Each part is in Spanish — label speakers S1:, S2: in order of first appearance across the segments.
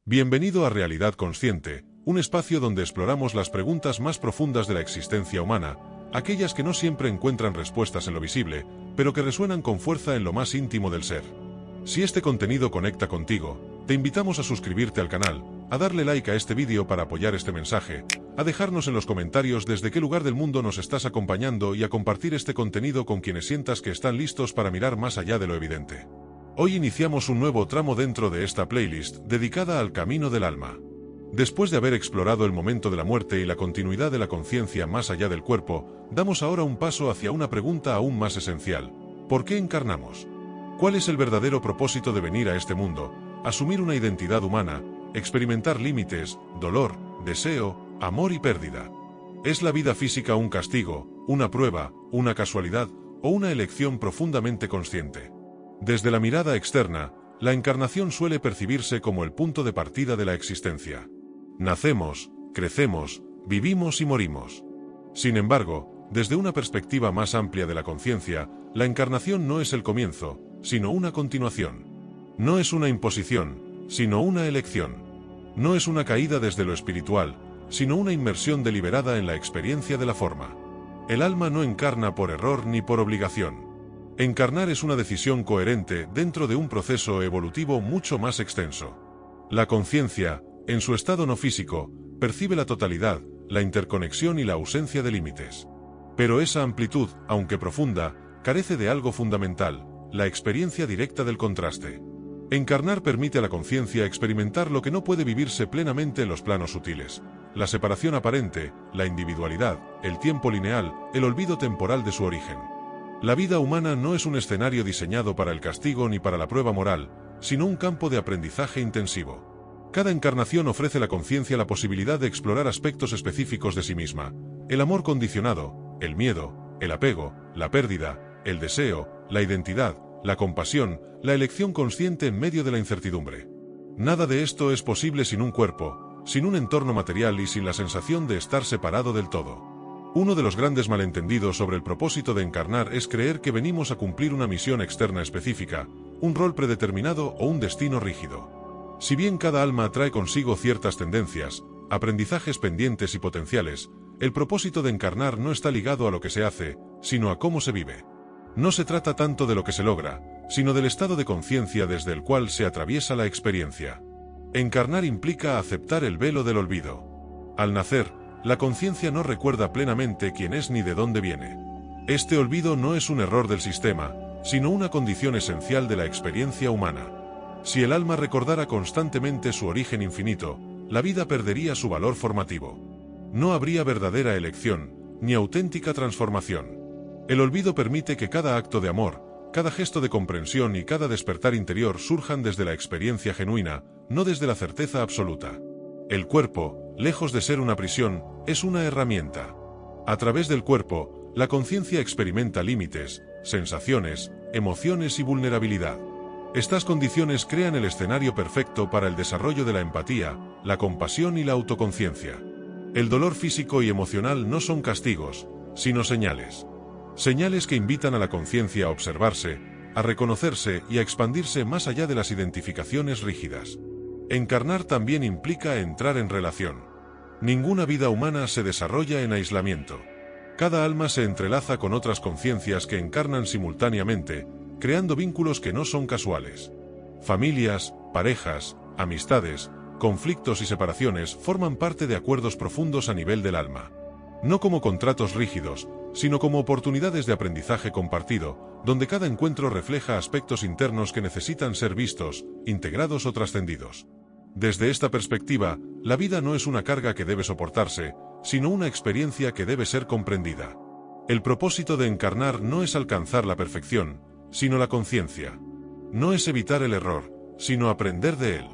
S1: Bienvenido a Realidad Consciente, un espacio donde exploramos las preguntas más profundas de la existencia humana, aquellas que no siempre encuentran respuestas en lo visible, pero que resuenan con fuerza en lo más íntimo del ser. Si este contenido conecta contigo, te invitamos a suscribirte al canal, a darle like a este vídeo para apoyar este mensaje, a dejarnos en los comentarios desde qué lugar del mundo nos estás acompañando y a compartir este contenido con quienes sientas que están listos para mirar más allá de lo evidente. Hoy iniciamos un nuevo tramo dentro de esta playlist dedicada al camino del alma. Después de haber explorado el momento de la muerte y la continuidad de la conciencia más allá del cuerpo, damos ahora un paso hacia una pregunta aún más esencial. ¿Por qué encarnamos? ¿Cuál es el verdadero propósito de venir a este mundo, asumir una identidad humana, experimentar límites, dolor, deseo, amor y pérdida? ¿Es la vida física un castigo, una prueba, una casualidad o una elección profundamente consciente? Desde la mirada externa, la encarnación suele percibirse como el punto de partida de la existencia. Nacemos, crecemos, vivimos y morimos. Sin embargo, desde una perspectiva más amplia de la conciencia, la encarnación no es el comienzo, sino una continuación. No es una imposición, sino una elección. No es una caída desde lo espiritual, sino una inmersión deliberada en la experiencia de la forma. El alma no encarna por error ni por obligación. Encarnar es una decisión coherente dentro de un proceso evolutivo mucho más extenso. La conciencia, en su estado no físico, percibe la totalidad, la interconexión y la ausencia de límites. Pero esa amplitud, aunque profunda, carece de algo fundamental, la experiencia directa del contraste. Encarnar permite a la conciencia experimentar lo que no puede vivirse plenamente en los planos sutiles: la separación aparente, la individualidad, el tiempo lineal, el olvido temporal de su origen. La vida humana no es un escenario diseñado para el castigo ni para la prueba moral, sino un campo de aprendizaje intensivo. Cada encarnación ofrece a la conciencia la posibilidad de explorar aspectos específicos de sí misma: el amor condicionado, el miedo, el apego, la pérdida, el deseo, la identidad, la compasión, la elección consciente en medio de la incertidumbre. Nada de esto es posible sin un cuerpo, sin un entorno material y sin la sensación de estar separado del todo. Uno de los grandes malentendidos sobre el propósito de encarnar es creer que venimos a cumplir una misión externa específica, un rol predeterminado o un destino rígido. Si bien cada alma trae consigo ciertas tendencias, aprendizajes pendientes y potenciales, el propósito de encarnar no está ligado a lo que se hace, sino a cómo se vive. No se trata tanto de lo que se logra, sino del estado de conciencia desde el cual se atraviesa la experiencia. Encarnar implica aceptar el velo del olvido. Al nacer, la conciencia no recuerda plenamente quién es ni de dónde viene. Este olvido no es un error del sistema, sino una condición esencial de la experiencia humana. Si el alma recordara constantemente su origen infinito, la vida perdería su valor formativo. No habría verdadera elección, ni auténtica transformación. El olvido permite que cada acto de amor, cada gesto de comprensión y cada despertar interior surjan desde la experiencia genuina, no desde la certeza absoluta. El cuerpo, lejos de ser una prisión, es una herramienta. A través del cuerpo, la conciencia experimenta límites, sensaciones, emociones y vulnerabilidad. Estas condiciones crean el escenario perfecto para el desarrollo de la empatía, la compasión y la autoconciencia. El dolor físico y emocional no son castigos, sino señales. Señales que invitan a la conciencia a observarse, a reconocerse y a expandirse más allá de las identificaciones rígidas. Encarnar también implica entrar en relación. Ninguna vida humana se desarrolla en aislamiento. Cada alma se entrelaza con otras conciencias que encarnan simultáneamente, creando vínculos que no son casuales. Familias, parejas, amistades, conflictos y separaciones forman parte de acuerdos profundos a nivel del alma. No como contratos rígidos, sino como oportunidades de aprendizaje compartido, donde cada encuentro refleja aspectos internos que necesitan ser vistos, integrados o trascendidos. Desde esta perspectiva, la vida no es una carga que debe soportarse, sino una experiencia que debe ser comprendida. El propósito de encarnar no es alcanzar la perfección, sino la conciencia. No es evitar el error, sino aprender de él.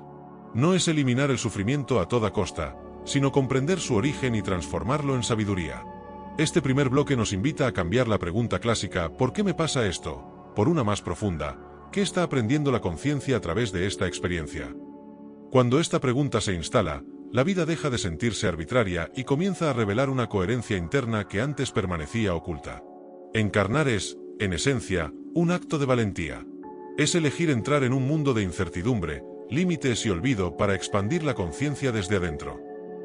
S1: No es eliminar el sufrimiento a toda costa, sino comprender su origen y transformarlo en sabiduría. Este primer bloque nos invita a cambiar la pregunta clásica ¿por qué me pasa esto?, por una más profunda: ¿qué está aprendiendo la conciencia a través de esta experiencia? Cuando esta pregunta se instala, la vida deja de sentirse arbitraria y comienza a revelar una coherencia interna que antes permanecía oculta. Encarnar es, en esencia, un acto de valentía. Es elegir entrar en un mundo de incertidumbre, límites y olvido para expandir la conciencia desde adentro.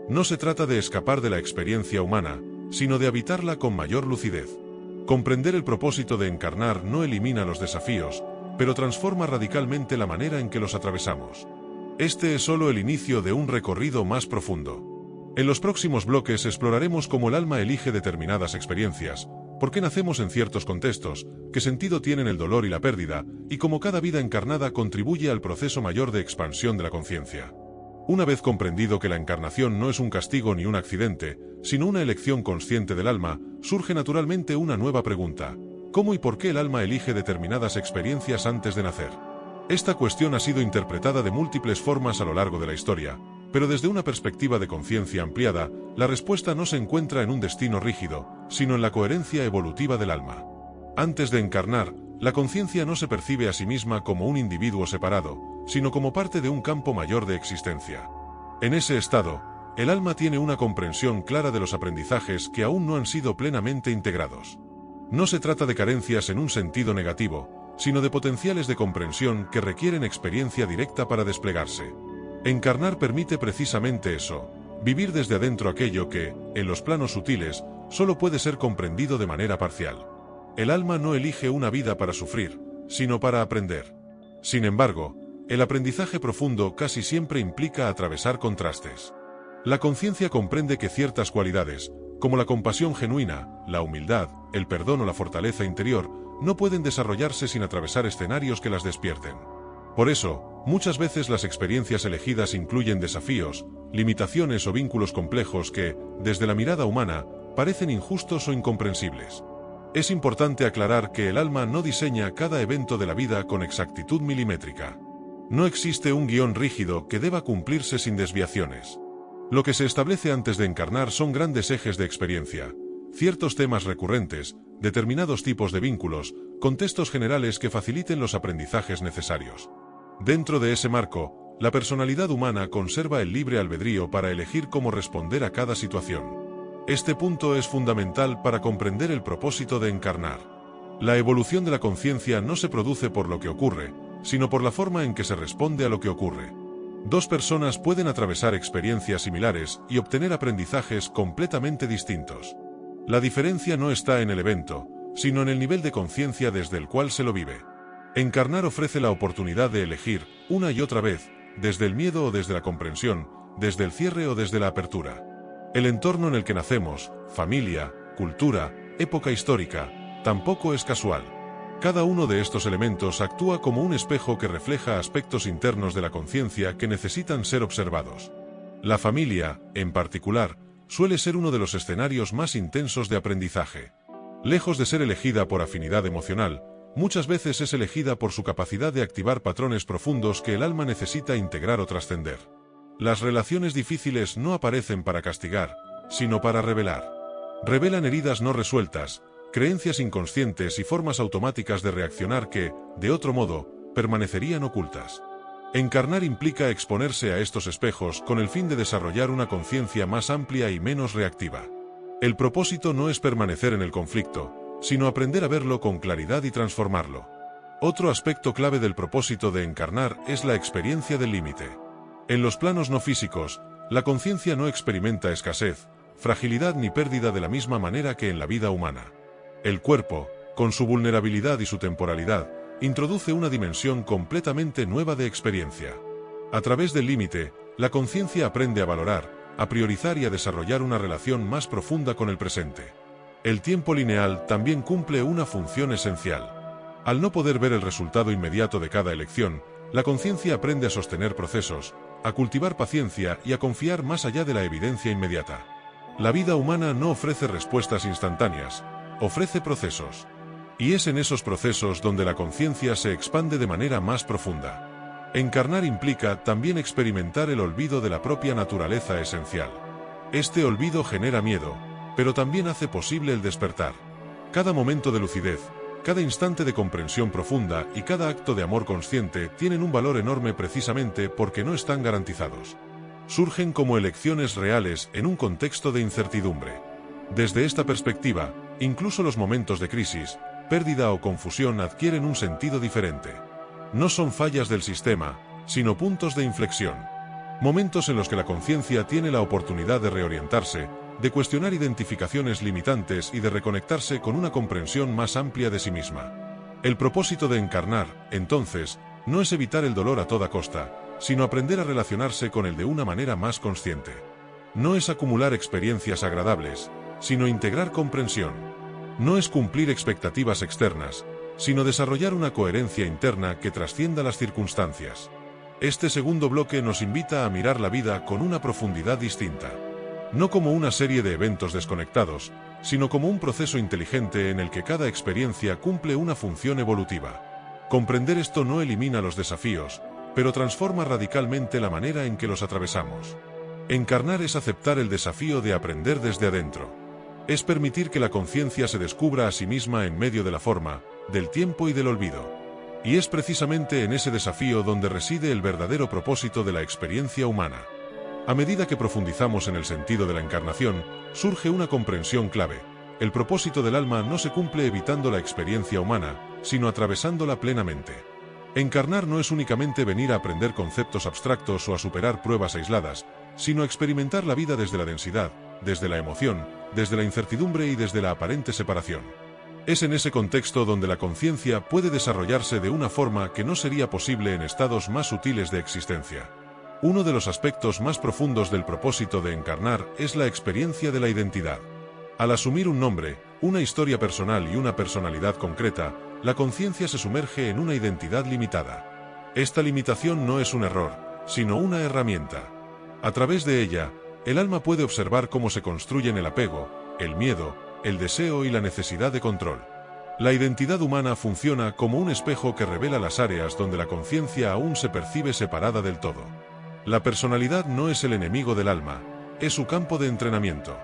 S1: No se trata de escapar de la experiencia humana, sino de habitarla con mayor lucidez. Comprender el propósito de encarnar no elimina los desafíos, pero transforma radicalmente la manera en que los atravesamos. Este es solo el inicio de un recorrido más profundo. En los próximos bloques exploraremos cómo el alma elige determinadas experiencias, por qué nacemos en ciertos contextos, qué sentido tienen el dolor y la pérdida, y cómo cada vida encarnada contribuye al proceso mayor de expansión de la conciencia. Una vez comprendido que la encarnación no es un castigo ni un accidente, sino una elección consciente del alma, surge naturalmente una nueva pregunta: ¿cómo y por qué el alma elige determinadas experiencias antes de nacer? Esta cuestión ha sido interpretada de múltiples formas a lo largo de la historia, pero desde una perspectiva de conciencia ampliada, la respuesta no se encuentra en un destino rígido, sino en la coherencia evolutiva del alma. Antes de encarnar, la conciencia no se percibe a sí misma como un individuo separado, sino como parte de un campo mayor de existencia. En ese estado, el alma tiene una comprensión clara de los aprendizajes que aún no han sido plenamente integrados. No se trata de carencias en un sentido negativo, sino de potenciales de comprensión que requieren experiencia directa para desplegarse. Encarnar permite precisamente eso: vivir desde adentro aquello que, en los planos sutiles, solo puede ser comprendido de manera parcial. El alma no elige una vida para sufrir, sino para aprender. Sin embargo, el aprendizaje profundo casi siempre implica atravesar contrastes. La conciencia comprende que ciertas cualidades, como la compasión genuina, la humildad, el perdón o la fortaleza interior, no pueden desarrollarse sin atravesar escenarios que las despierten. Por eso, muchas veces las experiencias elegidas incluyen desafíos, limitaciones o vínculos complejos que, desde la mirada humana, parecen injustos o incomprensibles. Es importante aclarar que el alma no diseña cada evento de la vida con exactitud milimétrica. No existe un guión rígido que deba cumplirse sin desviaciones. Lo que se establece antes de encarnar son grandes ejes de experiencia, ciertos temas recurrentes, determinados tipos de vínculos, contextos generales que faciliten los aprendizajes necesarios. Dentro de ese marco, la personalidad humana conserva el libre albedrío para elegir cómo responder a cada situación. Este punto es fundamental para comprender el propósito de encarnar. La evolución de la conciencia no se produce por lo que ocurre, sino por la forma en que se responde a lo que ocurre. Dos personas pueden atravesar experiencias similares y obtener aprendizajes completamente distintos. La diferencia no está en el evento, sino en el nivel de conciencia desde el cual se lo vive. Encarnar ofrece la oportunidad de elegir, una y otra vez, desde el miedo o desde la comprensión, desde el cierre o desde la apertura. El entorno en el que nacemos, familia, cultura, época histórica, tampoco es casual. Cada uno de estos elementos actúa como un espejo que refleja aspectos internos de la conciencia que necesitan ser observados. La familia, en particular, suele ser uno de los escenarios más intensos de aprendizaje. Lejos de ser elegida por afinidad emocional, muchas veces es elegida por su capacidad de activar patrones profundos que el alma necesita integrar o trascender. Las relaciones difíciles no aparecen para castigar, sino para revelar. Revelan heridas no resueltas, creencias inconscientes y formas automáticas de reaccionar que, de otro modo, permanecerían ocultas. Encarnar implica exponerse a estos espejos con el fin de desarrollar una conciencia más amplia y menos reactiva. El propósito no es permanecer en el conflicto, sino aprender a verlo con claridad y transformarlo. Otro aspecto clave del propósito de encarnar es la experiencia del límite. En los planos no físicos, la conciencia no experimenta escasez, fragilidad ni pérdida de la misma manera que en la vida humana. El cuerpo, con su vulnerabilidad y su temporalidad, introduce una dimensión completamente nueva de experiencia. A través del límite, la conciencia aprende a valorar, a priorizar y a desarrollar una relación más profunda con el presente. El tiempo lineal también cumple una función esencial. Al no poder ver el resultado inmediato de cada elección, la conciencia aprende a sostener procesos, a cultivar paciencia y a confiar más allá de la evidencia inmediata. La vida humana no ofrece respuestas instantáneas, ofrece procesos. Y es en esos procesos donde la conciencia se expande de manera más profunda. Encarnar implica también experimentar el olvido de la propia naturaleza esencial. Este olvido genera miedo, pero también hace posible el despertar. Cada momento de lucidez, cada instante de comprensión profunda y cada acto de amor consciente tienen un valor enorme precisamente porque no están garantizados. Surgen como elecciones reales en un contexto de incertidumbre. Desde esta perspectiva, incluso los momentos de crisis, pérdida o confusión adquieren un sentido diferente. No son fallas del sistema, sino puntos de inflexión. Momentos en los que la conciencia tiene la oportunidad de reorientarse, de cuestionar identificaciones limitantes y de reconectarse con una comprensión más amplia de sí misma. El propósito de encarnar, entonces, no es evitar el dolor a toda costa, sino aprender a relacionarse con él de una manera más consciente. No es acumular experiencias agradables, sino integrar comprensión. No es cumplir expectativas externas, sino desarrollar una coherencia interna que trascienda las circunstancias. Este segundo bloque nos invita a mirar la vida con una profundidad distinta. No como una serie de eventos desconectados, sino como un proceso inteligente en el que cada experiencia cumple una función evolutiva. Comprender esto no elimina los desafíos, pero transforma radicalmente la manera en que los atravesamos. Encarnar es aceptar el desafío de aprender desde adentro. Es permitir que la conciencia se descubra a sí misma en medio de la forma, del tiempo y del olvido. Y es precisamente en ese desafío donde reside el verdadero propósito de la experiencia humana. A medida que profundizamos en el sentido de la encarnación, surge una comprensión clave. El propósito del alma no se cumple evitando la experiencia humana, sino atravesándola plenamente. Encarnar no es únicamente venir a aprender conceptos abstractos o a superar pruebas aisladas, sino experimentar la vida desde la densidad, desde la emoción, desde la incertidumbre y desde la aparente separación. Es en ese contexto donde la conciencia puede desarrollarse de una forma que no sería posible en estados más sutiles de existencia. Uno de los aspectos más profundos del propósito de encarnar es la experiencia de la identidad. Al asumir un nombre, una historia personal y una personalidad concreta, la conciencia se sumerge en una identidad limitada. Esta limitación no es un error, sino una herramienta. A través de ella, el alma puede observar cómo se construyen el apego, el miedo, el deseo y la necesidad de control. La identidad humana funciona como un espejo que revela las áreas donde la conciencia aún se percibe separada del todo. La personalidad no es el enemigo del alma, es su campo de entrenamiento.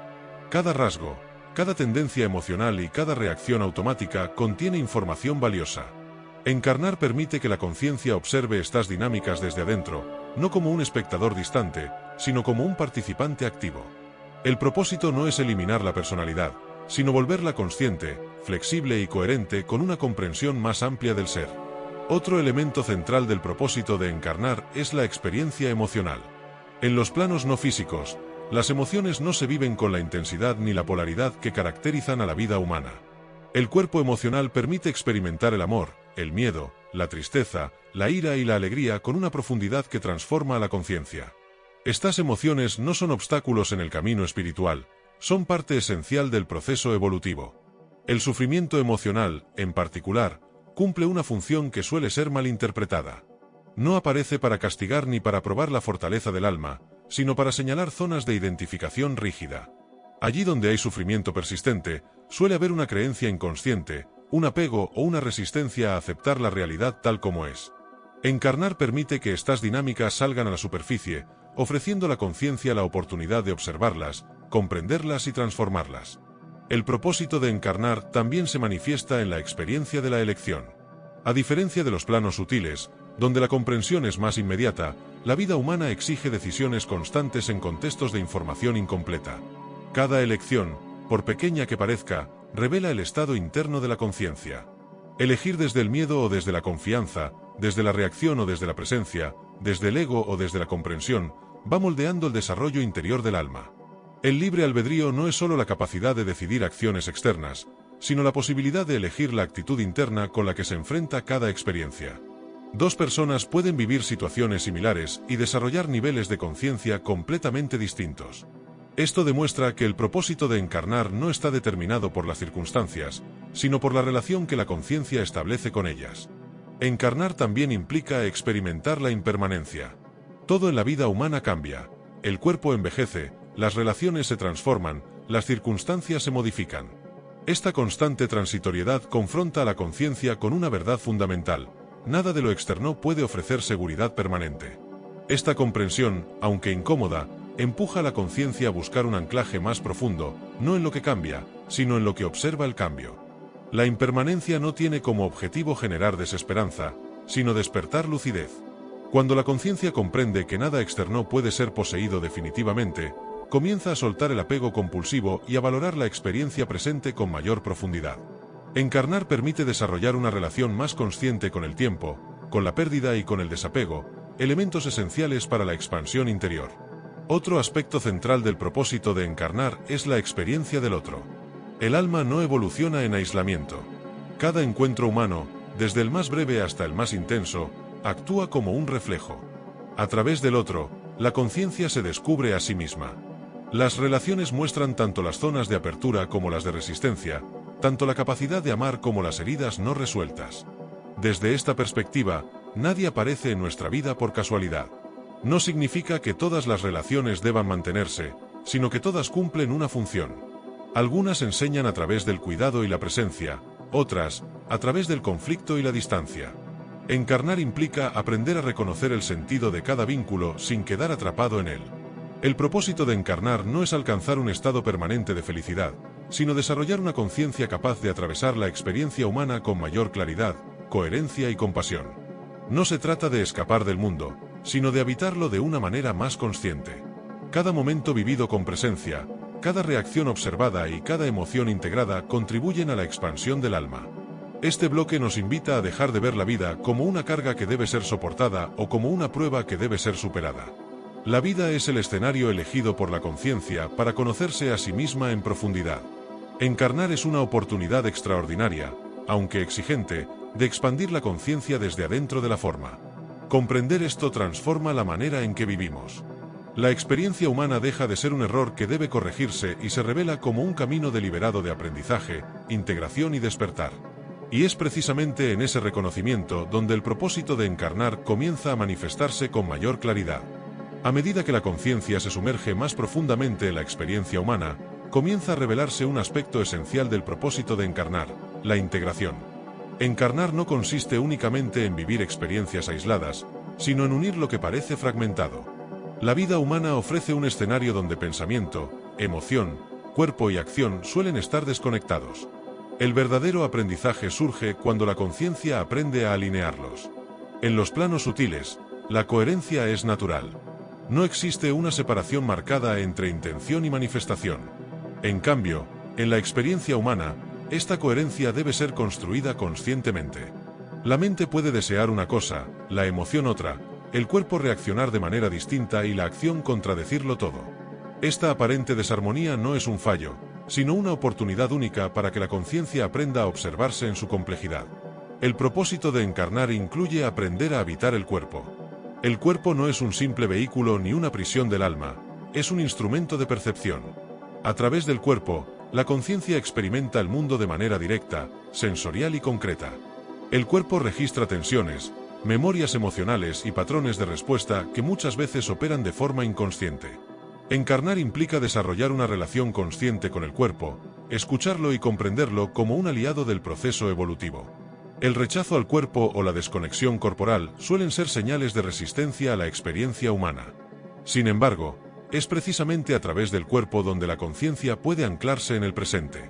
S1: Cada rasgo, cada tendencia emocional y cada reacción automática contiene información valiosa. Encarnar permite que la conciencia observe estas dinámicas desde adentro, no como un espectador distante, sino como un participante activo. El propósito no es eliminar la personalidad, sino volverla consciente, flexible y coherente con una comprensión más amplia del ser. Otro elemento central del propósito de encarnar es la experiencia emocional. En los planos no físicos, las emociones no se viven con la intensidad ni la polaridad que caracterizan a la vida humana. El cuerpo emocional permite experimentar el amor, el miedo, la tristeza, la ira y la alegría con una profundidad que transforma a la conciencia. Estas emociones no son obstáculos en el camino espiritual, son parte esencial del proceso evolutivo. El sufrimiento emocional, en particular, cumple una función que suele ser malinterpretada. No aparece para castigar ni para probar la fortaleza del alma, sino para señalar zonas de identificación rígida. Allí donde hay sufrimiento persistente, suele haber una creencia inconsciente, un apego o una resistencia a aceptar la realidad tal como es. Encarnar permite que estas dinámicas salgan a la superficie, ofreciendo a la conciencia la oportunidad de observarlas, comprenderlas y transformarlas. El propósito de encarnar también se manifiesta en la experiencia de la elección. A diferencia de los planos sutiles, donde la comprensión es más inmediata, la vida humana exige decisiones constantes en contextos de información incompleta. Cada elección, por pequeña que parezca, revela el estado interno de la conciencia. Elegir desde el miedo o desde la confianza, desde la reacción o desde la presencia, desde el ego o desde la comprensión, va moldeando el desarrollo interior del alma. El libre albedrío no es solo la capacidad de decidir acciones externas, sino la posibilidad de elegir la actitud interna con la que se enfrenta cada experiencia. Dos personas pueden vivir situaciones similares y desarrollar niveles de conciencia completamente distintos. Esto demuestra que el propósito de encarnar no está determinado por las circunstancias, sino por la relación que la conciencia establece con ellas. Encarnar también implica experimentar la impermanencia. Todo en la vida humana cambia, el cuerpo envejece, las relaciones se transforman, las circunstancias se modifican. Esta constante transitoriedad confronta a la conciencia con una verdad fundamental: nada de lo externo puede ofrecer seguridad permanente. Esta comprensión, aunque incómoda, empuja a la conciencia a buscar un anclaje más profundo, no en lo que cambia, sino en lo que observa el cambio. La impermanencia no tiene como objetivo generar desesperanza, sino despertar lucidez. Cuando la conciencia comprende que nada externo puede ser poseído definitivamente, comienza a soltar el apego compulsivo y a valorar la experiencia presente con mayor profundidad. Encarnar permite desarrollar una relación más consciente con el tiempo, con la pérdida y con el desapego, elementos esenciales para la expansión interior. Otro aspecto central del propósito de encarnar es la experiencia del otro. El alma no evoluciona en aislamiento. Cada encuentro humano, desde el más breve hasta el más intenso, actúa como un reflejo. A través del otro, la conciencia se descubre a sí misma. Las relaciones muestran tanto las zonas de apertura como las de resistencia, tanto la capacidad de amar como las heridas no resueltas. Desde esta perspectiva, nadie aparece en nuestra vida por casualidad. No significa que todas las relaciones deban mantenerse, sino que todas cumplen una función. Algunas enseñan a través del cuidado y la presencia, otras, a través del conflicto y la distancia. Encarnar implica aprender a reconocer el sentido de cada vínculo sin quedar atrapado en él. El propósito de encarnar no es alcanzar un estado permanente de felicidad, sino desarrollar una conciencia capaz de atravesar la experiencia humana con mayor claridad, coherencia y compasión. No se trata de escapar del mundo, sino de habitarlo de una manera más consciente. Cada momento vivido con presencia, cada reacción observada y cada emoción integrada contribuyen a la expansión del alma. Este bloque nos invita a dejar de ver la vida como una carga que debe ser soportada o como una prueba que debe ser superada. La vida es el escenario elegido por la conciencia para conocerse a sí misma en profundidad. Encarnar es una oportunidad extraordinaria, aunque exigente, de expandir la conciencia desde adentro de la forma. Comprender esto transforma la manera en que vivimos. La experiencia humana deja de ser un error que debe corregirse y se revela como un camino deliberado de aprendizaje, integración y despertar. Y es precisamente en ese reconocimiento donde el propósito de encarnar comienza a manifestarse con mayor claridad. A medida que la conciencia se sumerge más profundamente en la experiencia humana, comienza a revelarse un aspecto esencial del propósito de encarnar, la integración. Encarnar no consiste únicamente en vivir experiencias aisladas, sino en unir lo que parece fragmentado. La vida humana ofrece un escenario donde pensamiento, emoción, cuerpo y acción suelen estar desconectados. El verdadero aprendizaje surge cuando la conciencia aprende a alinearlos. En los planos sutiles, la coherencia es natural. No existe una separación marcada entre intención y manifestación. En cambio, en la experiencia humana, esta coherencia debe ser construida conscientemente. La mente puede desear una cosa, la emoción otra, el cuerpo reaccionar de manera distinta y la acción contradecirlo todo. Esta aparente desarmonía no es un fallo, sino una oportunidad única para que la conciencia aprenda a observarse en su complejidad. El propósito de encarnar incluye aprender a habitar el cuerpo. El cuerpo no es un simple vehículo ni una prisión del alma, es un instrumento de percepción. A través del cuerpo, la conciencia experimenta el mundo de manera directa, sensorial y concreta. El cuerpo registra tensiones, memorias emocionales y patrones de respuesta que muchas veces operan de forma inconsciente. Encarnar implica desarrollar una relación consciente con el cuerpo, escucharlo y comprenderlo como un aliado del proceso evolutivo. El rechazo al cuerpo o la desconexión corporal suelen ser señales de resistencia a la experiencia humana. Sin embargo, es precisamente a través del cuerpo donde la conciencia puede anclarse en el presente.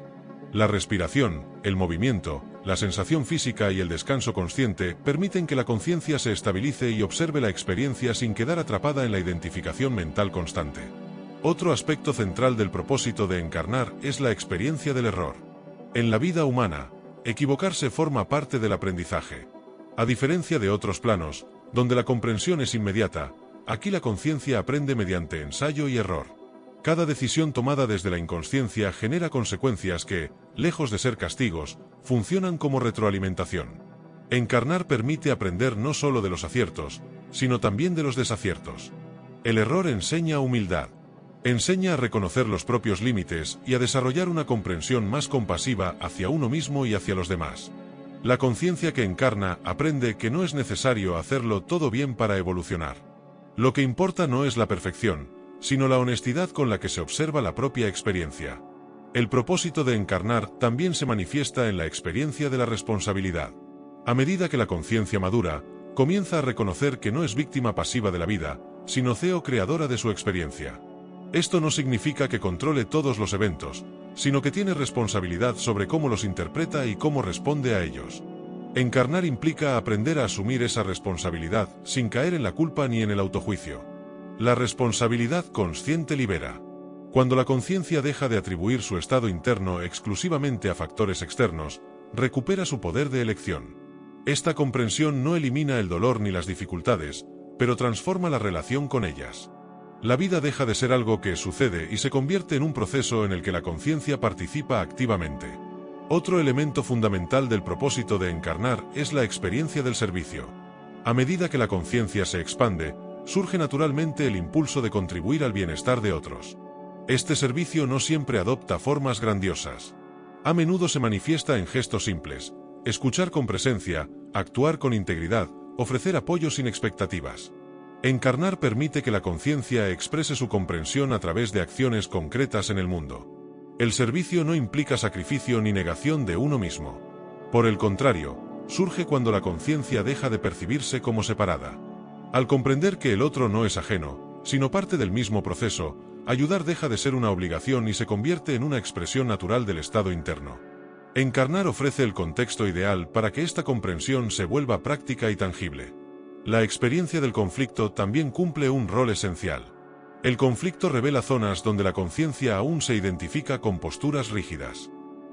S1: La respiración, el movimiento, la sensación física y el descanso consciente permiten que la conciencia se estabilice y observe la experiencia sin quedar atrapada en la identificación mental constante. Otro aspecto central del propósito de encarnar es la experiencia del error. En la vida humana, equivocarse forma parte del aprendizaje. A diferencia de otros planos, donde la comprensión es inmediata, aquí la conciencia aprende mediante ensayo y error. Cada decisión tomada desde la inconsciencia genera consecuencias que, lejos de ser castigos, funcionan como retroalimentación. Encarnar permite aprender no solo de los aciertos, sino también de los desaciertos. El error enseña humildad. Enseña a reconocer los propios límites y a desarrollar una comprensión más compasiva hacia uno mismo y hacia los demás. La conciencia que encarna aprende que no es necesario hacerlo todo bien para evolucionar. Lo que importa no es la perfección, sino la honestidad con la que se observa la propia experiencia. El propósito de encarnar también se manifiesta en la experiencia de la responsabilidad. A medida que la conciencia madura, comienza a reconocer que no es víctima pasiva de la vida, sino CEO creadora de su experiencia. Esto no significa que controle todos los eventos, sino que tiene responsabilidad sobre cómo los interpreta y cómo responde a ellos. Encarnar implica aprender a asumir esa responsabilidad sin caer en la culpa ni en el autojuicio. La responsabilidad consciente libera. Cuando la conciencia deja de atribuir su estado interno exclusivamente a factores externos, recupera su poder de elección. Esta comprensión no elimina el dolor ni las dificultades, pero transforma la relación con ellas. La vida deja de ser algo que sucede y se convierte en un proceso en el que la conciencia participa activamente. Otro elemento fundamental del propósito de encarnar es la experiencia del servicio. A medida que la conciencia se expande, surge naturalmente el impulso de contribuir al bienestar de otros. Este servicio no siempre adopta formas grandiosas. A menudo se manifiesta en gestos simples: escuchar con presencia, actuar con integridad, ofrecer apoyo sin expectativas. Encarnar permite que la conciencia exprese su comprensión a través de acciones concretas en el mundo. El servicio no implica sacrificio ni negación de uno mismo. Por el contrario, surge cuando la conciencia deja de percibirse como separada. Al comprender que el otro no es ajeno, sino parte del mismo proceso, ayudar deja de ser una obligación y se convierte en una expresión natural del estado interno. Encarnar ofrece el contexto ideal para que esta comprensión se vuelva práctica y tangible. La experiencia del conflicto también cumple un rol esencial. El conflicto revela zonas donde la conciencia aún se identifica con posturas rígidas.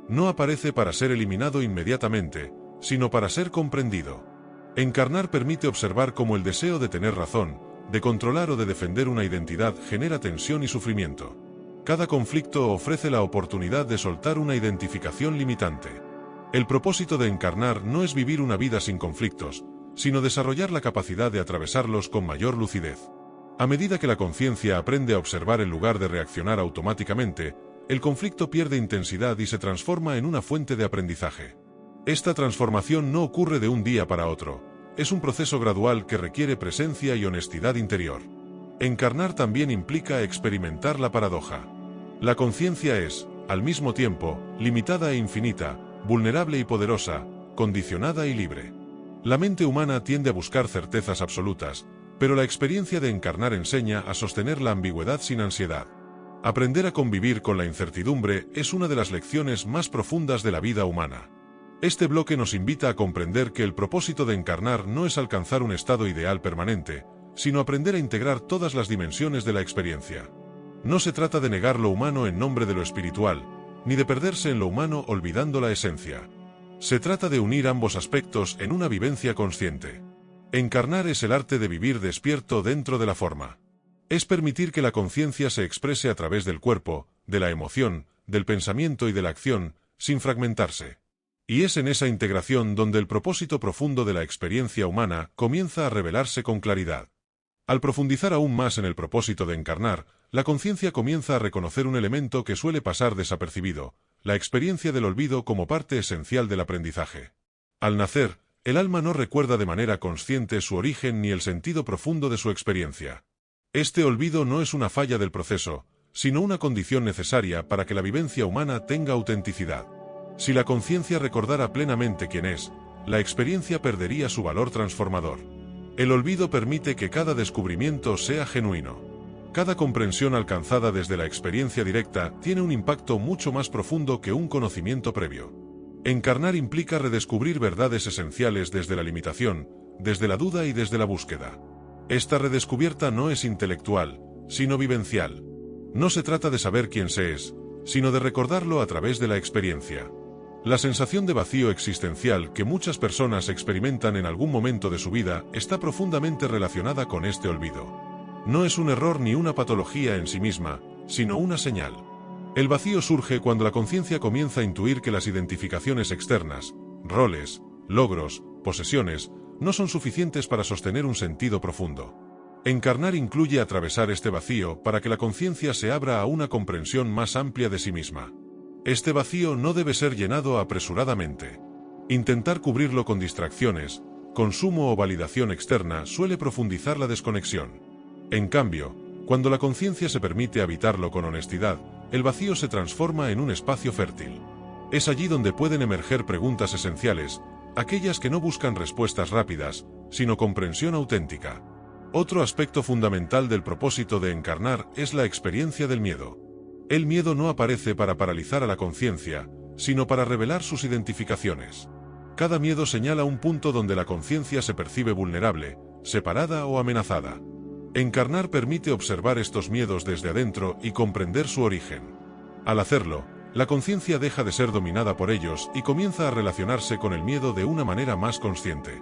S1: No aparece para ser eliminado inmediatamente, sino para ser comprendido. Encarnar permite observar cómo el deseo de tener razón, de controlar o de defender una identidad genera tensión y sufrimiento. Cada conflicto ofrece la oportunidad de soltar una identificación limitante. El propósito de encarnar no es vivir una vida sin conflictos, sino desarrollar la capacidad de atravesarlos con mayor lucidez. A medida que la conciencia aprende a observar en lugar de reaccionar automáticamente, el conflicto pierde intensidad y se transforma en una fuente de aprendizaje. Esta transformación no ocurre de un día para otro, es un proceso gradual que requiere presencia y honestidad interior. Encarnar también implica experimentar la paradoja. La conciencia es, al mismo tiempo, limitada e infinita, vulnerable y poderosa, condicionada y libre. La mente humana tiende a buscar certezas absolutas, pero la experiencia de encarnar enseña a sostener la ambigüedad sin ansiedad. Aprender a convivir con la incertidumbre es una de las lecciones más profundas de la vida humana. Este bloque nos invita a comprender que el propósito de encarnar no es alcanzar un estado ideal permanente, sino aprender a integrar todas las dimensiones de la experiencia. No se trata de negar lo humano en nombre de lo espiritual, ni de perderse en lo humano olvidando la esencia. Se trata de unir ambos aspectos en una vivencia consciente. Encarnar es el arte de vivir despierto dentro de la forma. Es permitir que la conciencia se exprese a través del cuerpo, de la emoción, del pensamiento y de la acción, sin fragmentarse. Y es en esa integración donde el propósito profundo de la experiencia humana comienza a revelarse con claridad. Al profundizar aún más en el propósito de encarnar, la conciencia comienza a reconocer un elemento que suele pasar desapercibido: la experiencia del olvido como parte esencial del aprendizaje. Al nacer, el alma no recuerda de manera consciente su origen ni el sentido profundo de su experiencia. Este olvido no es una falla del proceso, sino una condición necesaria para que la vivencia humana tenga autenticidad. Si la conciencia recordara plenamente quién es, la experiencia perdería su valor transformador. El olvido permite que cada descubrimiento sea genuino. Cada comprensión alcanzada desde la experiencia directa tiene un impacto mucho más profundo que un conocimiento previo. Encarnar implica redescubrir verdades esenciales desde la limitación, desde la duda y desde la búsqueda. Esta redescubierta no es intelectual, sino vivencial. No se trata de saber quién se es, sino de recordarlo a través de la experiencia. La sensación de vacío existencial que muchas personas experimentan en algún momento de su vida está profundamente relacionada con este olvido. No es un error ni una patología en sí misma, sino una señal. El vacío surge cuando la conciencia comienza a intuir que las identificaciones externas, roles, logros, posesiones, no son suficientes para sostener un sentido profundo. Encarnar incluye atravesar este vacío para que la conciencia se abra a una comprensión más amplia de sí misma. Este vacío no debe ser llenado apresuradamente. Intentar cubrirlo con distracciones, consumo o validación externa suele profundizar la desconexión. En cambio, cuando la conciencia se permite habitarlo con honestidad, el vacío se transforma en un espacio fértil. Es allí donde pueden emerger preguntas esenciales, aquellas que no buscan respuestas rápidas, sino comprensión auténtica. Otro aspecto fundamental del propósito de encarnar es la experiencia del miedo. El miedo no aparece para paralizar a la conciencia, sino para revelar sus identificaciones. Cada miedo señala un punto donde la conciencia se percibe vulnerable, separada o amenazada. Encarnar permite observar estos miedos desde adentro y comprender su origen. Al hacerlo, la conciencia deja de ser dominada por ellos y comienza a relacionarse con el miedo de una manera más consciente.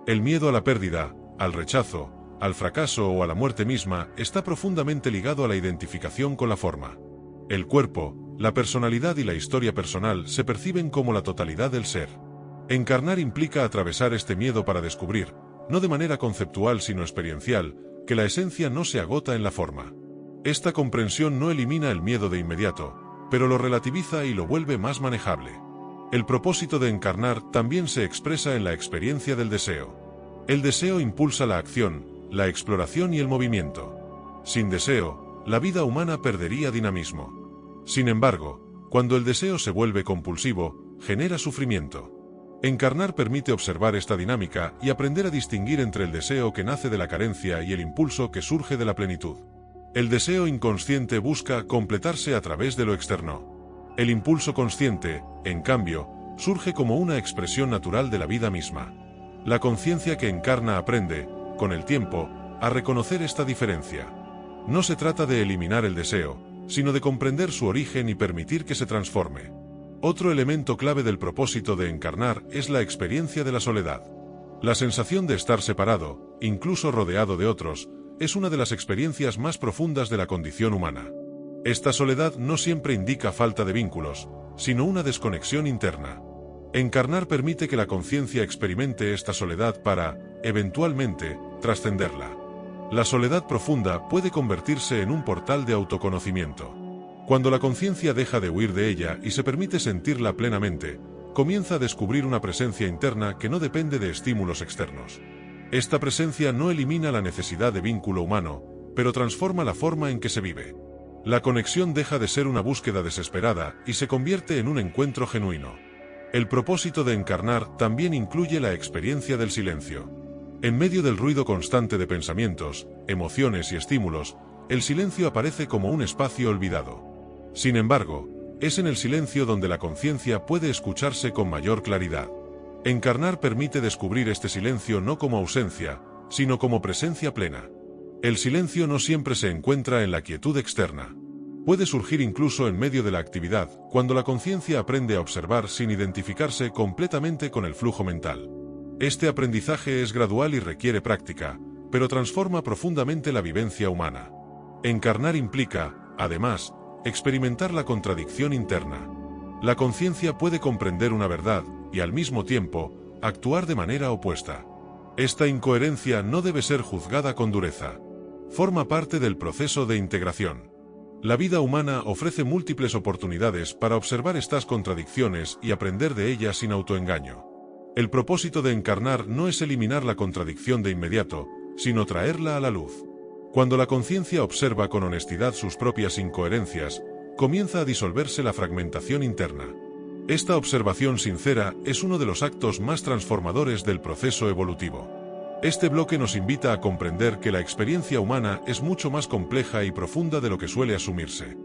S1: El miedo a la pérdida, al rechazo, al fracaso o a la muerte misma, está profundamente ligado a la identificación con la forma. El cuerpo, la personalidad y la historia personal se perciben como la totalidad del ser. Encarnar implica atravesar este miedo para descubrir, no de manera conceptual sino experiencial, que la esencia no se agota en la forma. Esta comprensión no elimina el miedo de inmediato, pero lo relativiza y lo vuelve más manejable. El propósito de encarnar también se expresa en la experiencia del deseo. El deseo impulsa la acción, la exploración y el movimiento. Sin deseo, la vida humana perdería dinamismo. Sin embargo, cuando el deseo se vuelve compulsivo, genera sufrimiento. Encarnar permite observar esta dinámica y aprender a distinguir entre el deseo que nace de la carencia y el impulso que surge de la plenitud. El deseo inconsciente busca completarse a través de lo externo. El impulso consciente, en cambio, surge como una expresión natural de la vida misma. La conciencia que encarna aprende, con el tiempo, a reconocer esta diferencia. No se trata de eliminar el deseo, sino de comprender su origen y permitir que se transforme. Otro elemento clave del propósito de encarnar es la experiencia de la soledad. La sensación de estar separado, incluso rodeado de otros, es una de las experiencias más profundas de la condición humana. Esta soledad no siempre indica falta de vínculos, sino una desconexión interna. Encarnar permite que la conciencia experimente esta soledad para, eventualmente, trascenderla. La soledad profunda puede convertirse en un portal de autoconocimiento. Cuando la conciencia deja de huir de ella y se permite sentirla plenamente, comienza a descubrir una presencia interna que no depende de estímulos externos. Esta presencia no elimina la necesidad de vínculo humano, pero transforma la forma en que se vive. La conexión deja de ser una búsqueda desesperada y se convierte en un encuentro genuino. El propósito de encarnar también incluye la experiencia del silencio. En medio del ruido constante de pensamientos, emociones y estímulos, el silencio aparece como un espacio olvidado. Sin embargo, es en el silencio donde la conciencia puede escucharse con mayor claridad. Encarnar permite descubrir este silencio no como ausencia, sino como presencia plena. El silencio no siempre se encuentra en la quietud externa. Puede surgir incluso en medio de la actividad, cuando la conciencia aprende a observar sin identificarse completamente con el flujo mental. Este aprendizaje es gradual y requiere práctica, pero transforma profundamente la vivencia humana. Encarnar implica, además, experimentar la contradicción interna. La conciencia puede comprender una verdad, y al mismo tiempo, actuar de manera opuesta. Esta incoherencia no debe ser juzgada con dureza. Forma parte del proceso de integración. La vida humana ofrece múltiples oportunidades para observar estas contradicciones y aprender de ellas sin autoengaño. El propósito de encarnar no es eliminar la contradicción de inmediato, sino traerla a la luz. Cuando la conciencia observa con honestidad sus propias incoherencias, comienza a disolverse la fragmentación interna. Esta observación sincera es uno de los actos más transformadores del proceso evolutivo. Este bloque nos invita a comprender que la experiencia humana es mucho más compleja y profunda de lo que suele asumirse.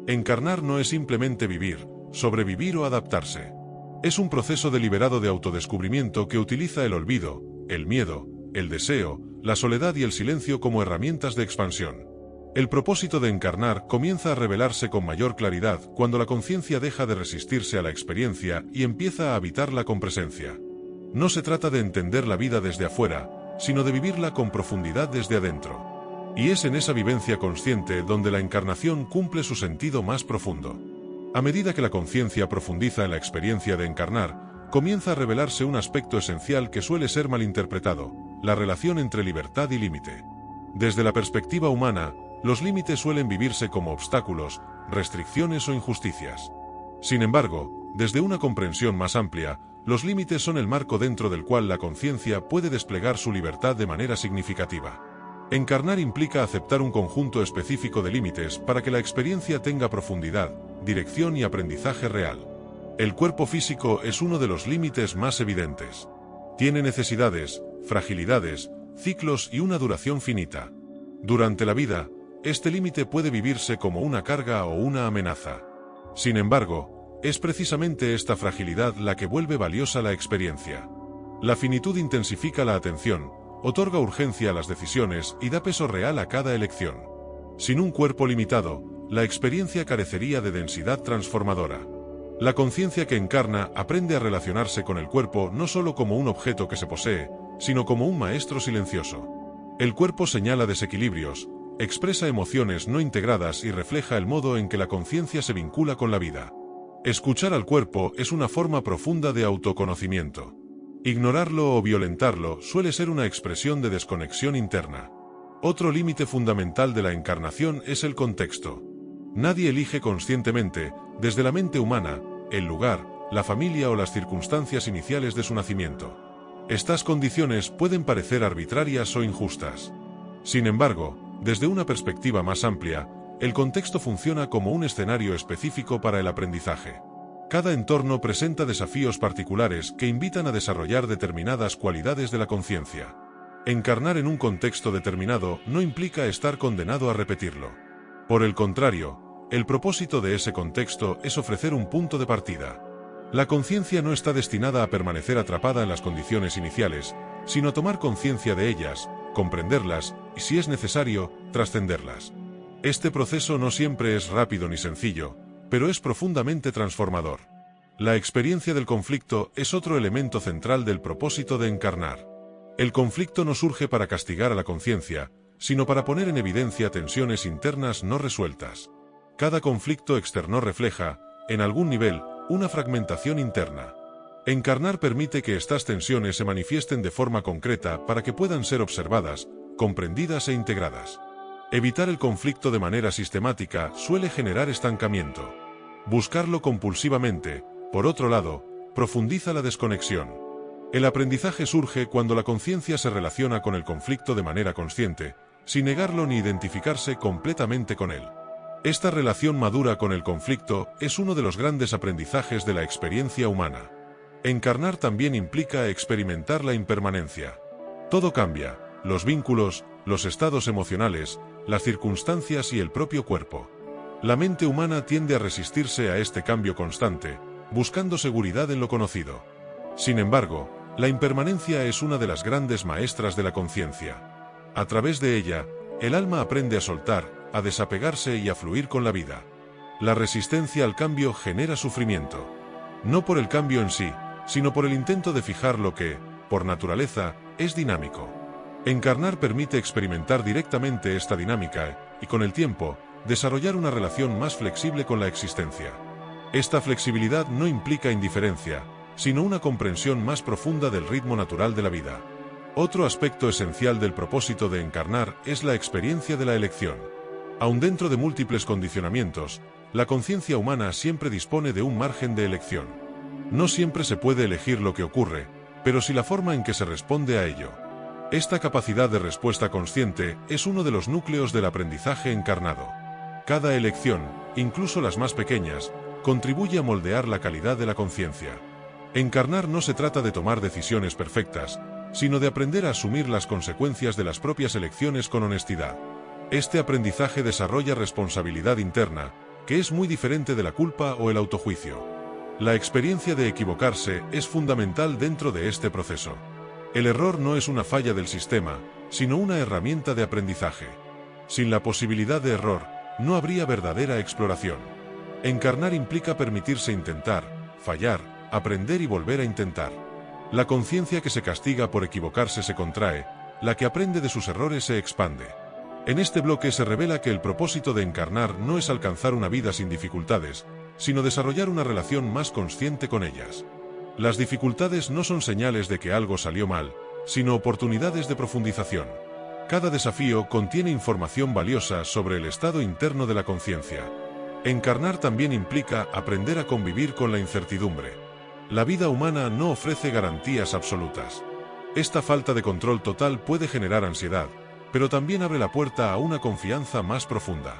S1: Encarnar no es simplemente vivir, sobrevivir o adaptarse. Es un proceso deliberado de autodescubrimiento que utiliza el olvido, el miedo, el deseo, la soledad y el silencio como herramientas de expansión. El propósito de encarnar comienza a revelarse con mayor claridad cuando la conciencia deja de resistirse a la experiencia y empieza a habitarla con presencia. No se trata de entender la vida desde afuera, sino de vivirla con profundidad desde adentro. Y es en esa vivencia consciente donde la encarnación cumple su sentido más profundo. A medida que la conciencia profundiza en la experiencia de encarnar, comienza a revelarse un aspecto esencial que suele ser malinterpretado: la relación entre libertad y límite. Desde la perspectiva humana, los límites suelen vivirse como obstáculos, restricciones o injusticias. Sin embargo, desde una comprensión más amplia, los límites son el marco dentro del cual la conciencia puede desplegar su libertad de manera significativa. Encarnar implica aceptar un conjunto específico de límites para que la experiencia tenga profundidad, dirección y aprendizaje real. El cuerpo físico es uno de los límites más evidentes. Tiene necesidades, fragilidades, ciclos y una duración finita. Durante la vida, este límite puede vivirse como una carga o una amenaza. Sin embargo, es precisamente esta fragilidad la que vuelve valiosa la experiencia. La finitud intensifica la atención, otorga urgencia a las decisiones y da peso real a cada elección. Sin un cuerpo limitado, la experiencia carecería de densidad transformadora. La conciencia que encarna aprende a relacionarse con el cuerpo no solo como un objeto que se posee, sino como un maestro silencioso. El cuerpo señala desequilibrios, expresa emociones no integradas y refleja el modo en que la conciencia se vincula con la vida. Escuchar al cuerpo es una forma profunda de autoconocimiento. Ignorarlo o violentarlo suele ser una expresión de desconexión interna. Otro límite fundamental de la encarnación es el contexto. Nadie elige conscientemente, desde la mente humana, el lugar, la familia o las circunstancias iniciales de su nacimiento. Estas condiciones pueden parecer arbitrarias o injustas. Sin embargo, desde una perspectiva más amplia, el contexto funciona como un escenario específico para el aprendizaje. Cada entorno presenta desafíos particulares que invitan a desarrollar determinadas cualidades de la conciencia. Encarnar en un contexto determinado no implica estar condenado a repetirlo. Por el contrario, el propósito de ese contexto es ofrecer un punto de partida. La conciencia no está destinada a permanecer atrapada en las condiciones iniciales, sino a tomar conciencia de ellas, comprenderlas y, si es necesario, trascenderlas. Este proceso no siempre es rápido ni sencillo, pero es profundamente transformador. La experiencia del conflicto es otro elemento central del propósito de encarnar. El conflicto no surge para castigar a la conciencia, sino para poner en evidencia tensiones internas no resueltas. Cada conflicto externo refleja, en algún nivel, una fragmentación interna. Encarnar permite que estas tensiones se manifiesten de forma concreta para que puedan ser observadas, comprendidas e integradas. Evitar el conflicto de manera sistemática suele generar estancamiento. Buscarlo compulsivamente, por otro lado, profundiza la desconexión. El aprendizaje surge cuando la conciencia se relaciona con el conflicto de manera consciente, sin negarlo ni identificarse completamente con él. Esta relación madura con el conflicto es uno de los grandes aprendizajes de la experiencia humana. Encarnar también implica experimentar la impermanencia. Todo cambia, los vínculos, los estados emocionales, las circunstancias y el propio cuerpo. La mente humana tiende a resistirse a este cambio constante, buscando seguridad en lo conocido. Sin embargo, la impermanencia es una de las grandes maestras de la conciencia. A través de ella, el alma aprende a soltar, a desapegarse y a fluir con la vida. La resistencia al cambio genera sufrimiento. No por el cambio en sí, sino por el intento de fijar lo que, por naturaleza, es dinámico. Encarnar permite experimentar directamente esta dinámica y, con el tiempo, desarrollar una relación más flexible con la existencia. Esta flexibilidad no implica indiferencia, sino una comprensión más profunda del ritmo natural de la vida. Otro aspecto esencial del propósito de encarnar es la experiencia de la elección. Aun dentro de múltiples condicionamientos, la conciencia humana siempre dispone de un margen de elección. No siempre se puede elegir lo que ocurre, pero sí la forma en que se responde a ello. Esta capacidad de respuesta consciente es uno de los núcleos del aprendizaje encarnado. Cada elección, incluso las más pequeñas, contribuye a moldear la calidad de la conciencia. Encarnar no se trata de tomar decisiones perfectas, sino de aprender a asumir las consecuencias de las propias elecciones con honestidad. Este aprendizaje desarrolla responsabilidad interna, que es muy diferente de la culpa o el autojuicio. La experiencia de equivocarse es fundamental dentro de este proceso. El error no es una falla del sistema, sino una herramienta de aprendizaje. Sin la posibilidad de error, no habría verdadera exploración. Encarnar implica permitirse intentar, fallar, aprender y volver a intentar. La conciencia que se castiga por equivocarse se contrae, la que aprende de sus errores se expande. En este bloque se revela que el propósito de encarnar no es alcanzar una vida sin dificultades, sino desarrollar una relación más consciente con ellas. Las dificultades no son señales de que algo salió mal, sino oportunidades de profundización. Cada desafío contiene información valiosa sobre el estado interno de la conciencia. Encarnar también implica aprender a convivir con la incertidumbre. La vida humana no ofrece garantías absolutas. Esta falta de control total puede generar ansiedad, pero también abre la puerta a una confianza más profunda.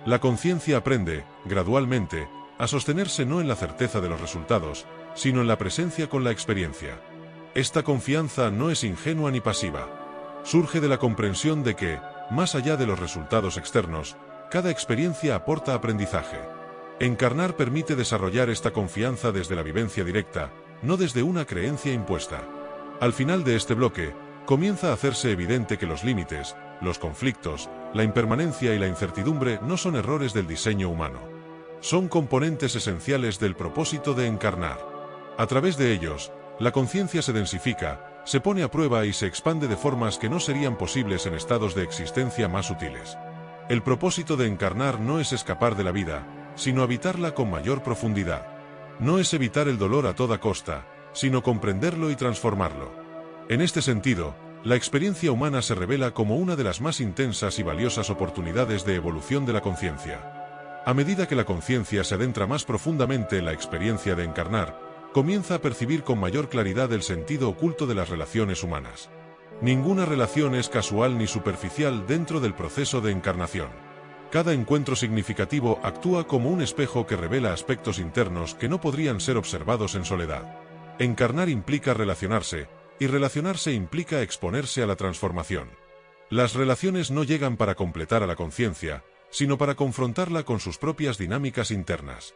S1: La conciencia aprende, gradualmente, a sostenerse no en la certeza de los resultados, sino en la presencia con la experiencia. Esta confianza no es ingenua ni pasiva. Surge de la comprensión de que, más allá de los resultados externos, cada experiencia aporta aprendizaje. Encarnar permite desarrollar esta confianza desde la vivencia directa, no desde una creencia impuesta. Al final de este bloque, comienza a hacerse evidente que los límites, los conflictos, la impermanencia y la incertidumbre no son errores del diseño humano. Son componentes esenciales del propósito de encarnar. A través de ellos, la conciencia se densifica, se pone a prueba y se expande de formas que no serían posibles en estados de existencia más sutiles. El propósito de encarnar no es escapar de la vida, sino habitarla con mayor profundidad. No es evitar el dolor a toda costa, sino comprenderlo y transformarlo. En este sentido, la experiencia humana se revela como una de las más intensas y valiosas oportunidades de evolución de la conciencia. A medida que la conciencia se adentra más profundamente en la experiencia de encarnar, comienza a percibir con mayor claridad el sentido oculto de las relaciones humanas. Ninguna relación es casual ni superficial dentro del proceso de encarnación. Cada encuentro significativo actúa como un espejo que revela aspectos internos que no podrían ser observados en soledad. Encarnar implica relacionarse, y relacionarse implica exponerse a la transformación. Las relaciones no llegan para completar a la conciencia, sino para confrontarla con sus propias dinámicas internas.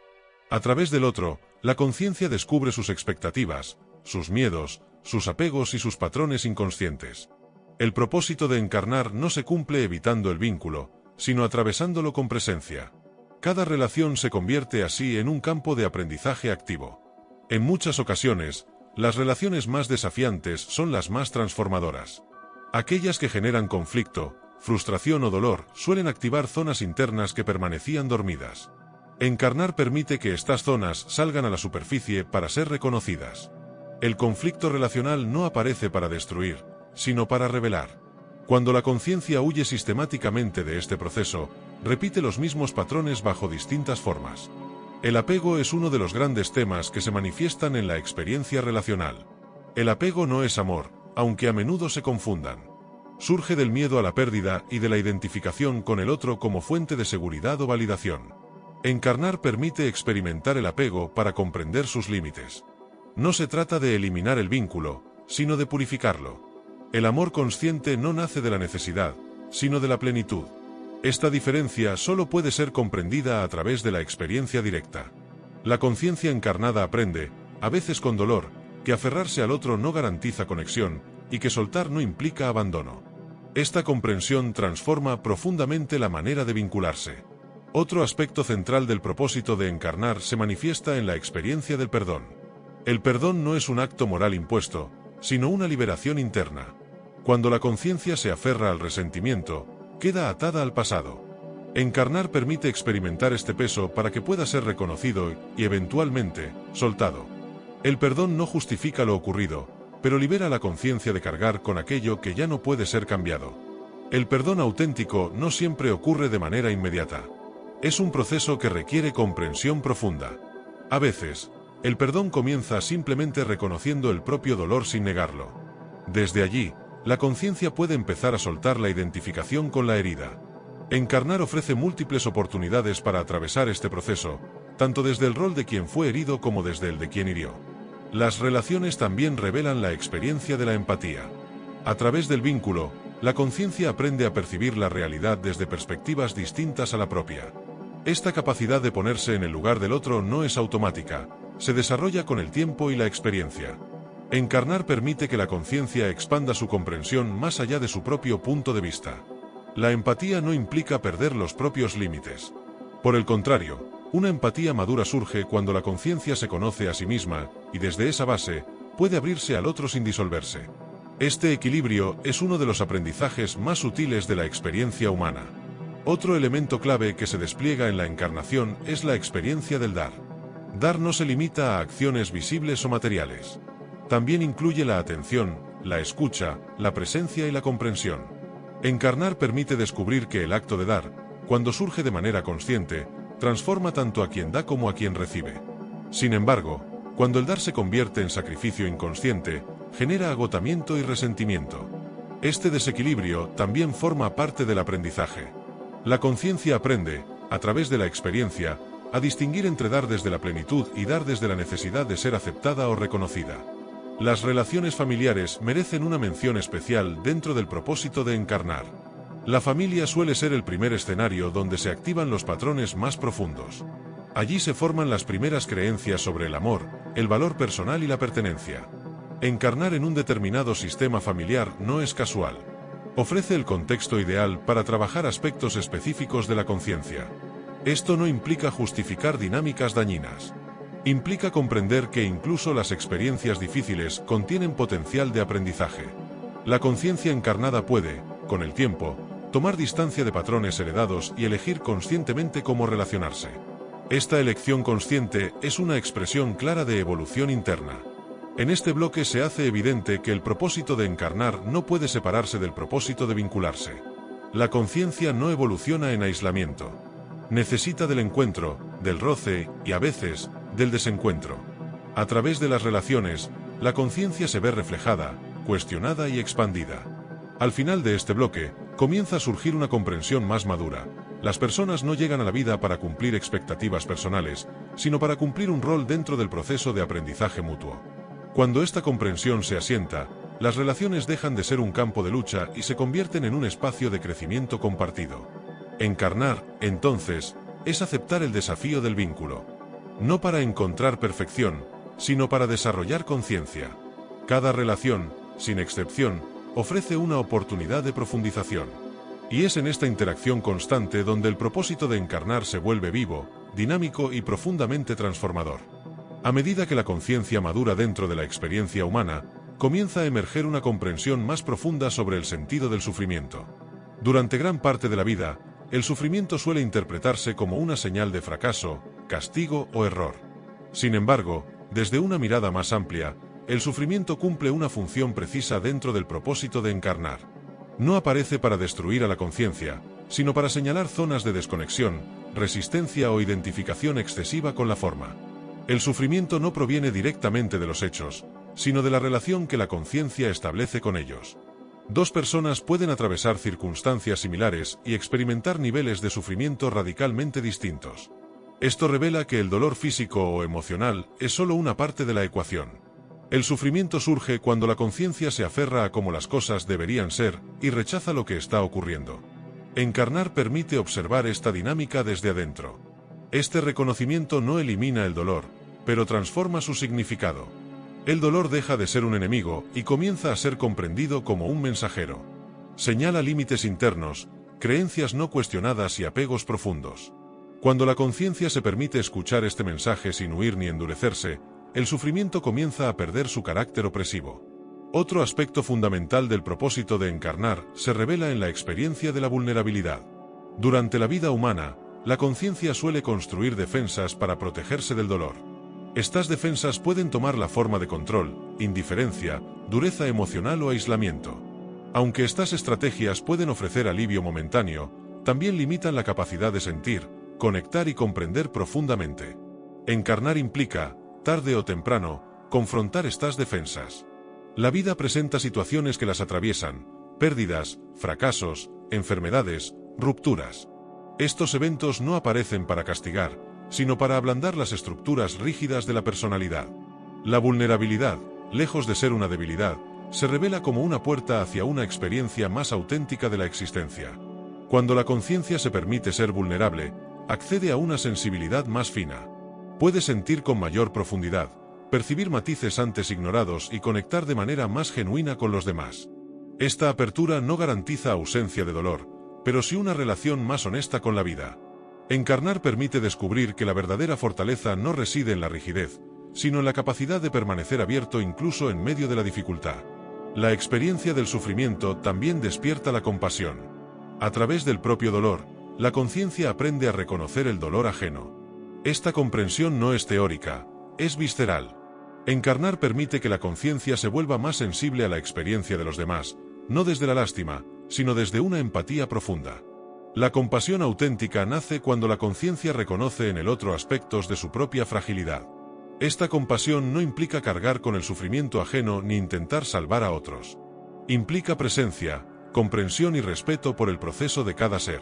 S1: A través del otro, la conciencia descubre sus expectativas, sus miedos, sus apegos y sus patrones inconscientes. El propósito de encarnar no se cumple evitando el vínculo, sino atravesándolo con presencia. Cada relación se convierte así en un campo de aprendizaje activo. En muchas ocasiones, las relaciones más desafiantes son las más transformadoras. Aquellas que generan conflicto, frustración o dolor suelen activar zonas internas que permanecían dormidas. Encarnar permite que estas zonas salgan a la superficie para ser reconocidas. El conflicto relacional no aparece para destruir, sino para revelar. Cuando la conciencia huye sistemáticamente de este proceso, repite los mismos patrones bajo distintas formas. El apego es uno de los grandes temas que se manifiestan en la experiencia relacional. El apego no es amor, aunque a menudo se confundan. Surge del miedo a la pérdida y de la identificación con el otro como fuente de seguridad o validación. Encarnar permite experimentar el apego para comprender sus límites. No se trata de eliminar el vínculo, sino de purificarlo. El amor consciente no nace de la necesidad, sino de la plenitud. Esta diferencia solo puede ser comprendida a través de la experiencia directa. La conciencia encarnada aprende, a veces con dolor, que aferrarse al otro no garantiza conexión, y que soltar no implica abandono. Esta comprensión transforma profundamente la manera de vincularse. Otro aspecto central del propósito de encarnar se manifiesta en la experiencia del perdón. El perdón no es un acto moral impuesto, sino una liberación interna. Cuando la conciencia se aferra al resentimiento, queda atada al pasado. Encarnar permite experimentar este peso para que pueda ser reconocido y, eventualmente, soltado. El perdón no justifica lo ocurrido, pero libera la conciencia de cargar con aquello que ya no puede ser cambiado. El perdón auténtico no siempre ocurre de manera inmediata. Es un proceso que requiere comprensión profunda. A veces, el perdón comienza simplemente reconociendo el propio dolor sin negarlo. Desde allí, la conciencia puede empezar a soltar la identificación con la herida. Encarnar ofrece múltiples oportunidades para atravesar este proceso, tanto desde el rol de quien fue herido como desde el de quien hirió. Las relaciones también revelan la experiencia de la empatía. A través del vínculo, la conciencia aprende a percibir la realidad desde perspectivas distintas a la propia. Esta capacidad de ponerse en el lugar del otro no es automática, se desarrolla con el tiempo y la experiencia. Encarnar permite que la conciencia expanda su comprensión más allá de su propio punto de vista. La empatía no implica perder los propios límites. Por el contrario, una empatía madura surge cuando la conciencia se conoce a sí misma, y desde esa base, puede abrirse al otro sin disolverse. Este equilibrio es uno de los aprendizajes más sutiles de la experiencia humana. Otro elemento clave que se despliega en la encarnación es la experiencia del dar. Dar no se limita a acciones visibles o materiales. También incluye la atención, la escucha, la presencia y la comprensión. Encarnar permite descubrir que el acto de dar, cuando surge de manera consciente, transforma tanto a quien da como a quien recibe. Sin embargo, cuando el dar se convierte en sacrificio inconsciente, genera agotamiento y resentimiento. Este desequilibrio también forma parte del aprendizaje. La conciencia aprende, a través de la experiencia, a distinguir entre dar desde la plenitud y dar desde la necesidad de ser aceptada o reconocida. Las relaciones familiares merecen una mención especial dentro del propósito de encarnar. La familia suele ser el primer escenario donde se activan los patrones más profundos. Allí se forman las primeras creencias sobre el amor, el valor personal y la pertenencia. Encarnar en un determinado sistema familiar no es casual. Ofrece el contexto ideal para trabajar aspectos específicos de la conciencia. Esto no implica justificar dinámicas dañinas. Implica comprender que incluso las experiencias difíciles contienen potencial de aprendizaje. La conciencia encarnada puede, con el tiempo, tomar distancia de patrones heredados y elegir conscientemente cómo relacionarse. Esta elección consciente es una expresión clara de evolución interna. En este bloque se hace evidente que el propósito de encarnar no puede separarse del propósito de vincularse. La conciencia no evoluciona en aislamiento. Necesita del encuentro, del roce y, a veces, del desencuentro. A través de las relaciones, la conciencia se ve reflejada, cuestionada y expandida. Al final de este bloque, comienza a surgir una comprensión más madura. Las personas no llegan a la vida para cumplir expectativas personales, sino para cumplir un rol dentro del proceso de aprendizaje mutuo. Cuando esta comprensión se asienta, las relaciones dejan de ser un campo de lucha y se convierten en un espacio de crecimiento compartido. Encarnar, entonces, es aceptar el desafío del vínculo. No para encontrar perfección, sino para desarrollar conciencia. Cada relación, sin excepción, ofrece una oportunidad de profundización. Y es en esta interacción constante donde el propósito de encarnar se vuelve vivo, dinámico y profundamente transformador. A medida que la conciencia madura dentro de la experiencia humana, comienza a emerger una comprensión más profunda sobre el sentido del sufrimiento. Durante gran parte de la vida, el sufrimiento suele interpretarse como una señal de fracaso, castigo o error. Sin embargo, desde una mirada más amplia, el sufrimiento cumple una función precisa dentro del propósito de encarnar. No aparece para destruir a la conciencia, sino para señalar zonas de desconexión, resistencia o identificación excesiva con la forma. El sufrimiento no proviene directamente de los hechos, sino de la relación que la conciencia establece con ellos. Dos personas pueden atravesar circunstancias similares y experimentar niveles de sufrimiento radicalmente distintos. Esto revela que el dolor físico o emocional es solo una parte de la ecuación. El sufrimiento surge cuando la conciencia se aferra a cómo las cosas deberían ser y rechaza lo que está ocurriendo. Encarnar permite observar esta dinámica desde adentro. Este reconocimiento no elimina el dolor, pero transforma su significado. El dolor deja de ser un enemigo y comienza a ser comprendido como un mensajero. Señala límites internos, creencias no cuestionadas y apegos profundos. Cuando la conciencia se permite escuchar este mensaje sin huir ni endurecerse, el sufrimiento comienza a perder su carácter opresivo. Otro aspecto fundamental del propósito de encarnar se revela en la experiencia de la vulnerabilidad. Durante la vida humana, la conciencia suele construir defensas para protegerse del dolor. Estas defensas pueden tomar la forma de control, indiferencia, dureza emocional o aislamiento. Aunque estas estrategias pueden ofrecer alivio momentáneo, también limitan la capacidad de sentir, conectar y comprender profundamente. Encarnar implica, tarde o temprano, confrontar estas defensas. La vida presenta situaciones que las atraviesan, pérdidas, fracasos, enfermedades, rupturas. Estos eventos no aparecen para castigar, sino para ablandar las estructuras rígidas de la personalidad. La vulnerabilidad, lejos de ser una debilidad, se revela como una puerta hacia una experiencia más auténtica de la existencia. Cuando la conciencia se permite ser vulnerable, accede a una sensibilidad más fina. Puede sentir con mayor profundidad, percibir matices antes ignorados y conectar de manera más genuina con los demás. Esta apertura no garantiza ausencia de dolor, pero sí una relación más honesta con la vida. Encarnar permite descubrir que la verdadera fortaleza no reside en la rigidez, sino en la capacidad de permanecer abierto incluso en medio de la dificultad. La experiencia del sufrimiento también despierta la compasión. A través del propio dolor, la conciencia aprende a reconocer el dolor ajeno. Esta comprensión no es teórica, es visceral. Encarnar permite que la conciencia se vuelva más sensible a la experiencia de los demás, no desde la lástima, sino desde una empatía profunda. La compasión auténtica nace cuando la conciencia reconoce en el otro aspectos de su propia fragilidad. Esta compasión no implica cargar con el sufrimiento ajeno ni intentar salvar a otros. Implica presencia, comprensión y respeto por el proceso de cada ser.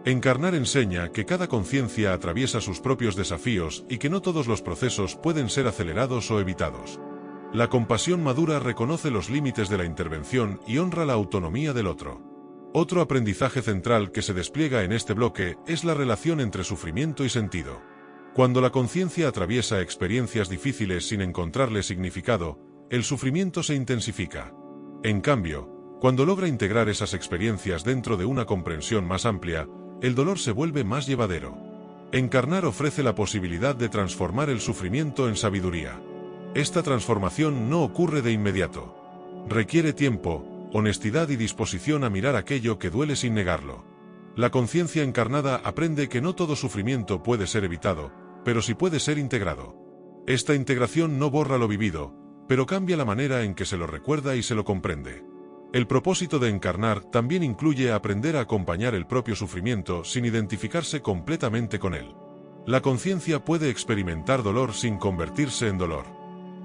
S1: Encarnar enseña que cada conciencia atraviesa sus propios desafíos y que no todos los procesos pueden ser acelerados o evitados. La compasión madura reconoce los límites de la intervención y honra la autonomía del otro. Otro aprendizaje central que se despliega en este bloque es la relación entre sufrimiento y sentido. Cuando la conciencia atraviesa experiencias difíciles sin encontrarle significado, el sufrimiento se intensifica. En cambio, cuando logra integrar esas experiencias dentro de una comprensión más amplia, el dolor se vuelve más llevadero. Encarnar ofrece la posibilidad de transformar el sufrimiento en sabiduría. Esta transformación no ocurre de inmediato. Requiere tiempo, honestidad y disposición a mirar aquello que duele sin negarlo. La conciencia encarnada aprende que no todo sufrimiento puede ser evitado, pero sí puede ser integrado. Esta integración no borra lo vivido, pero cambia la manera en que se lo recuerda y se lo comprende. El propósito de encarnar también incluye aprender a acompañar el propio sufrimiento sin identificarse completamente con él. La conciencia puede experimentar dolor sin convertirse en dolor.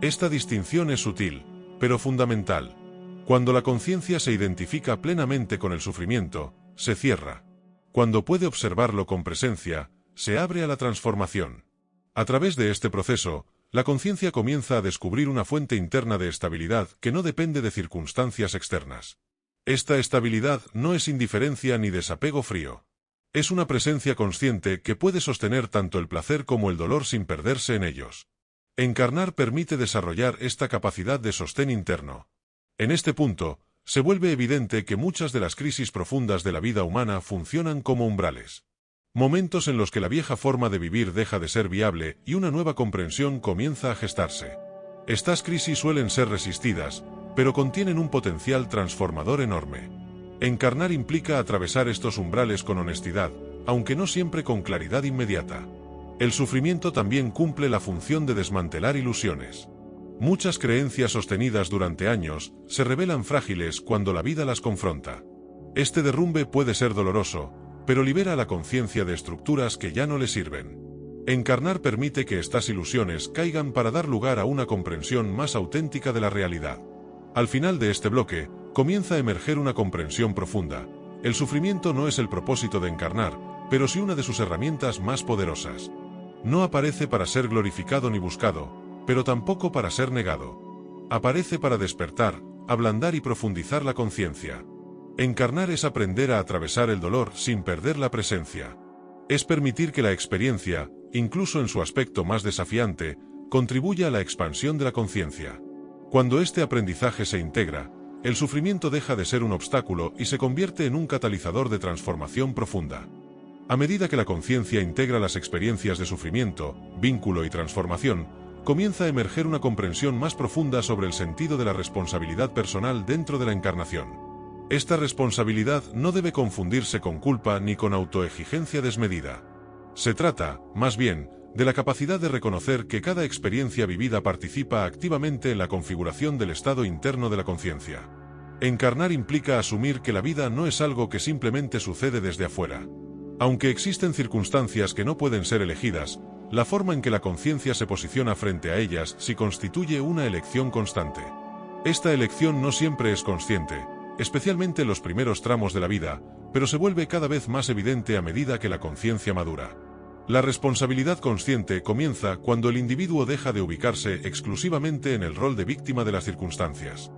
S1: Esta distinción es sutil, pero fundamental. Cuando la conciencia se identifica plenamente con el sufrimiento, se cierra. Cuando puede observarlo con presencia, se abre a la transformación. A través de este proceso, la conciencia comienza a descubrir una fuente interna de estabilidad que no depende de circunstancias externas. Esta estabilidad no es indiferencia ni desapego frío. Es una presencia consciente que puede sostener tanto el placer como el dolor sin perderse en ellos. Encarnar permite desarrollar esta capacidad de sostén interno. En este punto, se vuelve evidente que muchas de las crisis profundas de la vida humana funcionan como umbrales. Momentos en los que la vieja forma de vivir deja de ser viable y una nueva comprensión comienza a gestarse. Estas crisis suelen ser resistidas, pero contienen un potencial transformador enorme. Encarnar implica atravesar estos umbrales con honestidad, aunque no siempre con claridad inmediata. El sufrimiento también cumple la función de desmantelar ilusiones. Muchas creencias sostenidas durante años se revelan frágiles cuando la vida las confronta. Este derrumbe puede ser doloroso, pero libera a la conciencia de estructuras que ya no le sirven. Encarnar permite que estas ilusiones caigan para dar lugar a una comprensión más auténtica de la realidad. Al final de este bloque, comienza a emerger una comprensión profunda. El sufrimiento no es el propósito de encarnar, pero sí una de sus herramientas más poderosas. No aparece para ser glorificado ni buscado, pero tampoco para ser negado. Aparece para despertar, ablandar y profundizar la conciencia. Encarnar es aprender a atravesar el dolor sin perder la presencia. Es permitir que la experiencia, incluso en su aspecto más desafiante, contribuya a la expansión de la conciencia. Cuando este aprendizaje se integra, el sufrimiento deja de ser un obstáculo y se convierte en un catalizador de transformación profunda. A medida que la conciencia integra las experiencias de sufrimiento, vínculo y transformación, comienza a emerger una comprensión más profunda sobre el sentido de la responsabilidad personal dentro de la encarnación. Esta responsabilidad no debe confundirse con culpa ni con autoexigencia desmedida. Se trata, más bien, de la capacidad de reconocer que cada experiencia vivida participa activamente en la configuración del estado interno de la conciencia. Encarnar implica asumir que la vida no es algo que simplemente sucede desde afuera. Aunque existen circunstancias que no pueden ser elegidas, la forma en que la conciencia se posiciona frente a ellas sí constituye una elección constante. Esta elección no siempre es consciente, especialmente en los primeros tramos de la vida, pero se vuelve cada vez más evidente a medida que la conciencia madura. La responsabilidad consciente comienza cuando el individuo deja de ubicarse exclusivamente en el rol de víctima de las circunstancias.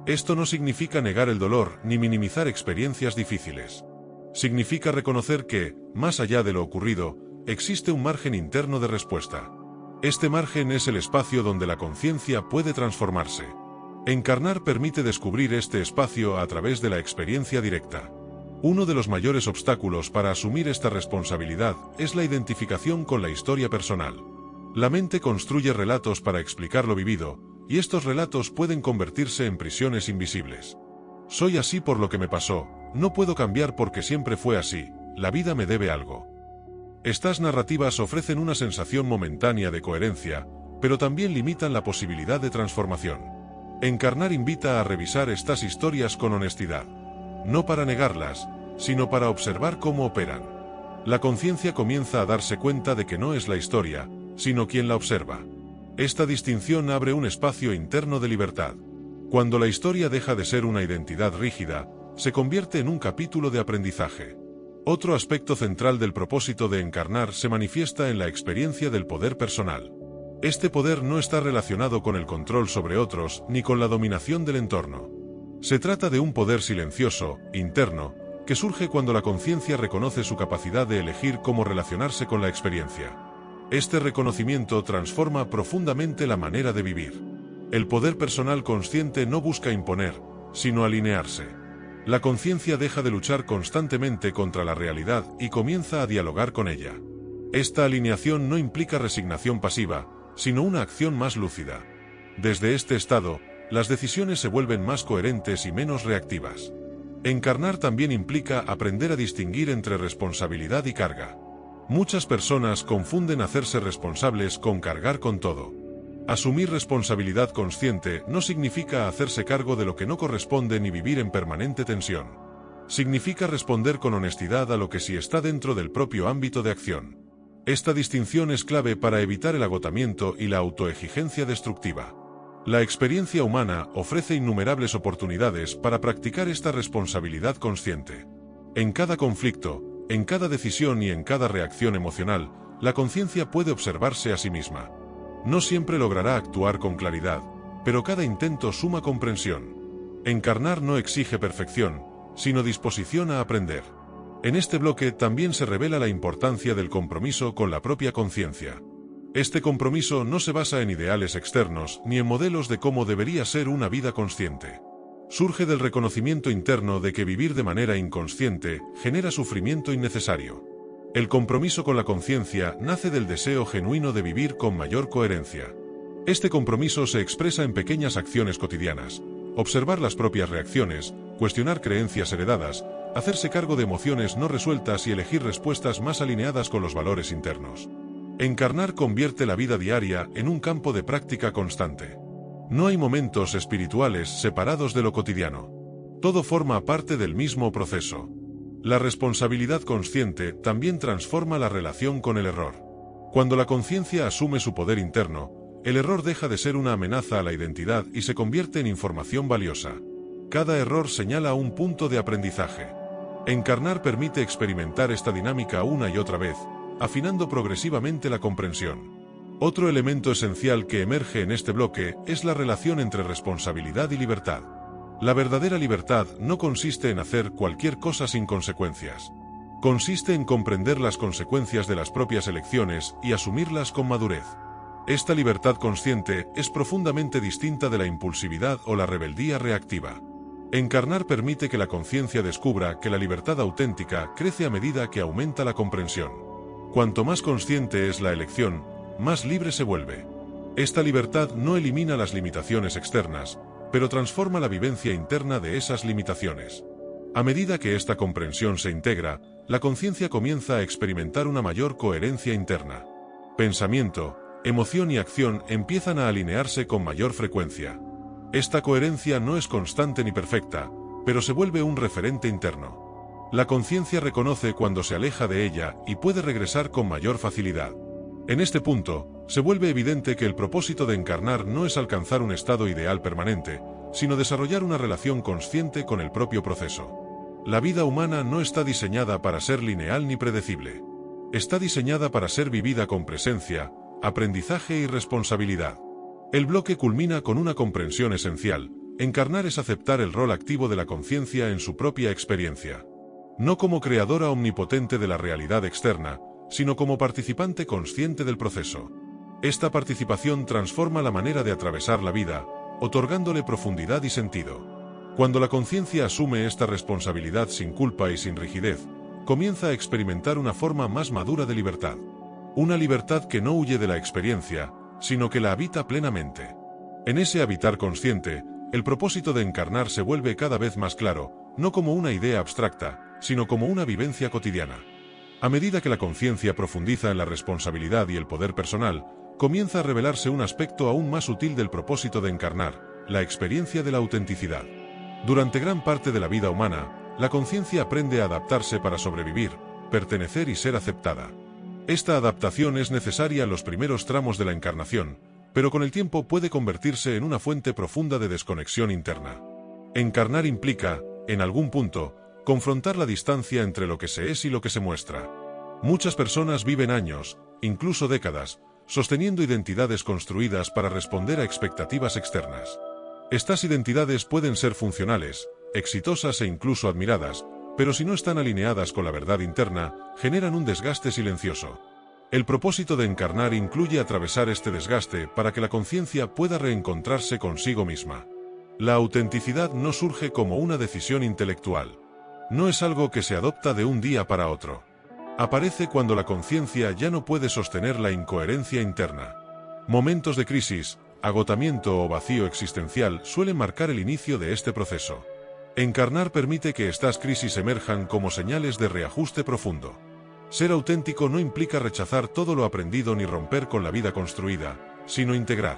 S1: Esto no significa negar el dolor ni minimizar experiencias difíciles. Significa reconocer que, más allá de lo ocurrido, existe un margen interno de respuesta. Este margen es el espacio donde la conciencia puede transformarse. Encarnar permite descubrir este espacio a través de la experiencia directa. Uno de los mayores obstáculos para asumir esta responsabilidad es la identificación con la historia personal. La mente construye relatos para explicar lo vivido, y estos relatos pueden convertirse en prisiones invisibles. Soy así por lo que me pasó, no puedo cambiar porque siempre fue así, la vida me debe algo. Estas narrativas ofrecen una sensación momentánea de coherencia, pero también limitan la posibilidad de transformación. Encarnar invita a revisar estas historias con honestidad. No para negarlas, sino para observar cómo operan. La conciencia comienza a darse cuenta de que no es la historia, sino quien la observa. Esta distinción abre un espacio interno de libertad. Cuando la historia deja de ser una identidad rígida, se convierte en un capítulo de aprendizaje. Otro aspecto central del propósito de encarnar se manifiesta en la experiencia del poder personal. Este poder no está relacionado con el control sobre otros ni con la dominación del entorno. Se trata de un poder silencioso, interno, que surge cuando la conciencia reconoce su capacidad de elegir cómo relacionarse con la experiencia. Este reconocimiento transforma profundamente la manera de vivir. El poder personal consciente no busca imponer, sino alinearse. La conciencia deja de luchar constantemente contra la realidad y comienza a dialogar con ella. Esta alineación no implica resignación pasiva, sino una acción más lúcida. Desde este estado, las decisiones se vuelven más coherentes y menos reactivas. Encarnar también implica aprender a distinguir entre responsabilidad y carga. Muchas personas confunden hacerse responsables con cargar con todo. Asumir responsabilidad consciente no significa hacerse cargo de lo que no corresponde ni vivir en permanente tensión. Significa responder con honestidad a lo que sí está dentro del propio ámbito de acción. Esta distinción es clave para evitar el agotamiento y la autoexigencia destructiva. La experiencia humana ofrece innumerables oportunidades para practicar esta responsabilidad consciente. En cada conflicto, en cada decisión y en cada reacción emocional, la conciencia puede observarse a sí misma. No siempre logrará actuar con claridad, pero cada intento suma comprensión. Encarnar no exige perfección, sino disposición a aprender. En este bloque también se revela la importancia del compromiso con la propia conciencia. Este compromiso no se basa en ideales externos ni en modelos de cómo debería ser una vida consciente. Surge del reconocimiento interno de que vivir de manera inconsciente genera sufrimiento innecesario. El compromiso con la conciencia nace del deseo genuino de vivir con mayor coherencia. Este compromiso se expresa en pequeñas acciones cotidianas: observar las propias reacciones, cuestionar creencias heredadas, hacerse cargo de emociones no resueltas y elegir respuestas más alineadas con los valores internos. Encarnar convierte la vida diaria en un campo de práctica constante. No hay momentos espirituales separados de lo cotidiano. Todo forma parte del mismo proceso. La responsabilidad consciente también transforma la relación con el error. Cuando la conciencia asume su poder interno, el error deja de ser una amenaza a la identidad y se convierte en información valiosa. Cada error señala un punto de aprendizaje. Encarnar permite experimentar esta dinámica una y otra vez, afinando progresivamente la comprensión. Otro elemento esencial que emerge en este bloque es la relación entre responsabilidad y libertad. La verdadera libertad no consiste en hacer cualquier cosa sin consecuencias. Consiste en comprender las consecuencias de las propias elecciones y asumirlas con madurez. Esta libertad consciente es profundamente distinta de la impulsividad o la rebeldía reactiva. Encarnar permite que la conciencia descubra que la libertad auténtica crece a medida que aumenta la comprensión. Cuanto más consciente es la elección, más libre se vuelve. Esta libertad no elimina las limitaciones externas, pero transforma la vivencia interna de esas limitaciones. A medida que esta comprensión se integra, la conciencia comienza a experimentar una mayor coherencia interna. Pensamiento, emoción y acción empiezan a alinearse con mayor frecuencia. Esta coherencia no es constante ni perfecta, pero se vuelve un referente interno. La conciencia reconoce cuando se aleja de ella y puede regresar con mayor facilidad. En este punto, se vuelve evidente que el propósito de encarnar no es alcanzar un estado ideal permanente, sino desarrollar una relación consciente con el propio proceso. La vida humana no está diseñada para ser lineal ni predecible. Está diseñada para ser vivida con presencia, aprendizaje y responsabilidad. El bloque culmina con una comprensión esencial: encarnar es aceptar el rol activo de la conciencia en su propia experiencia. No como creadora omnipotente de la realidad externa, sino como participante consciente del proceso. Esta participación transforma la manera de atravesar la vida, otorgándole profundidad y sentido. Cuando la conciencia asume esta responsabilidad sin culpa y sin rigidez, comienza a experimentar una forma más madura de libertad. Una libertad que no huye de la experiencia, sino que la habita plenamente. En ese habitar consciente, el propósito de encarnar se vuelve cada vez más claro, no como una idea abstracta, sino como una vivencia cotidiana. A medida que la conciencia profundiza en la responsabilidad y el poder personal, comienza a revelarse un aspecto aún más sutil del propósito de encarnar: la experiencia de la autenticidad. Durante gran parte de la vida humana, la conciencia aprende a adaptarse para sobrevivir, pertenecer y ser aceptada. Esta adaptación es necesaria en los primeros tramos de la encarnación, pero con el tiempo puede convertirse en una fuente profunda de desconexión interna. Encarnar implica, en algún punto, confrontar la distancia entre lo que se es y lo que se muestra. Muchas personas viven años, incluso décadas, sosteniendo identidades construidas para responder a expectativas externas. Estas identidades pueden ser funcionales, exitosas e incluso admiradas, pero si no están alineadas con la verdad interna, generan un desgaste silencioso. El propósito de encarnar incluye atravesar este desgaste para que la conciencia pueda reencontrarse consigo misma. La autenticidad no surge como una decisión intelectual. No es algo que se adopta de un día para otro. Aparece cuando la conciencia ya no puede sostener la incoherencia interna. Momentos de crisis, agotamiento o vacío existencial suelen marcar el inicio de este proceso. Encarnar permite que estas crisis emerjan como señales de reajuste profundo. Ser auténtico no implica rechazar todo lo aprendido ni romper con la vida construida, sino integrar.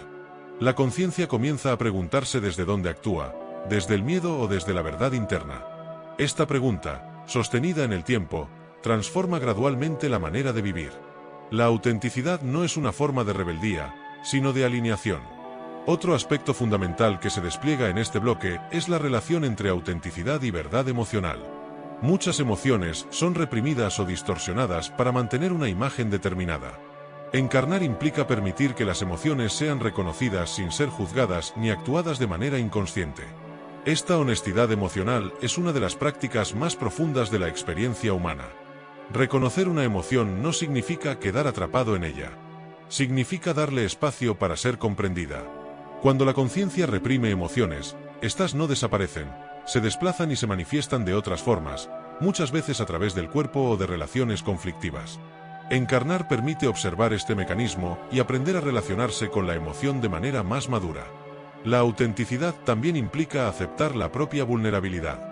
S1: La conciencia comienza a preguntarse desde dónde actúa, desde el miedo o desde la verdad interna. Esta pregunta, sostenida en el tiempo, transforma gradualmente la manera de vivir. La autenticidad no es una forma de rebeldía, sino de alineación. Otro aspecto fundamental que se despliega en este bloque es la relación entre autenticidad y verdad emocional. Muchas emociones son reprimidas o distorsionadas para mantener una imagen determinada. Encarnar implica permitir que las emociones sean reconocidas sin ser juzgadas ni actuadas de manera inconsciente. Esta honestidad emocional es una de las prácticas más profundas de la experiencia humana. Reconocer una emoción no significa quedar atrapado en ella. Significa darle espacio para ser comprendida. Cuando la conciencia reprime emociones, estas no desaparecen, se desplazan y se manifiestan de otras formas, muchas veces a través del cuerpo o de relaciones conflictivas. Encarnar permite observar este mecanismo y aprender a relacionarse con la emoción de manera más madura. La autenticidad también implica aceptar la propia vulnerabilidad.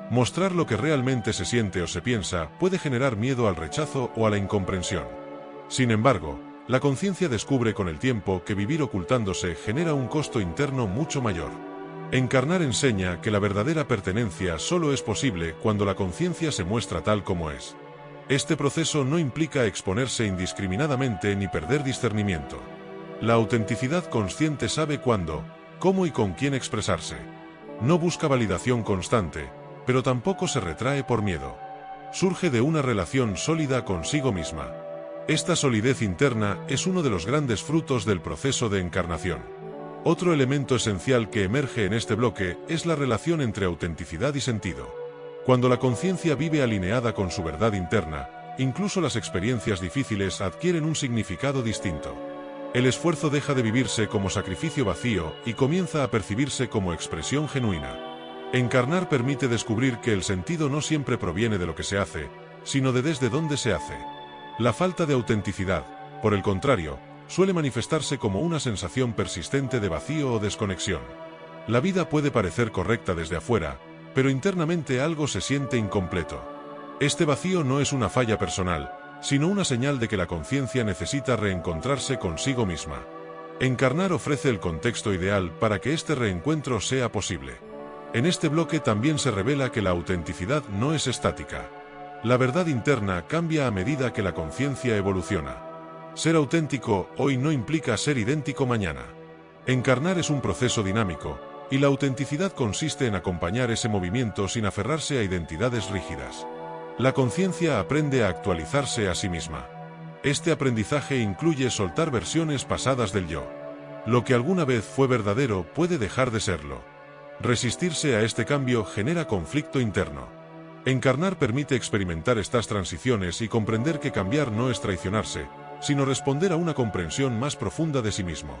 S1: Mostrar lo que realmente se siente o se piensa puede generar miedo al rechazo o a la incomprensión. Sin embargo, la conciencia descubre con el tiempo que vivir ocultándose genera un costo interno mucho mayor. Encarnar enseña que la verdadera pertenencia solo es posible cuando la conciencia se muestra tal como es. Este proceso no implica exponerse indiscriminadamente ni perder discernimiento. La autenticidad consciente sabe cuándo, cómo y con quién expresarse. No busca validación constante, pero tampoco se retrae por miedo. Surge de una relación sólida consigo misma. Esta solidez interna es uno de los grandes frutos del proceso de encarnación. Otro elemento esencial que emerge en este bloque es la relación entre autenticidad y sentido. Cuando la conciencia vive alineada con su verdad interna, incluso las experiencias difíciles adquieren un significado distinto. El esfuerzo deja de vivirse como sacrificio vacío y comienza a percibirse como expresión genuina. Encarnar permite descubrir que el sentido no siempre proviene de lo que se hace, sino de desde dónde se hace. La falta de autenticidad, por el contrario, suele manifestarse como una sensación persistente de vacío o desconexión. La vida puede parecer correcta desde afuera, pero internamente algo se siente incompleto. Este vacío no es una falla personal, sino una señal de que la conciencia necesita reencontrarse consigo misma. Encarnar ofrece el contexto ideal para que este reencuentro sea posible. En este bloque también se revela que la autenticidad no es estática. La verdad interna cambia a medida que la conciencia evoluciona. Ser auténtico hoy no implica ser idéntico mañana. Encarnar es un proceso dinámico, y la autenticidad consiste en acompañar ese movimiento sin aferrarse a identidades rígidas. La conciencia aprende a actualizarse a sí misma. Este aprendizaje incluye soltar versiones pasadas del yo. Lo que alguna vez fue verdadero puede dejar de serlo. Resistirse a este cambio genera conflicto interno. Encarnar permite experimentar estas transiciones y comprender que cambiar no es traicionarse, sino responder a una comprensión más profunda de sí mismo.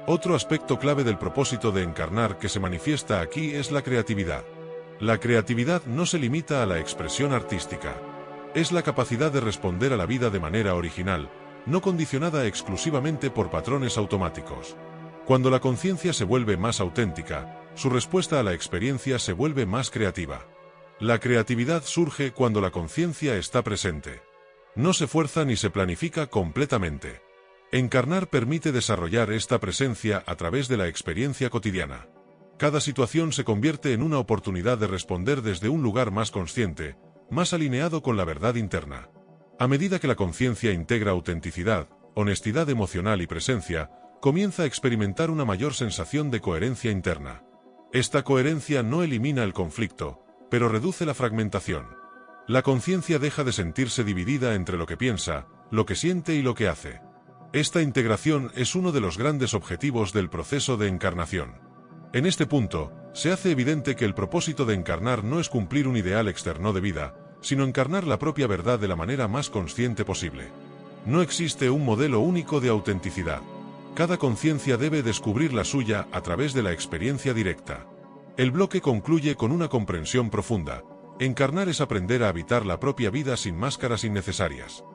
S1: Otro aspecto clave del propósito de encarnar que se manifiesta aquí es la creatividad. La creatividad no se limita a la expresión artística. Es la capacidad de responder a la vida de manera original, no condicionada exclusivamente por patrones automáticos. Cuando la conciencia se vuelve más auténtica, su respuesta a la experiencia se vuelve más creativa. La creatividad surge cuando la conciencia está presente. No se fuerza ni se planifica completamente. Encarnar permite desarrollar esta presencia a través de la experiencia cotidiana. Cada situación se convierte en una oportunidad de responder desde un lugar más consciente, más alineado con la verdad interna. A medida que la conciencia integra autenticidad, honestidad emocional y presencia, comienza a experimentar una mayor sensación de coherencia interna. Esta coherencia no elimina el conflicto, pero reduce la fragmentación. La conciencia deja de sentirse dividida entre lo que piensa, lo que siente y lo que hace. Esta integración es uno de los grandes objetivos del proceso de encarnación. En este punto, se hace evidente que el propósito de encarnar no es cumplir un ideal externo de vida, sino encarnar la propia verdad de la manera más consciente posible. No existe un modelo único de autenticidad. Cada conciencia debe descubrir la suya a través de la experiencia directa. El bloque concluye con una comprensión profunda. Encarnar es aprender a habitar la propia vida sin máscaras innecesarias.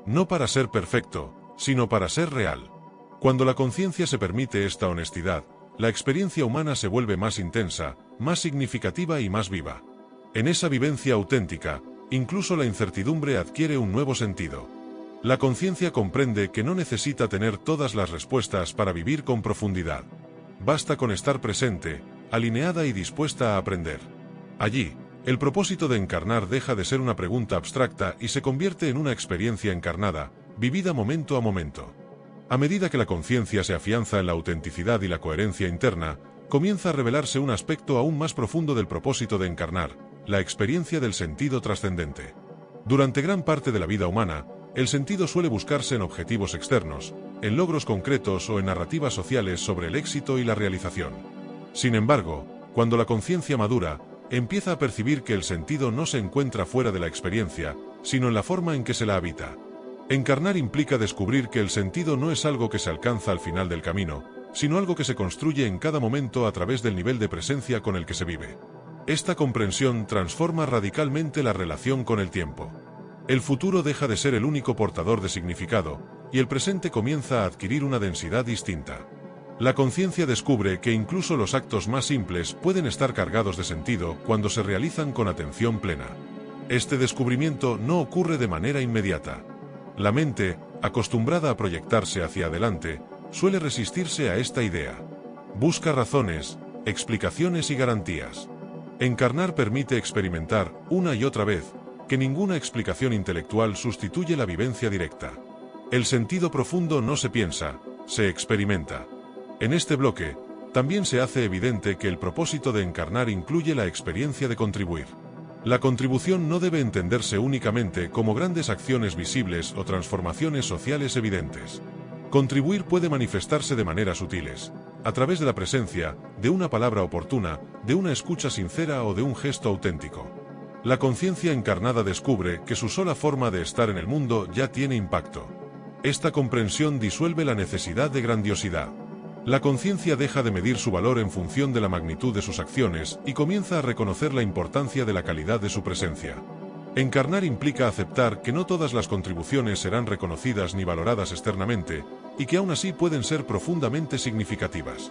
S1: No para ser perfecto, sino para ser real. Cuando la conciencia se permite esta honestidad, la experiencia humana se vuelve más intensa, más significativa y más viva. En esa vivencia auténtica, incluso la incertidumbre adquiere un nuevo sentido. La conciencia comprende que no necesita tener todas las respuestas para vivir con profundidad. Basta con estar presente, alineada y dispuesta a aprender. Allí, el propósito de encarnar deja de ser una pregunta abstracta y se convierte en una experiencia encarnada, vivida momento a momento. A medida que la conciencia se afianza en la autenticidad y la coherencia interna, comienza a revelarse un aspecto aún más profundo del propósito de encarnar, la experiencia del sentido trascendente. Durante gran parte de la vida humana, el sentido suele buscarse en objetivos externos, en logros concretos o en narrativas sociales sobre el éxito y la realización. Sin embargo, cuando la conciencia madura, empieza a percibir que el sentido no se encuentra fuera de la experiencia, sino en la forma en que se la habita. Encarnar implica descubrir que el sentido no es algo que se alcanza al final del camino, sino algo que se construye en cada momento a través del nivel de presencia con el que se vive. Esta comprensión transforma radicalmente la relación con el tiempo. El futuro deja de ser el único portador de significado, y el presente comienza a adquirir una densidad distinta. La conciencia descubre que incluso los actos más simples pueden estar cargados de sentido cuando se realizan con atención plena. Este descubrimiento no ocurre de manera inmediata. La mente, acostumbrada a proyectarse hacia adelante, suele resistirse a esta idea. Busca razones, explicaciones y garantías. Encarnar permite experimentar, una y otra vez, que ninguna explicación intelectual sustituye la vivencia directa. El sentido profundo no se piensa, se experimenta. En este bloque, también se hace evidente que el propósito de encarnar incluye la experiencia de contribuir. La contribución no debe entenderse únicamente como grandes acciones visibles o transformaciones sociales evidentes. Contribuir puede manifestarse de maneras sutiles, a través de la presencia, de una palabra oportuna, de una escucha sincera o de un gesto auténtico. La conciencia encarnada descubre que su sola forma de estar en el mundo ya tiene impacto. Esta comprensión disuelve la necesidad de grandiosidad. La conciencia deja de medir su valor en función de la magnitud de sus acciones y comienza a reconocer la importancia de la calidad de su presencia. Encarnar implica aceptar que no todas las contribuciones serán reconocidas ni valoradas externamente, y que aún así pueden ser profundamente significativas.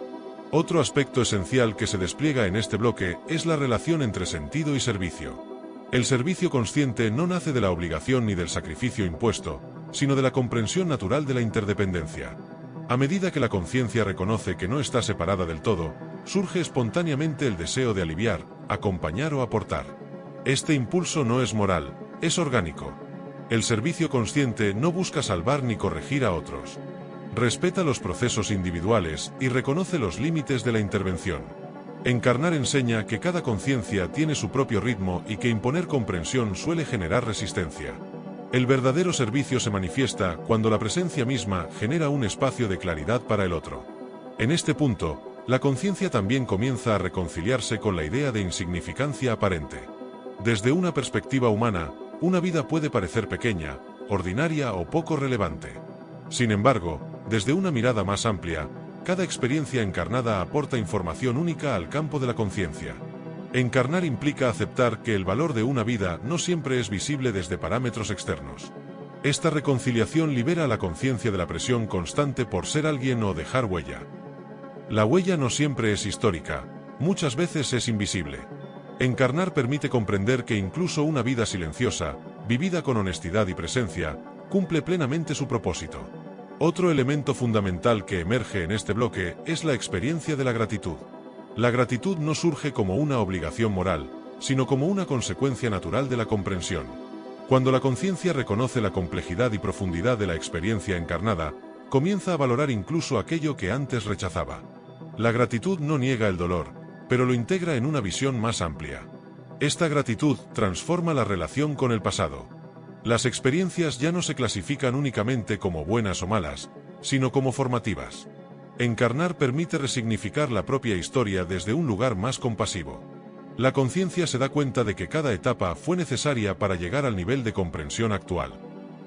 S1: Otro aspecto esencial que se despliega en este bloque es la relación entre sentido y servicio. El servicio consciente no nace de la obligación ni del sacrificio impuesto, sino de la comprensión natural de la interdependencia. A medida que la conciencia reconoce que no está separada del todo, surge espontáneamente el deseo de aliviar, acompañar o aportar. Este impulso no es moral, es orgánico. El servicio consciente no busca salvar ni corregir a otros. Respeta los procesos individuales y reconoce los límites de la intervención. Encarnar enseña que cada conciencia tiene su propio ritmo y que imponer comprensión suele generar resistencia. El verdadero servicio se manifiesta cuando la presencia misma genera un espacio de claridad para el otro. En este punto, la conciencia también comienza a reconciliarse con la idea de insignificancia aparente. Desde una perspectiva humana, una vida puede parecer pequeña, ordinaria o poco relevante. Sin embargo, desde una mirada más amplia, cada experiencia encarnada aporta información única al campo de la conciencia. Encarnar implica aceptar que el valor de una vida no siempre es visible desde parámetros externos. Esta reconciliación libera a la conciencia de la presión constante por ser alguien o dejar huella. La huella no siempre es histórica, muchas veces es invisible. Encarnar permite comprender que incluso una vida silenciosa, vivida con honestidad y presencia, cumple plenamente su propósito. Otro elemento fundamental que emerge en este bloque es la experiencia de la gratitud. La gratitud no surge como una obligación moral, sino como una consecuencia natural de la comprensión. Cuando la conciencia reconoce la complejidad y profundidad de la experiencia encarnada, comienza a valorar incluso aquello que antes rechazaba. La gratitud no niega el dolor, pero lo integra en una visión más amplia. Esta gratitud transforma la relación con el pasado. Las experiencias ya no se clasifican únicamente como buenas o malas, sino como formativas. Encarnar permite resignificar la propia historia desde un lugar más compasivo. La conciencia se da cuenta de que cada etapa fue necesaria para llegar al nivel de comprensión actual.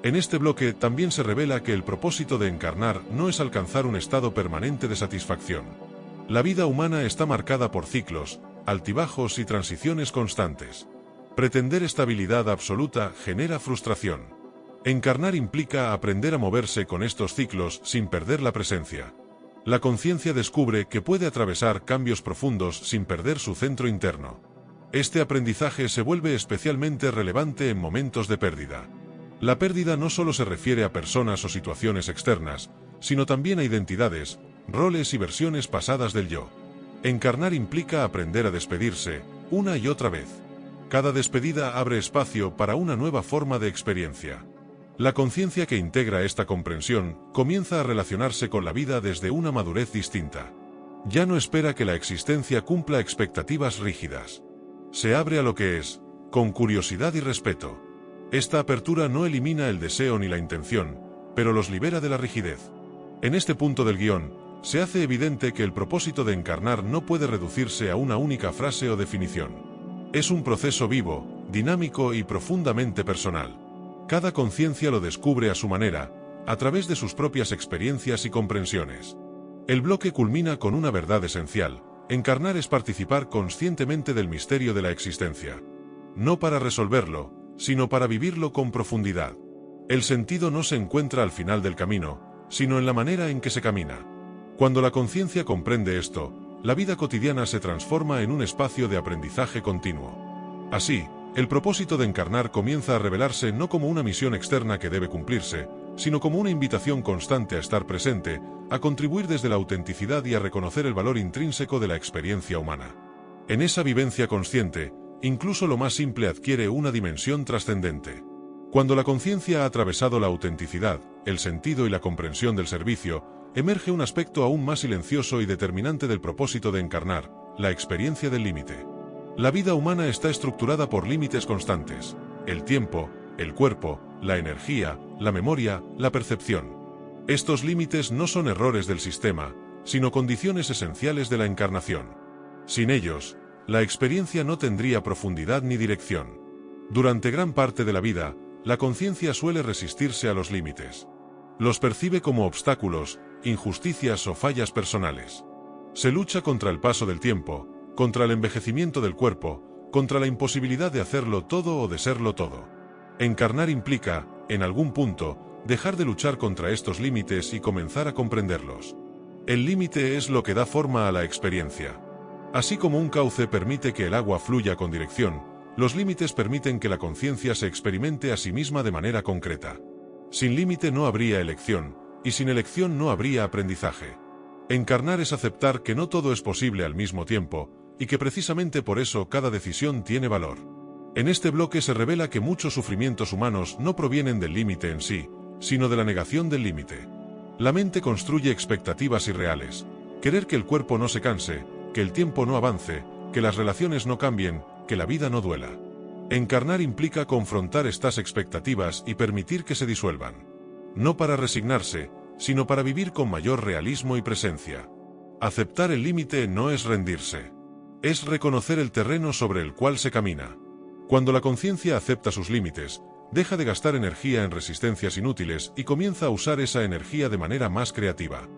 S1: En este bloque también se revela que el propósito de encarnar no es alcanzar un estado permanente de satisfacción. La vida humana está marcada por ciclos, altibajos y transiciones constantes. Pretender estabilidad absoluta genera frustración. Encarnar implica aprender a moverse con estos ciclos sin perder la presencia. La conciencia descubre que puede atravesar cambios profundos sin perder su centro interno. Este aprendizaje se vuelve especialmente relevante en momentos de pérdida. La pérdida no solo se refiere a personas o situaciones externas, sino también a identidades, roles y versiones pasadas del yo. Encarnar implica aprender a despedirse, una y otra vez. Cada despedida abre espacio para una nueva forma de experiencia. La conciencia que integra esta comprensión comienza a relacionarse con la vida desde una madurez distinta. Ya no espera que la existencia cumpla expectativas rígidas. Se abre a lo que es, con curiosidad y respeto. Esta apertura no elimina el deseo ni la intención, pero los libera de la rigidez. En este punto del guión, se hace evidente que el propósito de encarnar no puede reducirse a una única frase o definición. Es un proceso vivo, dinámico y profundamente personal. Cada conciencia lo descubre a su manera, a través de sus propias experiencias y comprensiones. El bloque culmina con una verdad esencial: encarnar es participar conscientemente del misterio de la existencia. No para resolverlo, sino para vivirlo con profundidad. El sentido no se encuentra al final del camino, sino en la manera en que se camina. Cuando la conciencia comprende esto, la vida cotidiana se transforma en un espacio de aprendizaje continuo. Así, el propósito de encarnar comienza a revelarse no como una misión externa que debe cumplirse, sino como una invitación constante a estar presente, a contribuir desde la autenticidad y a reconocer el valor intrínseco de la experiencia humana. En esa vivencia consciente, incluso lo más simple adquiere una dimensión trascendente. Cuando la conciencia ha atravesado la autenticidad, el sentido y la comprensión del servicio, emerge un aspecto aún más silencioso y determinante del propósito de encarnar: la experiencia del límite. La vida humana está estructurada por límites constantes: el tiempo, el cuerpo, la energía, la memoria, la percepción. Estos límites no son errores del sistema, sino condiciones esenciales de la encarnación. Sin ellos, la experiencia no tendría profundidad ni dirección. Durante gran parte de la vida, la conciencia suele resistirse a los límites. Los percibe como obstáculos, injusticias o fallas personales. Se lucha contra el paso del tiempo, contra el envejecimiento del cuerpo, contra la imposibilidad de hacerlo todo o de serlo todo. Encarnar implica, en algún punto, dejar de luchar contra estos límites y comenzar a comprenderlos. El límite es lo que da forma a la experiencia. Así como un cauce permite que el agua fluya con dirección, los límites permiten que la conciencia se experimente a sí misma de manera concreta. Sin límite no habría elección, y sin elección no habría aprendizaje. Encarnar es aceptar que no todo es posible al mismo tiempo, y que precisamente por eso cada decisión tiene valor. En este bloque se revela que muchos sufrimientos humanos no provienen del límite en sí, sino de la negación del límite. La mente construye expectativas irreales: querer que el cuerpo no se canse, que el tiempo no avance, que las relaciones no cambien, que la vida no duela. Encarnar implica confrontar estas expectativas y permitir que se disuelvan. No para resignarse, sino para vivir con mayor realismo y presencia. Aceptar el límite no es rendirse. Es reconocer el terreno sobre el cual se camina. Cuando la conciencia acepta sus límites, deja de gastar energía en resistencias inútiles y comienza a usar esa energía de manera más creativa.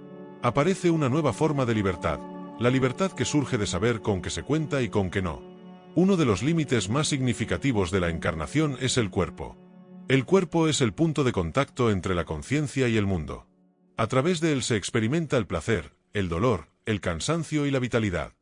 S1: Aparece una nueva forma de libertad, la libertad que surge de saber con qué se cuenta y con qué no. Uno de los límites más significativos de la encarnación es el cuerpo. El cuerpo es el punto de contacto entre la conciencia y el mundo. A través de él se experimenta el placer, el dolor, el cansancio y la vitalidad.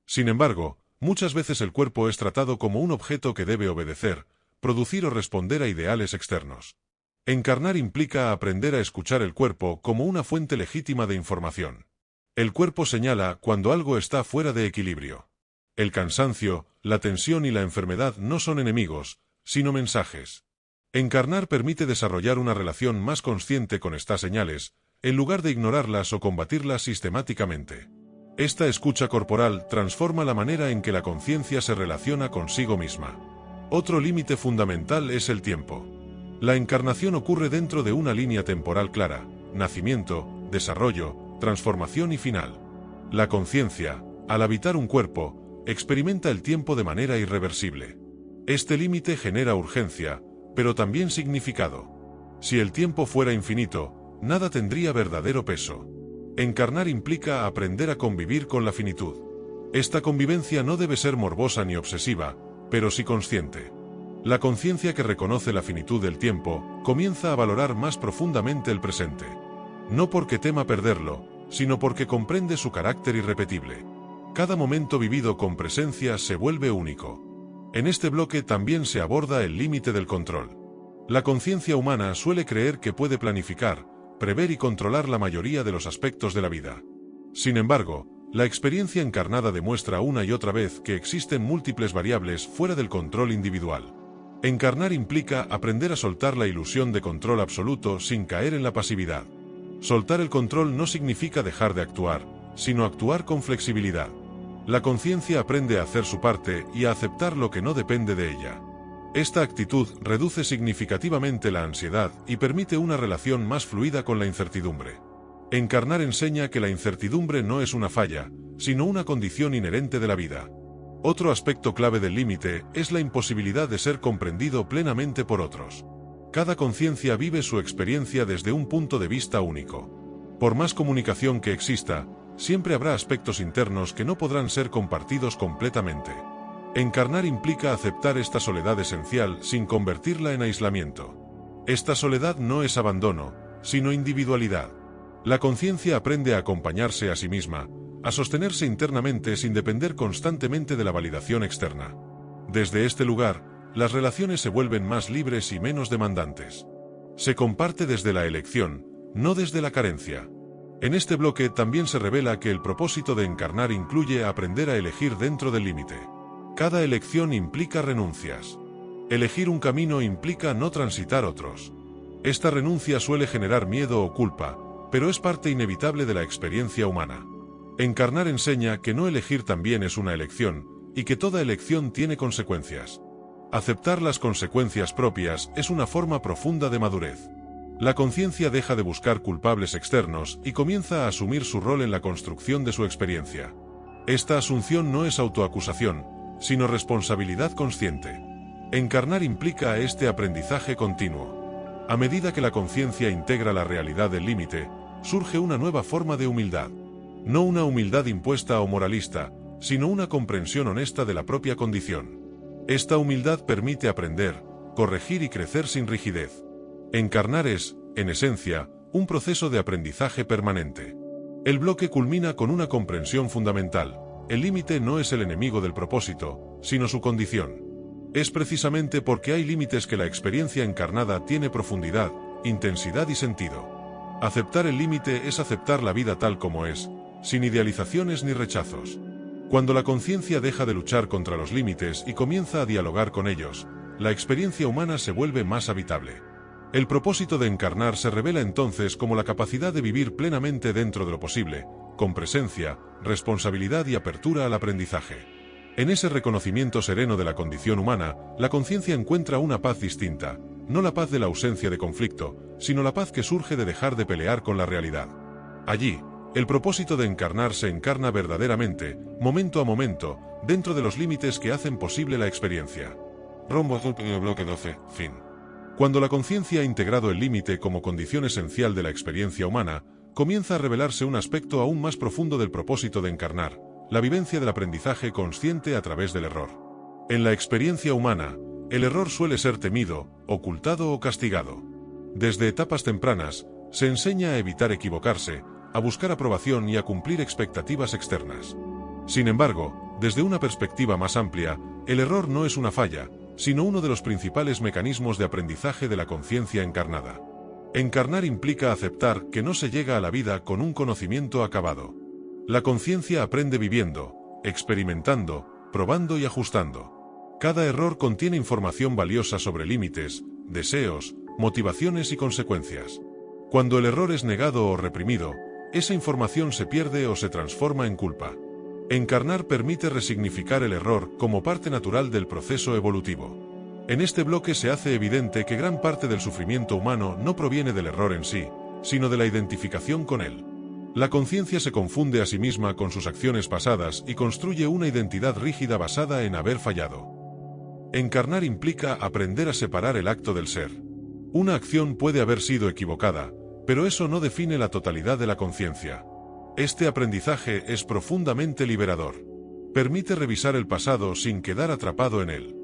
S1: Sin embargo, muchas veces el cuerpo es tratado como un objeto que debe obedecer, producir o responder a ideales externos. Encarnar implica aprender a escuchar el cuerpo como una fuente legítima de información. El cuerpo señala cuando algo está fuera de equilibrio. El cansancio, la tensión y la enfermedad no son enemigos, sino mensajes. Encarnar permite desarrollar una relación más consciente con estas señales, en lugar de ignorarlas o combatirlas sistemáticamente. Esta escucha corporal transforma la manera en que la conciencia se relaciona consigo misma. Otro límite fundamental es el tiempo. La encarnación ocurre dentro de una línea temporal clara: nacimiento, desarrollo, transformación y final. La conciencia, al habitar un cuerpo, experimenta el tiempo de manera irreversible. Este límite genera urgencia, pero también significado. Si el tiempo fuera infinito, nada tendría verdadero peso. Encarnar implica aprender a convivir con la finitud. Esta convivencia no debe ser morbosa ni obsesiva, pero sí consciente. La conciencia que reconoce la finitud del tiempo, comienza a valorar más profundamente el presente. No porque tema perderlo, sino porque comprende su carácter irrepetible. Cada momento vivido con presencia se vuelve único. En este bloque también se aborda el límite del control. La conciencia humana suele creer que puede planificar, prever y controlar la mayoría de los aspectos de la vida. Sin embargo, la experiencia encarnada demuestra una y otra vez que existen múltiples variables fuera del control individual. Encarnar implica aprender a soltar la ilusión de control absoluto sin caer en la pasividad. Soltar el control no significa dejar de actuar, sino actuar con flexibilidad. La conciencia aprende a hacer su parte y a aceptar lo que no depende de ella. Esta actitud reduce significativamente la ansiedad y permite una relación más fluida con la incertidumbre. Encarnar enseña que la incertidumbre no es una falla, sino una condición inherente de la vida. Otro aspecto clave del límite es la imposibilidad de ser comprendido plenamente por otros. Cada conciencia vive su experiencia desde un punto de vista único. Por más comunicación que exista, siempre habrá aspectos internos que no podrán ser compartidos completamente. Encarnar implica aceptar esta soledad esencial sin convertirla en aislamiento. Esta soledad no es abandono, sino individualidad. La conciencia aprende a acompañarse a sí misma, a sostenerse internamente sin depender constantemente de la validación externa. Desde este lugar, las relaciones se vuelven más libres y menos demandantes. Se comparte desde la elección, no desde la carencia. En este bloque también se revela que el propósito de encarnar incluye aprender a elegir dentro del límite. Cada elección implica renuncias. Elegir un camino implica no transitar otros. Esta renuncia suele generar miedo o culpa, pero es parte inevitable de la experiencia humana. Encarnar enseña que no elegir también es una elección, y que toda elección tiene consecuencias. Aceptar las consecuencias propias es una forma profunda de madurez. La conciencia deja de buscar culpables externos y comienza a asumir su rol en la construcción de su experiencia. Esta asunción no es autoacusación, sino responsabilidad consciente. Encarnar implica este aprendizaje continuo. A medida que la conciencia integra la realidad del límite, surge una nueva forma de humildad. No una humildad impuesta o moralista, sino una comprensión honesta de la propia condición. Esta humildad permite aprender, corregir y crecer sin rigidez. Encarnar es, en esencia, un proceso de aprendizaje permanente. El bloque culmina con una comprensión fundamental. El límite no es el enemigo del propósito, sino su condición. Es precisamente porque hay límites que la experiencia encarnada tiene profundidad, intensidad y sentido. Aceptar el límite es aceptar la vida tal como es, sin idealizaciones ni rechazos. Cuando la conciencia deja de luchar contra los límites y comienza a dialogar con ellos, la experiencia humana se vuelve más habitable. El propósito de encarnar se revela entonces como la capacidad de vivir plenamente dentro de lo posible, con presencia, responsabilidad y apertura al aprendizaje. En ese reconocimiento sereno de la condición humana, la conciencia encuentra una paz distinta, no la paz de la ausencia de conflicto, sino la paz que surge de dejar de pelear con la realidad. Allí, el propósito de encarnar se encarna verdaderamente, momento a momento, dentro de los límites que hacen posible la experiencia. Rombo azul, bloque 12, fin. Cuando la conciencia ha integrado el límite como condición esencial de la experiencia humana, comienza a revelarse un aspecto aún más profundo del propósito de encarnar, la vivencia del aprendizaje consciente a través del error. En la experiencia humana, el error suele ser temido, ocultado o castigado. Desde etapas tempranas, se enseña a evitar equivocarse, a buscar aprobación y a cumplir expectativas externas. Sin embargo, desde una perspectiva más amplia, el error no es una falla, sino uno de los principales mecanismos de aprendizaje de la conciencia encarnada. Encarnar implica aceptar que no se llega a la vida con un conocimiento acabado. La conciencia aprende viviendo, experimentando, probando y ajustando. Cada error contiene información valiosa sobre límites, deseos, motivaciones y consecuencias. Cuando el error es negado o reprimido, esa información se pierde o se transforma en culpa. Encarnar permite resignificar el error como parte natural del proceso evolutivo. En este bloque se hace evidente que gran parte del sufrimiento humano no proviene del error en sí, sino de la identificación con él. La conciencia se confunde a sí misma con sus acciones pasadas y construye una identidad rígida basada en haber fallado. Encarnar implica aprender a separar el acto del ser. Una acción puede haber sido equivocada, pero eso no define la totalidad de la conciencia. Este aprendizaje es profundamente liberador. Permite revisar el pasado sin quedar atrapado en él.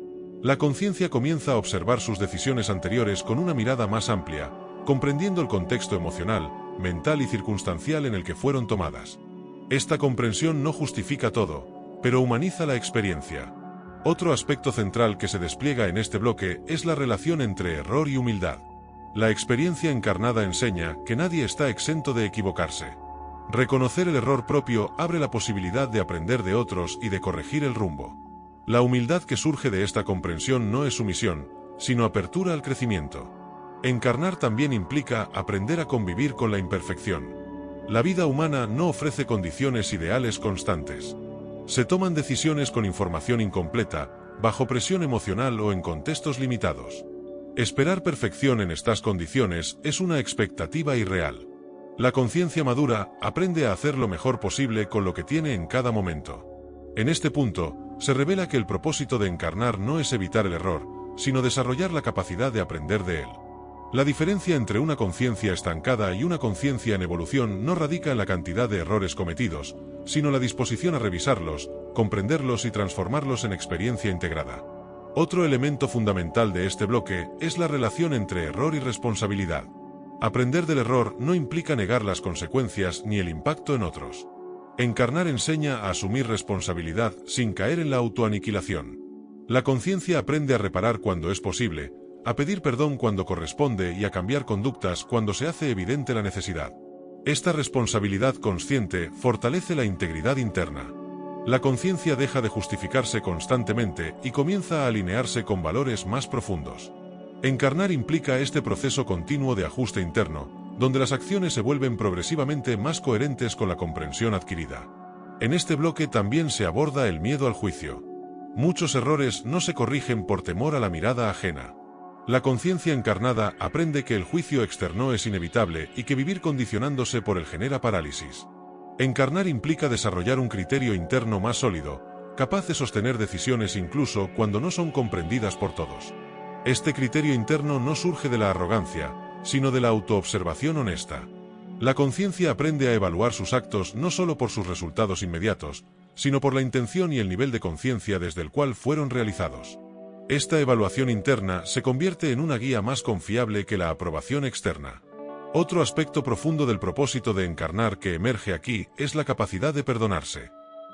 S1: La conciencia comienza a observar sus decisiones anteriores con una mirada más amplia, comprendiendo el contexto emocional, mental y circunstancial en el que fueron tomadas. Esta comprensión no justifica todo, pero humaniza la experiencia. Otro aspecto central que se despliega en este bloque es la relación entre error y humildad. La experiencia encarnada enseña que nadie está exento de equivocarse. Reconocer el error propio abre la posibilidad de aprender de otros y de corregir el rumbo. La humildad que surge de esta comprensión no es sumisión, sino apertura al crecimiento. Encarnar también implica aprender a convivir con la imperfección. La vida humana no ofrece condiciones ideales constantes. Se toman decisiones con información incompleta, bajo presión emocional o en contextos limitados. Esperar perfección en estas condiciones es una expectativa irreal. La conciencia madura aprende a hacer lo mejor posible con lo que tiene en cada momento. En este punto, se revela que el propósito de encarnar no es evitar el error, sino desarrollar la capacidad de aprender de él. La diferencia entre una conciencia estancada y una conciencia en evolución no radica en la cantidad de errores cometidos, sino la disposición a revisarlos, comprenderlos y transformarlos en experiencia integrada. Otro elemento fundamental de este bloque es la relación entre error y responsabilidad. Aprender del error no implica negar las consecuencias ni el impacto en otros. Encarnar enseña a asumir responsabilidad sin caer en la autoaniquilación. La conciencia aprende a reparar cuando es posible, a pedir perdón cuando corresponde y a cambiar conductas cuando se hace evidente la necesidad. Esta responsabilidad consciente fortalece la integridad interna. La conciencia deja de justificarse constantemente y comienza a alinearse con valores más profundos. Encarnar implica este proceso continuo de ajuste interno, donde las acciones se vuelven progresivamente más coherentes con la comprensión adquirida. En este bloque también se aborda el miedo al juicio. Muchos errores no se corrigen por temor a la mirada ajena. La conciencia encarnada aprende que el juicio externo es inevitable y que vivir condicionándose por él genera parálisis. Encarnar implica desarrollar un criterio interno más sólido, capaz de sostener decisiones incluso cuando no son comprendidas por todos. Este criterio interno no surge de la arrogancia, sino de la autoobservación honesta. La conciencia aprende a evaluar sus actos no solo por sus resultados inmediatos, sino por la intención y el nivel de conciencia desde el cual fueron realizados. Esta evaluación interna se convierte en una guía más confiable que la aprobación externa. Otro aspecto profundo del propósito de encarnar que emerge aquí es la capacidad de perdonarse.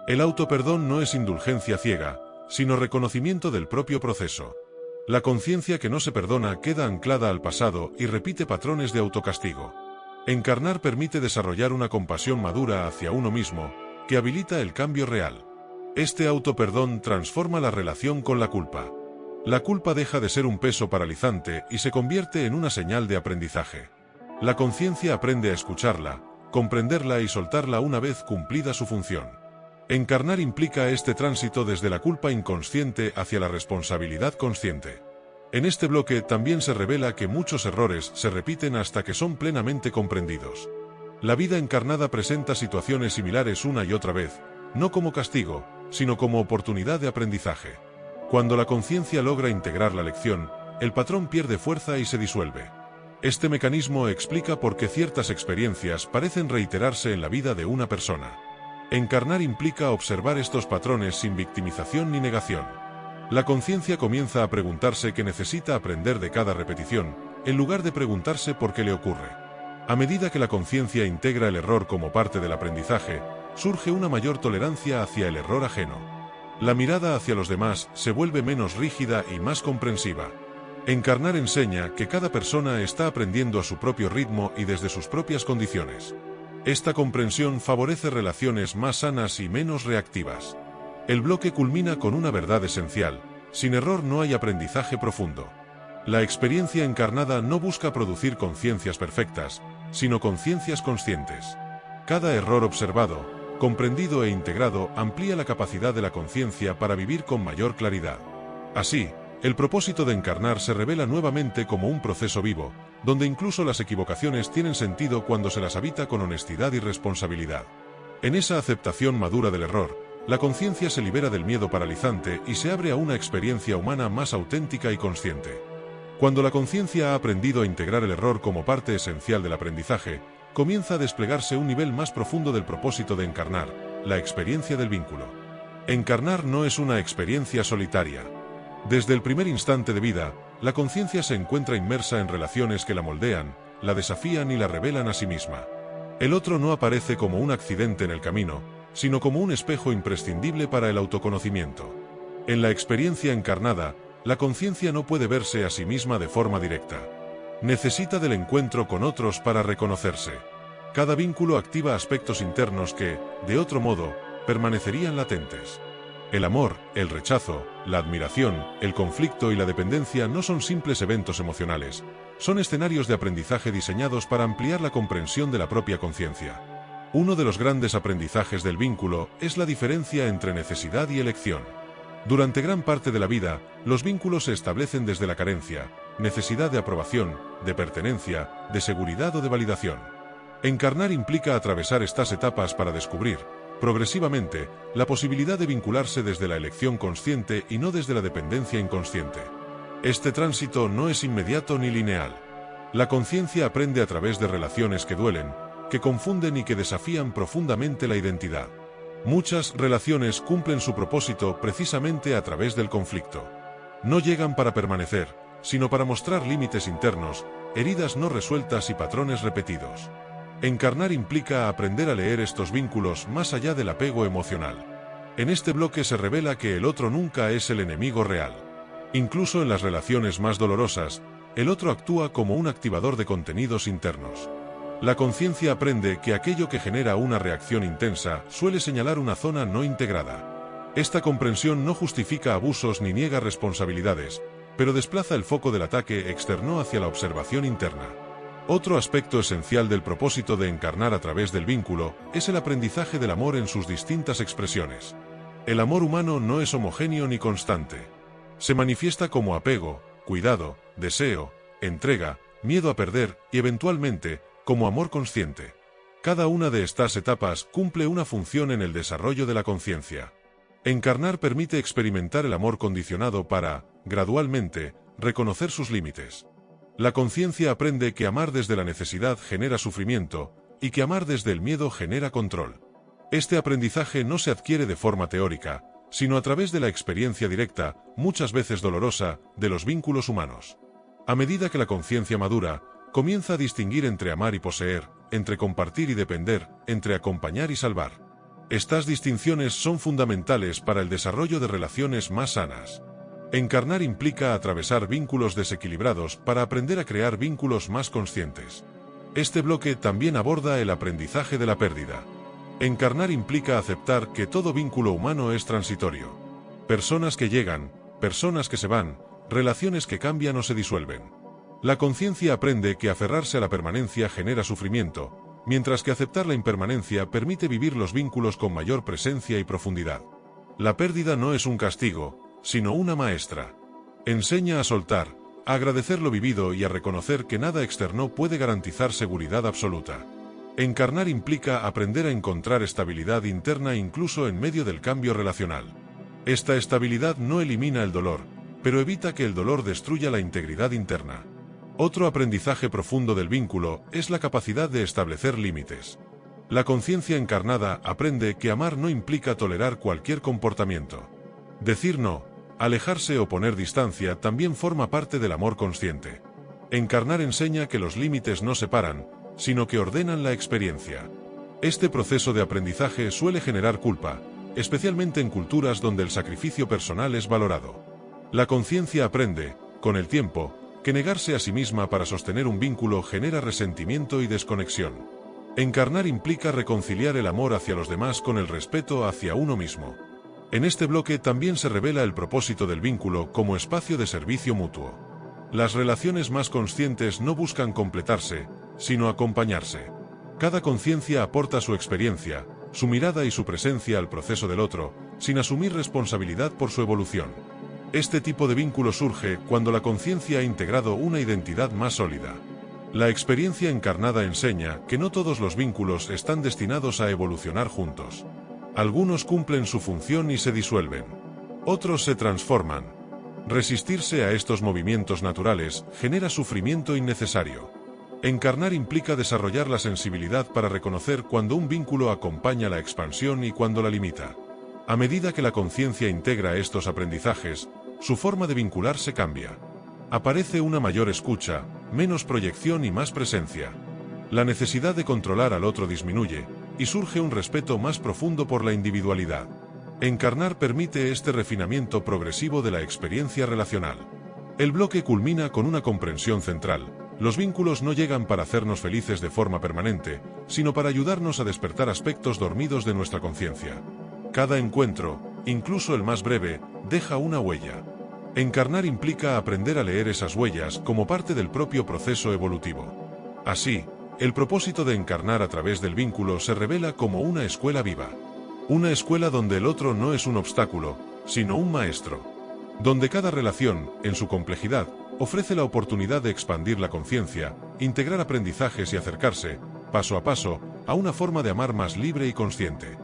S1: El autoperdón no es indulgencia ciega, sino reconocimiento del propio proceso. La conciencia que no se perdona queda anclada al pasado y repite patrones de autocastigo. Encarnar permite desarrollar una compasión madura hacia uno mismo, que habilita el cambio real. Este autoperdón transforma la relación con la culpa. La culpa deja de ser un peso paralizante y se convierte en una señal de aprendizaje. La conciencia aprende a escucharla, comprenderla y soltarla una vez cumplida su función. Encarnar implica este tránsito desde la culpa inconsciente hacia la responsabilidad consciente. En este bloque también se revela que muchos errores se repiten hasta que son plenamente comprendidos. La vida encarnada presenta situaciones similares una y otra vez, no como castigo, sino como oportunidad de aprendizaje. Cuando la conciencia logra integrar la lección, el patrón pierde fuerza y se disuelve. Este mecanismo explica por qué ciertas experiencias parecen reiterarse en la vida de una persona. Encarnar implica observar estos patrones sin victimización ni negación. La conciencia comienza a preguntarse qué necesita aprender de cada repetición, en lugar de preguntarse por qué le ocurre. A medida que la conciencia integra el error como parte del aprendizaje, surge una mayor tolerancia hacia el error ajeno. La mirada hacia los demás se vuelve menos rígida y más comprensiva. Encarnar enseña que cada persona está aprendiendo a su propio ritmo y desde sus propias condiciones. Esta comprensión favorece relaciones más sanas y menos reactivas. El bloque culmina con una verdad esencial: sin error no hay aprendizaje profundo. La experiencia encarnada no busca producir conciencias perfectas, sino conciencias conscientes. Cada error observado, comprendido e integrado amplía la capacidad de la conciencia para vivir con mayor claridad. Así, el propósito de encarnar se revela nuevamente como un proceso vivo, donde incluso las equivocaciones tienen sentido cuando se las habita con honestidad y responsabilidad. En esa aceptación madura del error, la conciencia se libera del miedo paralizante y se abre a una experiencia humana más auténtica y consciente. Cuando la conciencia ha aprendido a integrar el error como parte esencial del aprendizaje, comienza a desplegarse un nivel más profundo del propósito de encarnar, la experiencia del vínculo. Encarnar no es una experiencia solitaria. Desde el primer instante de vida, la conciencia se encuentra inmersa en relaciones que la moldean, la desafían y la revelan a sí misma. El otro no aparece como un accidente en el camino, sino como un espejo imprescindible para el autoconocimiento. En la experiencia encarnada, la conciencia no puede verse a sí misma de forma directa. Necesita del encuentro con otros para reconocerse. Cada vínculo activa aspectos internos que, de otro modo, permanecerían latentes. El amor, el rechazo, la admiración, el conflicto y la dependencia no son simples eventos emocionales, son escenarios de aprendizaje diseñados para ampliar la comprensión de la propia conciencia. Uno de los grandes aprendizajes del vínculo es la diferencia entre necesidad y elección. Durante gran parte de la vida, los vínculos se establecen desde la carencia, necesidad de aprobación, de pertenencia, de seguridad o de validación. Encarnar implica atravesar estas etapas para descubrir, progresivamente, la posibilidad de vincularse desde la elección consciente y no desde la dependencia inconsciente. Este tránsito no es inmediato ni lineal. La conciencia aprende a través de relaciones que duelen, que confunden y que desafían profundamente la identidad. Muchas relaciones cumplen su propósito precisamente a través del conflicto. No llegan para permanecer, sino para mostrar límites internos, heridas no resueltas y patrones repetidos. Encarnar implica aprender a leer estos vínculos más allá del apego emocional. En este bloque se revela que el otro nunca es el enemigo real. Incluso en las relaciones más dolorosas, el otro actúa como un activador de contenidos internos. La conciencia aprende que aquello que genera una reacción intensa suele señalar una zona no integrada. Esta comprensión no justifica abusos ni niega responsabilidades, pero desplaza el foco del ataque externo hacia la observación interna. Otro aspecto esencial del propósito de encarnar a través del vínculo es el aprendizaje del amor en sus distintas expresiones. El amor humano no es homogéneo ni constante. Se manifiesta como apego, cuidado, deseo, entrega, miedo a perder y eventualmente, como amor consciente. Cada una de estas etapas cumple una función en el desarrollo de la conciencia. Encarnar permite experimentar el amor condicionado para, gradualmente, reconocer sus límites. La conciencia aprende que amar desde la necesidad genera sufrimiento, y que amar desde el miedo genera control. Este aprendizaje no se adquiere de forma teórica, sino a través de la experiencia directa, muchas veces dolorosa, de los vínculos humanos. A medida que la conciencia madura, comienza a distinguir entre amar y poseer, entre compartir y depender, entre acompañar y salvar. Estas distinciones son fundamentales para el desarrollo de relaciones más sanas. Encarnar implica atravesar vínculos desequilibrados para aprender a crear vínculos más conscientes. Este bloque también aborda el aprendizaje de la pérdida. Encarnar implica aceptar que todo vínculo humano es transitorio. Personas que llegan, personas que se van, relaciones que cambian o se disuelven. La conciencia aprende que aferrarse a la permanencia genera sufrimiento, mientras que aceptar la impermanencia permite vivir los vínculos con mayor presencia y profundidad. La pérdida no es un castigo, sino una maestra. Enseña a soltar, a agradecer lo vivido y a reconocer que nada externo puede garantizar seguridad absoluta. Encarnar implica aprender a encontrar estabilidad interna incluso en medio del cambio relacional. Esta estabilidad no elimina el dolor, pero evita que el dolor destruya la integridad interna. Otro aprendizaje profundo del vínculo es la capacidad de establecer límites. La conciencia encarnada aprende que amar no implica tolerar cualquier comportamiento. Decir no, alejarse o poner distancia también forma parte del amor consciente. Encarnar enseña que los límites no separan, sino que ordenan la experiencia. Este proceso de aprendizaje suele generar culpa, especialmente en culturas donde el sacrificio personal es valorado. La conciencia aprende, con el tiempo, que negarse a sí misma para sostener un vínculo genera resentimiento y desconexión. Encarnar implica reconciliar el amor hacia los demás con el respeto hacia uno mismo. En este bloque también se revela el propósito del vínculo como espacio de servicio mutuo. Las relaciones más conscientes no buscan completarse, sino acompañarse. Cada conciencia aporta su experiencia, su mirada y su presencia al proceso del otro, sin asumir responsabilidad por su evolución. Este tipo de vínculo surge cuando la conciencia ha integrado una identidad más sólida. La experiencia encarnada enseña que no todos los vínculos están destinados a evolucionar juntos. Algunos cumplen su función y se disuelven. Otros se transforman. Resistirse a estos movimientos naturales genera sufrimiento innecesario. Encarnar implica desarrollar la sensibilidad para reconocer cuando un vínculo acompaña la expansión y cuando la limita. A medida que la conciencia integra estos aprendizajes, su forma de vincularse cambia. Aparece una mayor escucha, menos proyección y más presencia. La necesidad de controlar al otro disminuye, y surge un respeto más profundo por la individualidad. Encarnar permite este refinamiento progresivo de la experiencia relacional. El bloque culmina con una comprensión central. Los vínculos no llegan para hacernos felices de forma permanente, sino para ayudarnos a despertar aspectos dormidos de nuestra conciencia. Cada encuentro, incluso el más breve, deja una huella. Encarnar implica aprender a leer esas huellas como parte del propio proceso evolutivo. Así, el propósito de encarnar a través del vínculo se revela como una escuela viva. Una escuela donde el otro no es un obstáculo, sino un maestro. Donde cada relación, en su complejidad, ofrece la oportunidad de expandir la conciencia, integrar aprendizajes y acercarse, paso a paso, a una forma de amar más libre y consciente.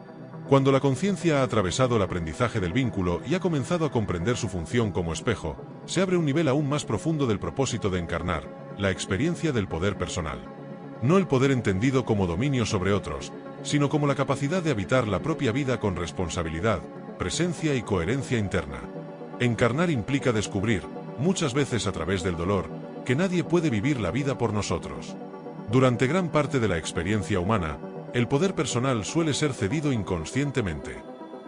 S1: Cuando la conciencia ha atravesado el aprendizaje del vínculo y ha comenzado a comprender su función como espejo, se abre un nivel aún más profundo del propósito de encarnar, la experiencia del poder personal. No el poder entendido como dominio sobre otros, sino como la capacidad de habitar la propia vida con responsabilidad, presencia y coherencia interna. Encarnar implica descubrir, muchas veces a través del dolor, que nadie puede vivir la vida por nosotros. Durante gran parte de la experiencia humana, el poder personal suele ser cedido inconscientemente.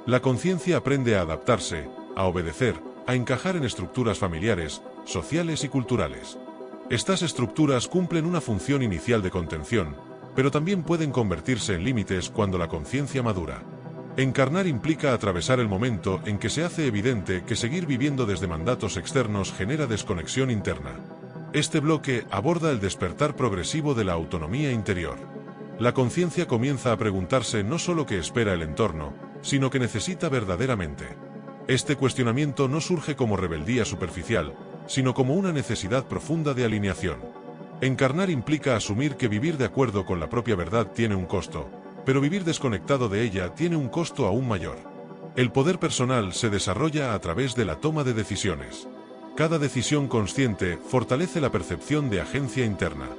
S1: La conciencia aprende a adaptarse, a obedecer, a encajar en estructuras familiares, sociales y culturales. Estas estructuras cumplen una función inicial de contención, pero también pueden convertirse en límites cuando la conciencia madura. Encarnar implica atravesar el momento en que se hace evidente que seguir viviendo desde mandatos externos genera desconexión interna. Este bloque aborda el despertar progresivo de la autonomía interior. La conciencia comienza a preguntarse no solo qué espera el entorno, sino qué necesita verdaderamente. Este cuestionamiento no surge como rebeldía superficial, sino como una necesidad profunda de alineación. Encarnar implica asumir que vivir de acuerdo con la propia verdad tiene un costo, pero vivir desconectado de ella tiene un costo aún mayor. El poder personal se desarrolla a través de la toma de decisiones. Cada decisión consciente fortalece la percepción de agencia interna.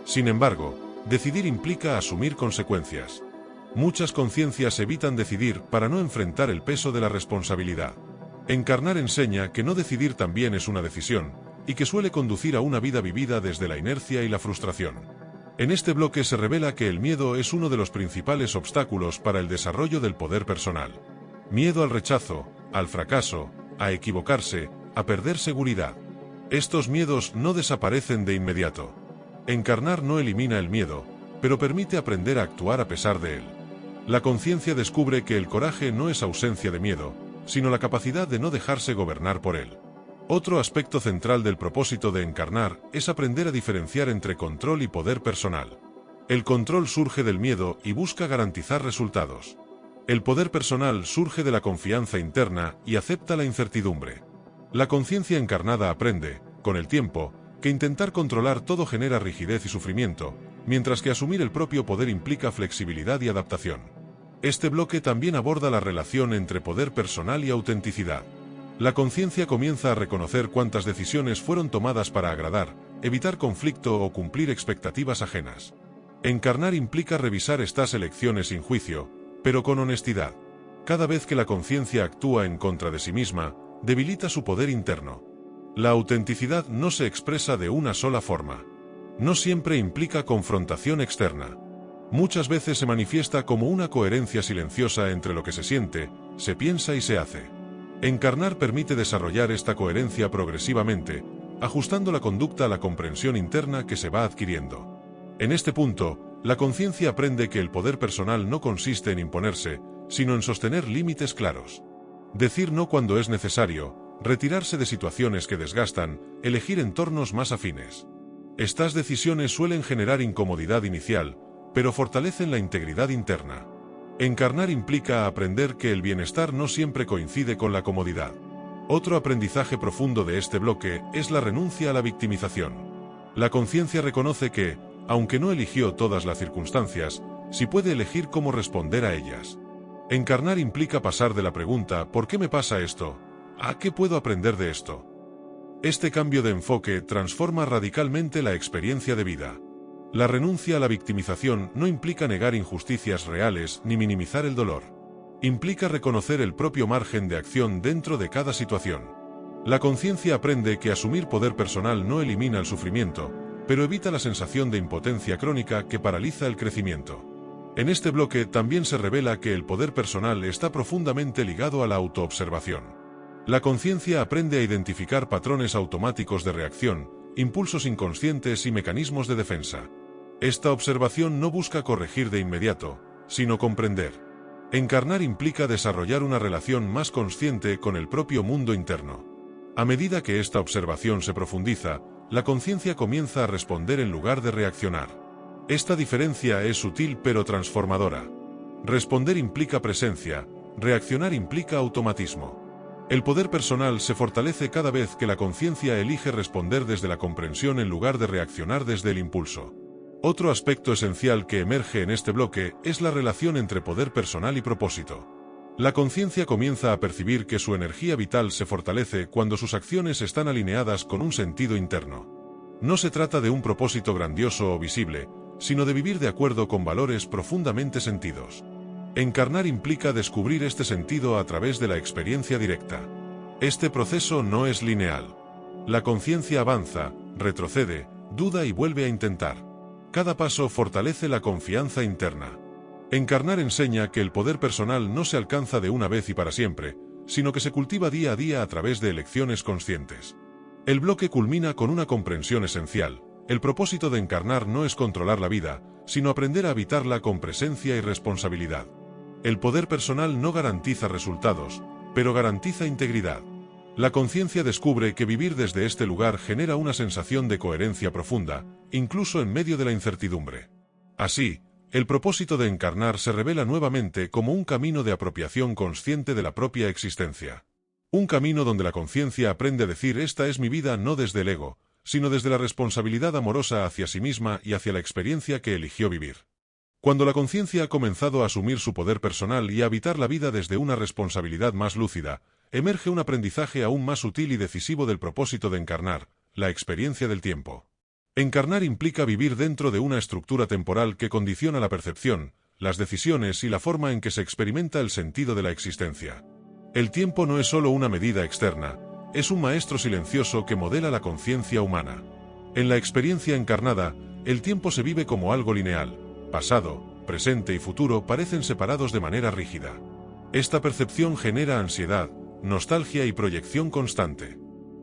S1: Sin embargo, decidir implica asumir consecuencias. Muchas conciencias evitan decidir para no enfrentar el peso de la responsabilidad. Encarnar enseña que no decidir también es una decisión, y que suele conducir a una vida vivida desde la inercia y la frustración. En este bloque se revela que el miedo es uno de los principales obstáculos para el desarrollo del poder personal. Miedo al rechazo, al fracaso, a equivocarse, a perder seguridad. Estos miedos no desaparecen de inmediato. Encarnar no elimina el miedo, pero permite aprender a actuar a pesar de él. La conciencia descubre que el coraje no es ausencia de miedo, sino la capacidad de no dejarse gobernar por él. Otro aspecto central del propósito de encarnar es aprender a diferenciar entre control y poder personal. El control surge del miedo y busca garantizar resultados. El poder personal surge de la confianza interna y acepta la incertidumbre. La conciencia encarnada aprende, con el tiempo, que intentar controlar todo genera rigidez y sufrimiento, mientras que asumir el propio poder implica flexibilidad y adaptación. Este bloque también aborda la relación entre poder personal y autenticidad. La conciencia comienza a reconocer cuántas decisiones fueron tomadas para agradar, evitar conflicto o cumplir expectativas ajenas. Encarnar implica revisar estas elecciones sin juicio, pero con honestidad. Cada vez que la conciencia actúa en contra de sí misma, debilita su poder interno. La autenticidad no se expresa de una sola forma. No siempre implica confrontación externa. Muchas veces se manifiesta como una coherencia silenciosa entre lo que se siente, se piensa y se hace. Encarnar permite desarrollar esta coherencia progresivamente, ajustando la conducta a la comprensión interna que se va adquiriendo. En este punto, la conciencia aprende que el poder personal no consiste en imponerse, sino en sostener límites claros. Decir no cuando es necesario, retirarse de situaciones que desgastan, elegir entornos más afines. Estas decisiones suelen generar incomodidad inicial, pero fortalecen la integridad interna. Encarnar implica aprender que el bienestar no siempre coincide con la comodidad. Otro aprendizaje profundo de este bloque es la renuncia a la victimización. La conciencia reconoce que, aunque no eligió todas las circunstancias, sí puede elegir cómo responder a ellas. Encarnar implica pasar de la pregunta ¿por qué me pasa esto? ¿A qué puedo aprender de esto? Este cambio de enfoque transforma radicalmente la experiencia de vida. La renuncia a la victimización no implica negar injusticias reales ni minimizar el dolor. Implica reconocer el propio margen de acción dentro de cada situación. La conciencia aprende que asumir poder personal no elimina el sufrimiento, pero evita la sensación de impotencia crónica que paraliza el crecimiento. En este bloque también se revela que el poder personal está profundamente ligado a la autoobservación. La conciencia aprende a identificar patrones automáticos de reacción, impulsos inconscientes y mecanismos de defensa. Esta observación no busca corregir de inmediato, sino comprender. Encarnar implica desarrollar una relación más consciente con el propio mundo interno. A medida que esta observación se profundiza, la conciencia comienza a responder en lugar de reaccionar. Esta diferencia es sutil pero transformadora. Responder implica presencia, reaccionar implica automatismo. El poder personal se fortalece cada vez que la conciencia elige responder desde la comprensión en lugar de reaccionar desde el impulso. Otro aspecto esencial que emerge en este bloque es la relación entre poder personal y propósito. La conciencia comienza a percibir que su energía vital se fortalece cuando sus acciones están alineadas con un sentido interno. No se trata de un propósito grandioso o visible, sino de vivir de acuerdo con valores profundamente sentidos. Encarnar implica descubrir este sentido a través de la experiencia directa. Este proceso no es lineal. La conciencia avanza, retrocede, duda y vuelve a intentar. Cada paso fortalece la confianza interna. Encarnar enseña que el poder personal no se alcanza de una vez y para siempre, sino que se cultiva día a día a través de elecciones conscientes. El bloque culmina con una comprensión esencial. El propósito de encarnar no es controlar la vida, sino aprender a habitarla con presencia y responsabilidad. El poder personal no garantiza resultados, pero garantiza integridad. La conciencia descubre que vivir desde este lugar genera una sensación de coherencia profunda, incluso en medio de la incertidumbre. Así, el propósito de encarnar se revela nuevamente como un camino de apropiación consciente de la propia existencia. Un camino donde la conciencia aprende a decir esta es mi vida no desde el ego, sino desde la responsabilidad amorosa hacia sí misma y hacia la experiencia que eligió vivir. Cuando la conciencia ha comenzado a asumir su poder personal y a habitar la vida desde una responsabilidad más lúcida, emerge un aprendizaje aún más sutil y decisivo del propósito de encarnar, la experiencia del tiempo. Encarnar implica vivir dentro de una estructura temporal que condiciona la percepción, las decisiones y la forma en que se experimenta el sentido de la existencia. El tiempo no es solo una medida externa, es un maestro silencioso que modela la conciencia humana. En la experiencia encarnada, el tiempo se vive como algo lineal. Pasado, presente y futuro parecen separados de manera rígida. Esta percepción genera ansiedad, nostalgia y proyección constante.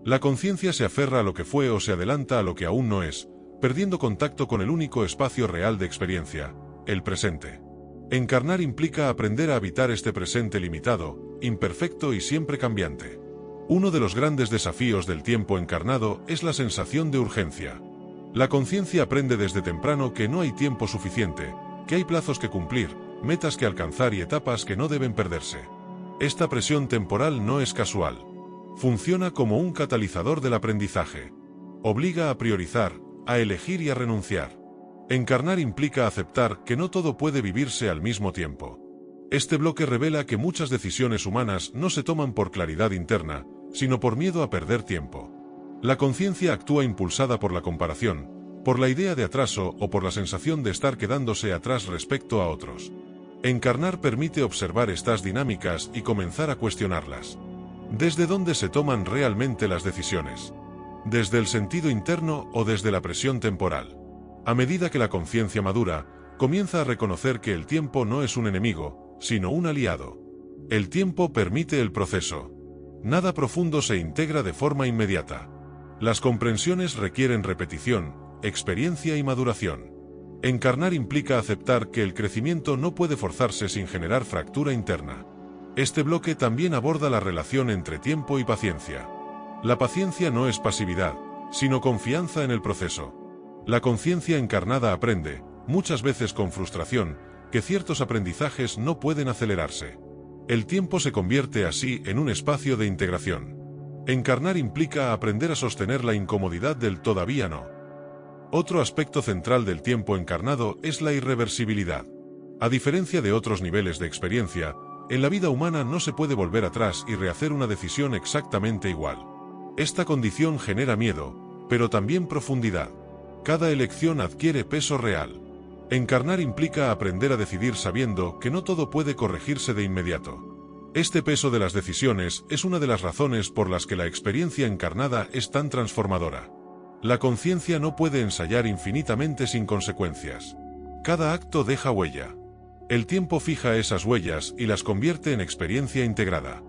S1: La conciencia se aferra a lo que fue o se adelanta a lo que aún no es, perdiendo contacto con el único espacio real de experiencia, el presente. Encarnar implica aprender a habitar este presente limitado, imperfecto y siempre cambiante. Uno de los grandes desafíos del tiempo encarnado es la sensación de urgencia. La conciencia aprende desde temprano que no hay tiempo suficiente, que hay plazos que cumplir, metas que alcanzar y etapas que no deben perderse. Esta presión temporal no es casual. Funciona como un catalizador del aprendizaje. Obliga a priorizar, a elegir y a renunciar. Encarnar implica aceptar que no todo puede vivirse al mismo tiempo. Este bloque revela que muchas decisiones humanas no se toman por claridad interna, sino por miedo a perder tiempo. La conciencia actúa impulsada por la comparación, por la idea de atraso o por la sensación de estar quedándose atrás respecto a otros. Encarnar permite observar estas dinámicas y comenzar a cuestionarlas. ¿Desde dónde se toman realmente las decisiones? ¿Desde el sentido interno o desde la presión temporal? A medida que la conciencia madura, comienza a reconocer que el tiempo no es un enemigo, sino un aliado. El tiempo permite el proceso. Nada profundo se integra de forma inmediata. Las comprensiones requieren repetición, experiencia y maduración. Encarnar implica aceptar que el crecimiento no puede forzarse sin generar fractura interna. Este bloque también aborda la relación entre tiempo y paciencia. La paciencia no es pasividad, sino confianza en el proceso. La conciencia encarnada aprende, muchas veces con frustración, que ciertos aprendizajes no pueden acelerarse. El tiempo se convierte así en un espacio de integración. Encarnar implica aprender a sostener la incomodidad del todavía no. Otro aspecto central del tiempo encarnado es la irreversibilidad. A diferencia de otros niveles de experiencia, en la vida humana no se puede volver atrás y rehacer una decisión exactamente igual. Esta condición genera miedo, pero también profundidad. Cada elección adquiere peso real. Encarnar implica aprender a decidir sabiendo que no todo puede corregirse de inmediato. Este peso de las decisiones es una de las razones por las que la experiencia encarnada es tan transformadora. La conciencia no puede ensayar infinitamente sin consecuencias. Cada acto deja huella. El tiempo fija esas huellas y las convierte en experiencia integrada.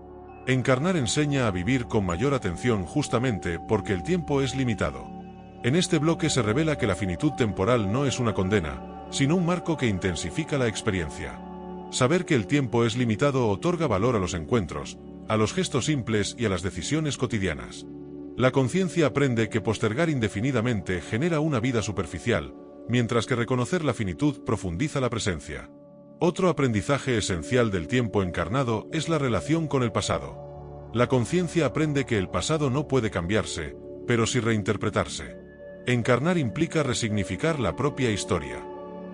S1: Encarnar enseña a vivir con mayor atención justamente porque el tiempo es limitado. En este bloque se revela que la finitud temporal no es una condena, sino un marco que intensifica la experiencia. Saber que el tiempo es limitado otorga valor a los encuentros, a los gestos simples y a las decisiones cotidianas. La conciencia aprende que postergar indefinidamente genera una vida superficial, mientras que reconocer la finitud profundiza la presencia. Otro aprendizaje esencial del tiempo encarnado es la relación con el pasado. La conciencia aprende que el pasado no puede cambiarse, pero sí reinterpretarse. Encarnar implica resignificar la propia historia.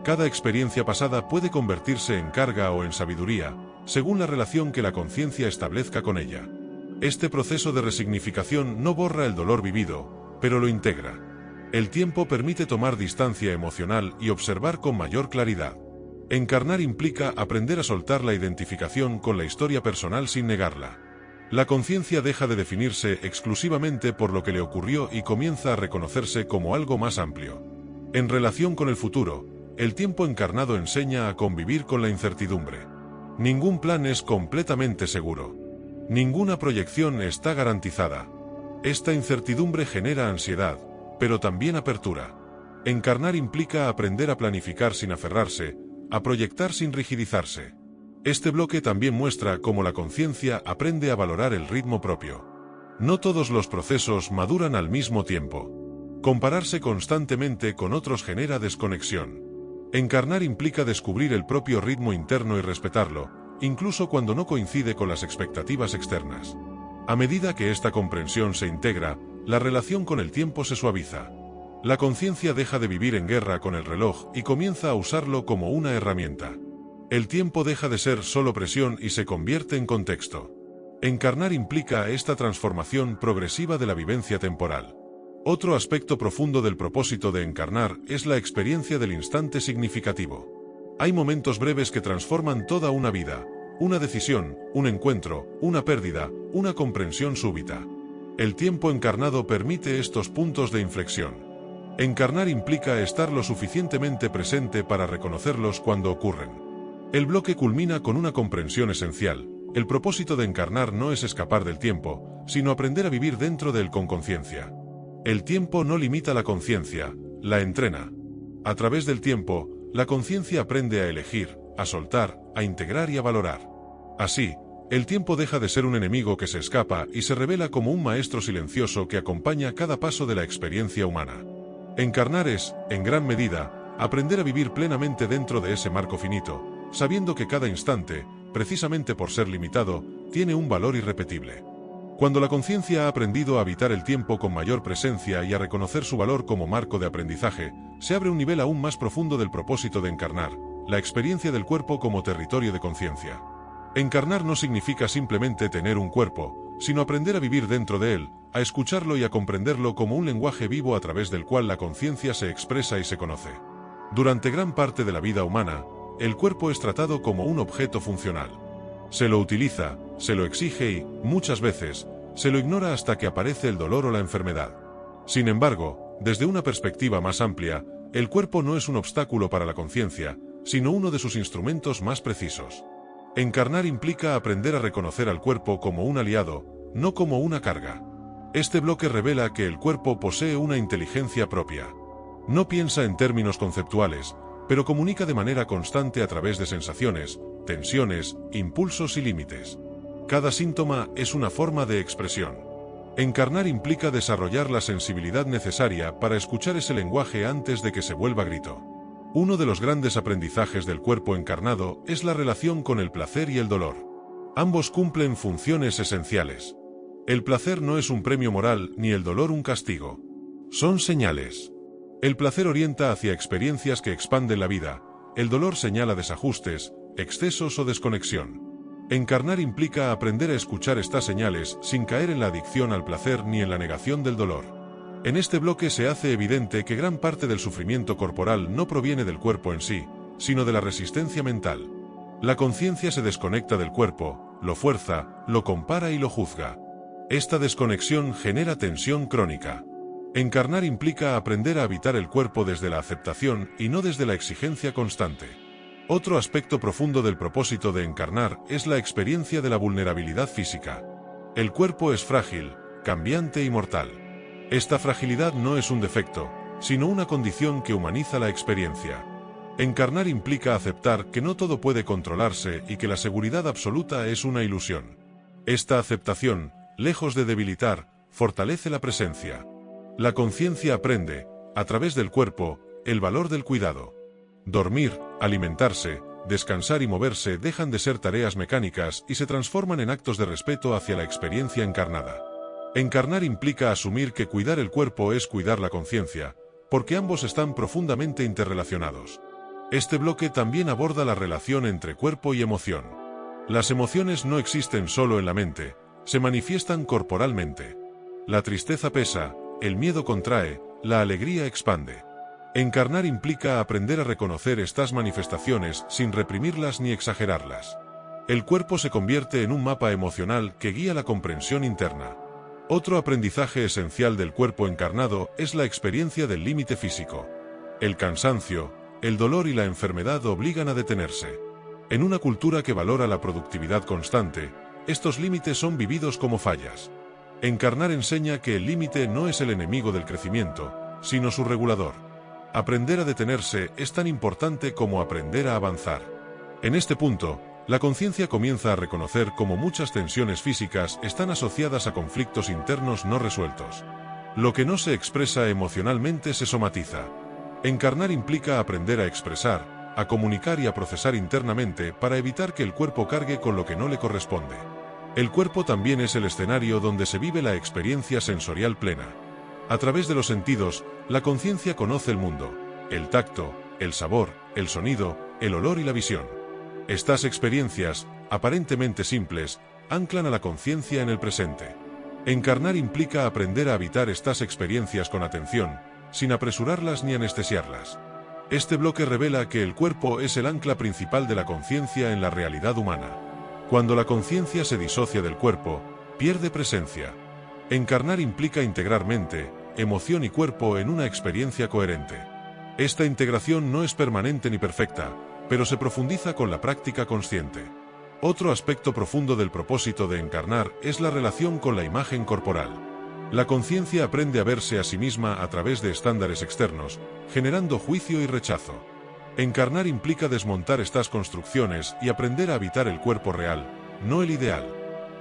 S1: Cada experiencia pasada puede convertirse en carga o en sabiduría, según la relación que la conciencia establezca con ella. Este proceso de resignificación no borra el dolor vivido, pero lo integra. El tiempo permite tomar distancia emocional y observar con mayor claridad. Encarnar implica aprender a soltar la identificación con la historia personal sin negarla. La conciencia deja de definirse exclusivamente por lo que le ocurrió y comienza a reconocerse como algo más amplio. En relación con el futuro, el tiempo encarnado enseña a convivir con la incertidumbre. Ningún plan es completamente seguro. Ninguna proyección está garantizada. Esta incertidumbre genera ansiedad, pero también apertura. Encarnar implica aprender a planificar sin aferrarse, a proyectar sin rigidizarse. Este bloque también muestra cómo la conciencia aprende a valorar el ritmo propio. No todos los procesos maduran al mismo tiempo. Compararse constantemente con otros genera desconexión. Encarnar implica descubrir el propio ritmo interno y respetarlo, incluso cuando no coincide con las expectativas externas. A medida que esta comprensión se integra, la relación con el tiempo se suaviza. La conciencia deja de vivir en guerra con el reloj y comienza a usarlo como una herramienta. El tiempo deja de ser solo presión y se convierte en contexto. Encarnar implica esta transformación progresiva de la vivencia temporal. Otro aspecto profundo del propósito de encarnar es la experiencia del instante significativo. Hay momentos breves que transforman toda una vida, una decisión, un encuentro, una pérdida, una comprensión súbita. El tiempo encarnado permite estos puntos de inflexión. Encarnar implica estar lo suficientemente presente para reconocerlos cuando ocurren. El bloque culmina con una comprensión esencial. El propósito de encarnar no es escapar del tiempo, sino aprender a vivir dentro de él con conciencia. El tiempo no limita la conciencia, la entrena. A través del tiempo, la conciencia aprende a elegir, a soltar, a integrar y a valorar. Así, el tiempo deja de ser un enemigo que se escapa y se revela como un maestro silencioso que acompaña cada paso de la experiencia humana. Encarnar es, en gran medida, aprender a vivir plenamente dentro de ese marco finito, sabiendo que cada instante, precisamente por ser limitado, tiene un valor irrepetible. Cuando la conciencia ha aprendido a habitar el tiempo con mayor presencia y a reconocer su valor como marco de aprendizaje, se abre un nivel aún más profundo del propósito de encarnar, la experiencia del cuerpo como territorio de conciencia. Encarnar no significa simplemente tener un cuerpo, sino aprender a vivir dentro de él, a escucharlo y a comprenderlo como un lenguaje vivo a través del cual la conciencia se expresa y se conoce. Durante gran parte de la vida humana, el cuerpo es tratado como un objeto funcional. Se lo utiliza, se lo exige y, muchas veces, se lo ignora hasta que aparece el dolor o la enfermedad. Sin embargo, desde una perspectiva más amplia, el cuerpo no es un obstáculo para la conciencia, sino uno de sus instrumentos más precisos. Encarnar implica aprender a reconocer al cuerpo como un aliado, no como una carga. Este bloque revela que el cuerpo posee una inteligencia propia. No piensa en términos conceptuales, pero comunica de manera constante a través de sensaciones, tensiones, impulsos y límites. Cada síntoma es una forma de expresión. Encarnar implica desarrollar la sensibilidad necesaria para escuchar ese lenguaje antes de que se vuelva grito. Uno de los grandes aprendizajes del cuerpo encarnado es la relación con el placer y el dolor. Ambos cumplen funciones esenciales. El placer no es un premio moral ni el dolor un castigo. Son señales. El placer orienta hacia experiencias que expanden la vida, el dolor señala desajustes, excesos o desconexión. Encarnar implica aprender a escuchar estas señales sin caer en la adicción al placer ni en la negación del dolor. En este bloque se hace evidente que gran parte del sufrimiento corporal no proviene del cuerpo en sí, sino de la resistencia mental. La conciencia se desconecta del cuerpo, lo fuerza, lo compara y lo juzga. Esta desconexión genera tensión crónica. Encarnar implica aprender a habitar el cuerpo desde la aceptación y no desde la exigencia constante. Otro aspecto profundo del propósito de encarnar es la experiencia de la vulnerabilidad física. El cuerpo es frágil, cambiante y mortal. Esta fragilidad no es un defecto, sino una condición que humaniza la experiencia. Encarnar implica aceptar que no todo puede controlarse y que la seguridad absoluta es una ilusión. Esta aceptación, lejos de debilitar, fortalece la presencia. La conciencia aprende, a través del cuerpo, el valor del cuidado. Dormir, alimentarse, descansar y moverse dejan de ser tareas mecánicas y se transforman en actos de respeto hacia la experiencia encarnada. Encarnar implica asumir que cuidar el cuerpo es cuidar la conciencia, porque ambos están profundamente interrelacionados. Este bloque también aborda la relación entre cuerpo y emoción. Las emociones no existen solo en la mente, se manifiestan corporalmente. La tristeza pesa, el miedo contrae, la alegría expande. Encarnar implica aprender a reconocer estas manifestaciones sin reprimirlas ni exagerarlas. El cuerpo se convierte en un mapa emocional que guía la comprensión interna. Otro aprendizaje esencial del cuerpo encarnado es la experiencia del límite físico. El cansancio, el dolor y la enfermedad obligan a detenerse. En una cultura que valora la productividad constante, estos límites son vividos como fallas. Encarnar enseña que el límite no es el enemigo del crecimiento, sino su regulador. Aprender a detenerse es tan importante como aprender a avanzar. En este punto, la conciencia comienza a reconocer cómo muchas tensiones físicas están asociadas a conflictos internos no resueltos. Lo que no se expresa emocionalmente se somatiza. Encarnar implica aprender a expresar, a comunicar y a procesar internamente para evitar que el cuerpo cargue con lo que no le corresponde. El cuerpo también es el escenario donde se vive la experiencia sensorial plena. A través de los sentidos, la conciencia conoce el mundo, el tacto, el sabor, el sonido, el olor y la visión. Estas experiencias, aparentemente simples, anclan a la conciencia en el presente. Encarnar implica aprender a habitar estas experiencias con atención, sin apresurarlas ni anestesiarlas. Este bloque revela que el cuerpo es el ancla principal de la conciencia en la realidad humana. Cuando la conciencia se disocia del cuerpo, pierde presencia. Encarnar implica integrar mente, emoción y cuerpo en una experiencia coherente. Esta integración no es permanente ni perfecta, pero se profundiza con la práctica consciente. Otro aspecto profundo del propósito de encarnar es la relación con la imagen corporal. La conciencia aprende a verse a sí misma a través de estándares externos, generando juicio y rechazo. Encarnar implica desmontar estas construcciones y aprender a habitar el cuerpo real, no el ideal.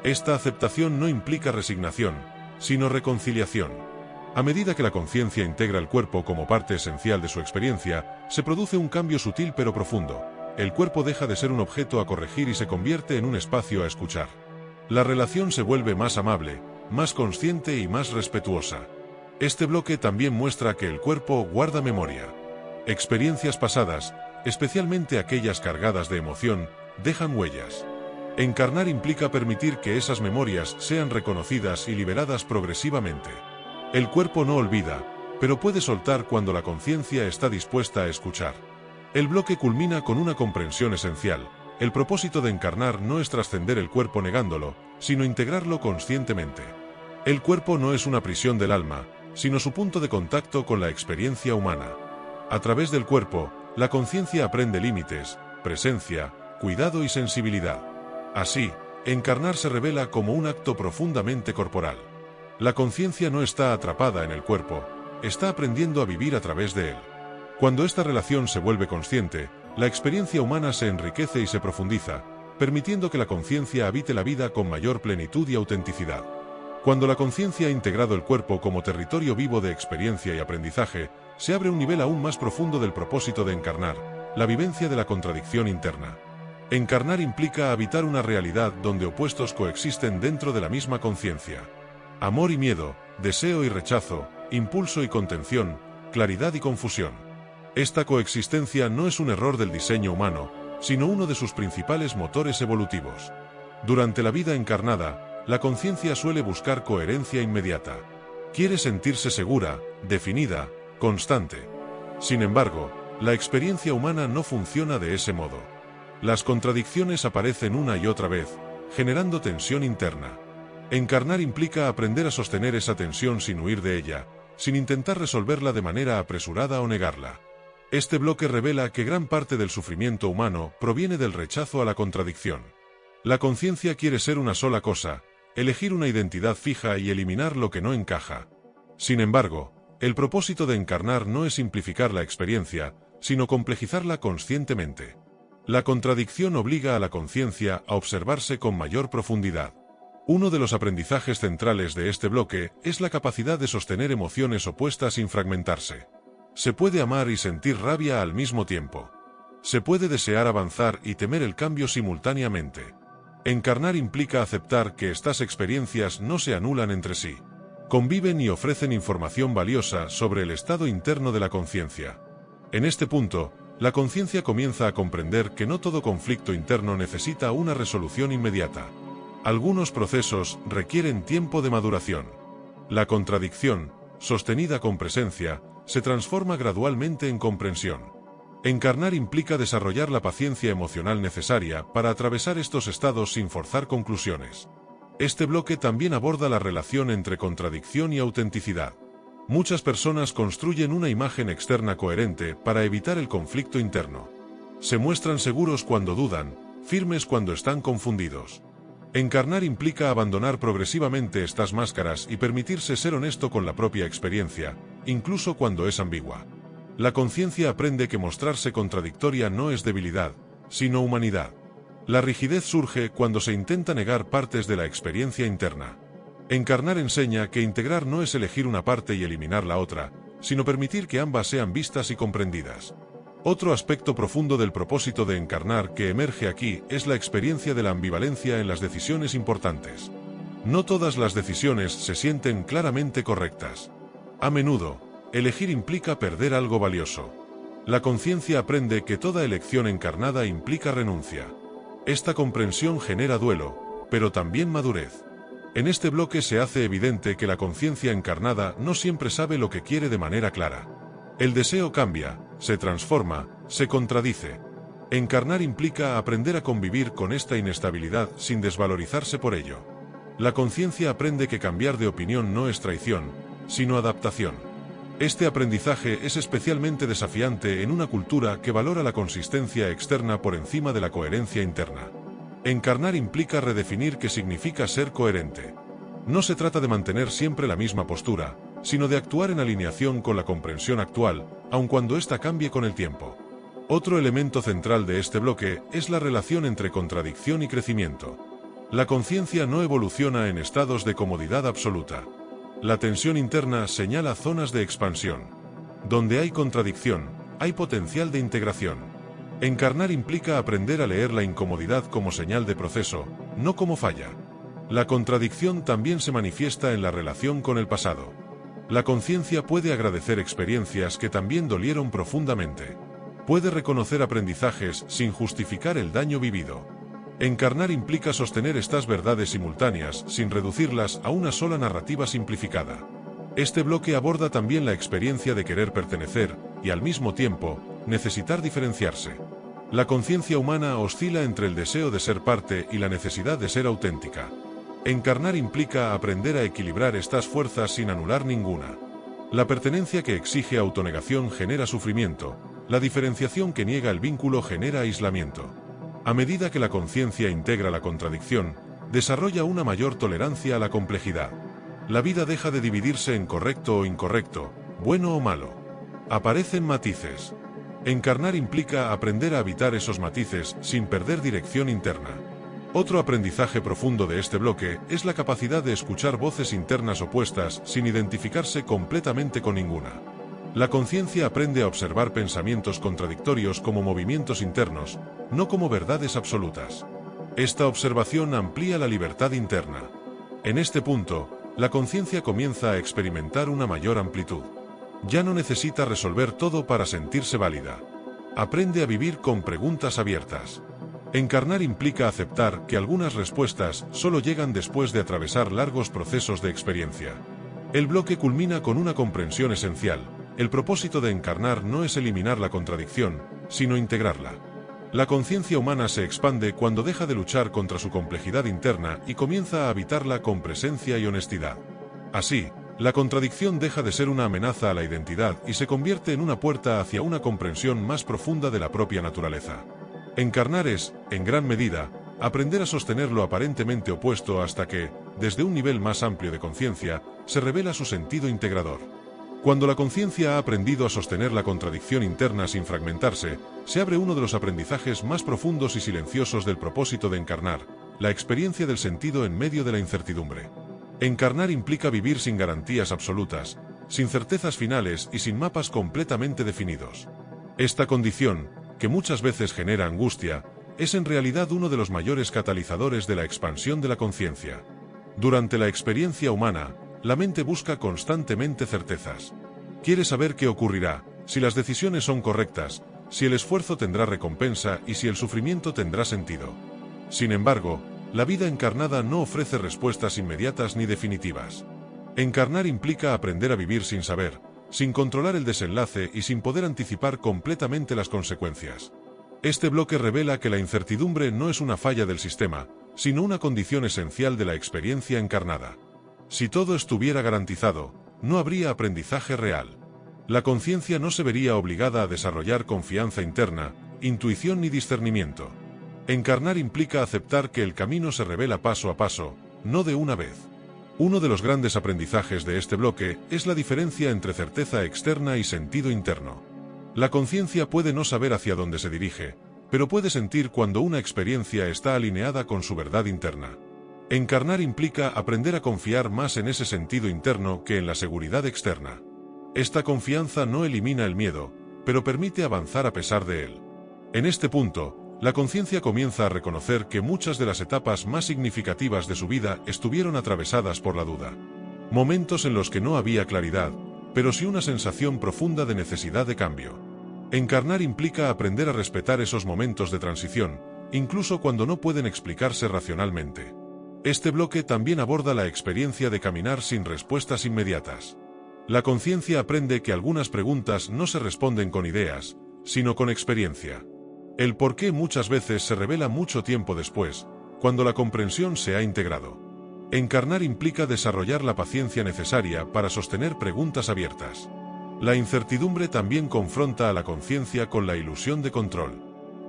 S1: Esta aceptación no implica resignación, sino reconciliación. A medida que la conciencia integra el cuerpo como parte esencial de su experiencia, se produce un cambio sutil pero profundo. El cuerpo deja de ser un objeto a corregir y se convierte en un espacio a escuchar. La relación se vuelve más amable, más consciente y más respetuosa. Este bloque también muestra que el cuerpo guarda memoria. Experiencias pasadas, especialmente aquellas cargadas de emoción, dejan huellas. Encarnar implica permitir que esas memorias sean reconocidas y liberadas progresivamente. El cuerpo no olvida, pero puede soltar cuando la conciencia está dispuesta a escuchar. El bloque culmina con una comprensión esencial. El propósito de encarnar no es trascender el cuerpo negándolo, sino integrarlo conscientemente. El cuerpo no es una prisión del alma, sino su punto de contacto con la experiencia humana. A través del cuerpo, la conciencia aprende límites, presencia, cuidado y sensibilidad. Así, encarnar se revela como un acto profundamente corporal. La conciencia no está atrapada en el cuerpo, está aprendiendo a vivir a través de él. Cuando esta relación se vuelve consciente, la experiencia humana se enriquece y se profundiza, permitiendo que la conciencia habite la vida con mayor plenitud y autenticidad. Cuando la conciencia ha integrado el cuerpo como territorio vivo de experiencia y aprendizaje, se abre un nivel aún más profundo del propósito de encarnar, la vivencia de la contradicción interna. Encarnar implica habitar una realidad donde opuestos coexisten dentro de la misma conciencia. Amor y miedo, deseo y rechazo, impulso y contención, claridad y confusión. Esta coexistencia no es un error del diseño humano, sino uno de sus principales motores evolutivos. Durante la vida encarnada, la conciencia suele buscar coherencia inmediata. Quiere sentirse segura, definida, constante. Sin embargo, la experiencia humana no funciona de ese modo. Las contradicciones aparecen una y otra vez, generando tensión interna. Encarnar implica aprender a sostener esa tensión sin huir de ella, sin intentar resolverla de manera apresurada o negarla. Este bloque revela que gran parte del sufrimiento humano proviene del rechazo a la contradicción. La conciencia quiere ser una sola cosa, elegir una identidad fija y eliminar lo que no encaja. Sin embargo, el propósito de encarnar no es simplificar la experiencia, sino complejizarla conscientemente. La contradicción obliga a la conciencia a observarse con mayor profundidad. Uno de los aprendizajes centrales de este bloque es la capacidad de sostener emociones opuestas sin fragmentarse. Se puede amar y sentir rabia al mismo tiempo. Se puede desear avanzar y temer el cambio simultáneamente. Encarnar implica aceptar que estas experiencias no se anulan entre sí. Conviven y ofrecen información valiosa sobre el estado interno de la conciencia. En este punto, la conciencia comienza a comprender que no todo conflicto interno necesita una resolución inmediata. Algunos procesos requieren tiempo de maduración. La contradicción, sostenida con presencia, se transforma gradualmente en comprensión. Encarnar implica desarrollar la paciencia emocional necesaria para atravesar estos estados sin forzar conclusiones. Este bloque también aborda la relación entre contradicción y autenticidad. Muchas personas construyen una imagen externa coherente para evitar el conflicto interno. Se muestran seguros cuando dudan, firmes cuando están confundidos. Encarnar implica abandonar progresivamente estas máscaras y permitirse ser honesto con la propia experiencia, incluso cuando es ambigua. La conciencia aprende que mostrarse contradictoria no es debilidad, sino humanidad. La rigidez surge cuando se intenta negar partes de la experiencia interna. Encarnar enseña que integrar no es elegir una parte y eliminar la otra, sino permitir que ambas sean vistas y comprendidas. Otro aspecto profundo del propósito de encarnar que emerge aquí es la experiencia de la ambivalencia en las decisiones importantes. No todas las decisiones se sienten claramente correctas. A menudo, elegir implica perder algo valioso. La conciencia aprende que toda elección encarnada implica renuncia. Esta comprensión genera duelo, pero también madurez. En este bloque se hace evidente que la conciencia encarnada no siempre sabe lo que quiere de manera clara. El deseo cambia, se transforma, se contradice. Encarnar implica aprender a convivir con esta inestabilidad sin desvalorizarse por ello. La conciencia aprende que cambiar de opinión no es traición, sino adaptación. Este aprendizaje es especialmente desafiante en una cultura que valora la consistencia externa por encima de la coherencia interna. Encarnar implica redefinir qué significa ser coherente. No se trata de mantener siempre la misma postura, sino de actuar en alineación con la comprensión actual, aun cuando ésta cambie con el tiempo. Otro elemento central de este bloque es la relación entre contradicción y crecimiento. La conciencia no evoluciona en estados de comodidad absoluta. La tensión interna señala zonas de expansión. Donde hay contradicción, hay potencial de integración. Encarnar implica aprender a leer la incomodidad como señal de proceso, no como falla. La contradicción también se manifiesta en la relación con el pasado. La conciencia puede agradecer experiencias que también dolieron profundamente. Puede reconocer aprendizajes sin justificar el daño vivido. Encarnar implica sostener estas verdades simultáneas sin reducirlas a una sola narrativa simplificada. Este bloque aborda también la experiencia de querer pertenecer y, al mismo tiempo, necesitar diferenciarse. La conciencia humana oscila entre el deseo de ser parte y la necesidad de ser auténtica. Encarnar implica aprender a equilibrar estas fuerzas sin anular ninguna. La pertenencia que exige autonegación genera sufrimiento, la diferenciación que niega el vínculo genera aislamiento. A medida que la conciencia integra la contradicción, desarrolla una mayor tolerancia a la complejidad. La vida deja de dividirse en correcto o incorrecto, bueno o malo. Aparecen matices. Encarnar implica aprender a habitar esos matices sin perder dirección interna. Otro aprendizaje profundo de este bloque es la capacidad de escuchar voces internas opuestas sin identificarse completamente con ninguna. La conciencia aprende a observar pensamientos contradictorios como movimientos internos, no como verdades absolutas. Esta observación amplía la libertad interna. En este punto, la conciencia comienza a experimentar una mayor amplitud. Ya no necesita resolver todo para sentirse válida. Aprende a vivir con preguntas abiertas. Encarnar implica aceptar que algunas respuestas solo llegan después de atravesar largos procesos de experiencia. El bloque culmina con una comprensión esencial. El propósito de encarnar no es eliminar la contradicción, sino integrarla. La conciencia humana se expande cuando deja de luchar contra su complejidad interna y comienza a habitarla con presencia y honestidad. Así, la contradicción deja de ser una amenaza a la identidad y se convierte en una puerta hacia una comprensión más profunda de la propia naturaleza. Encarnar es, en gran medida, aprender a sostener lo aparentemente opuesto hasta que, desde un nivel más amplio de conciencia, se revela su sentido integrador. Cuando la conciencia ha aprendido a sostener la contradicción interna sin fragmentarse, se abre uno de los aprendizajes más profundos y silenciosos del propósito de encarnar, la experiencia del sentido en medio de la incertidumbre. Encarnar implica vivir sin garantías absolutas, sin certezas finales y sin mapas completamente definidos. Esta condición, que muchas veces genera angustia, es en realidad uno de los mayores catalizadores de la expansión de la conciencia. Durante la experiencia humana, la mente busca constantemente certezas. Quiere saber qué ocurrirá, si las decisiones son correctas, si el esfuerzo tendrá recompensa y si el sufrimiento tendrá sentido. Sin embargo, la vida encarnada no ofrece respuestas inmediatas ni definitivas. Encarnar implica aprender a vivir sin saber, sin controlar el desenlace y sin poder anticipar completamente las consecuencias. Este bloque revela que la incertidumbre no es una falla del sistema, sino una condición esencial de la experiencia encarnada. Si todo estuviera garantizado, no habría aprendizaje real. La conciencia no se vería obligada a desarrollar confianza interna, intuición ni discernimiento. Encarnar implica aceptar que el camino se revela paso a paso, no de una vez. Uno de los grandes aprendizajes de este bloque es la diferencia entre certeza externa y sentido interno. La conciencia puede no saber hacia dónde se dirige, pero puede sentir cuando una experiencia está alineada con su verdad interna. Encarnar implica aprender a confiar más en ese sentido interno que en la seguridad externa. Esta confianza no elimina el miedo, pero permite avanzar a pesar de él. En este punto, la conciencia comienza a reconocer que muchas de las etapas más significativas de su vida estuvieron atravesadas por la duda. Momentos en los que no había claridad, pero sí una sensación profunda de necesidad de cambio. Encarnar implica aprender a respetar esos momentos de transición, incluso cuando no pueden explicarse racionalmente. Este bloque también aborda la experiencia de caminar sin respuestas inmediatas. La conciencia aprende que algunas preguntas no se responden con ideas, sino con experiencia. El porqué muchas veces se revela mucho tiempo después, cuando la comprensión se ha integrado. Encarnar implica desarrollar la paciencia necesaria para sostener preguntas abiertas. La incertidumbre también confronta a la conciencia con la ilusión de control.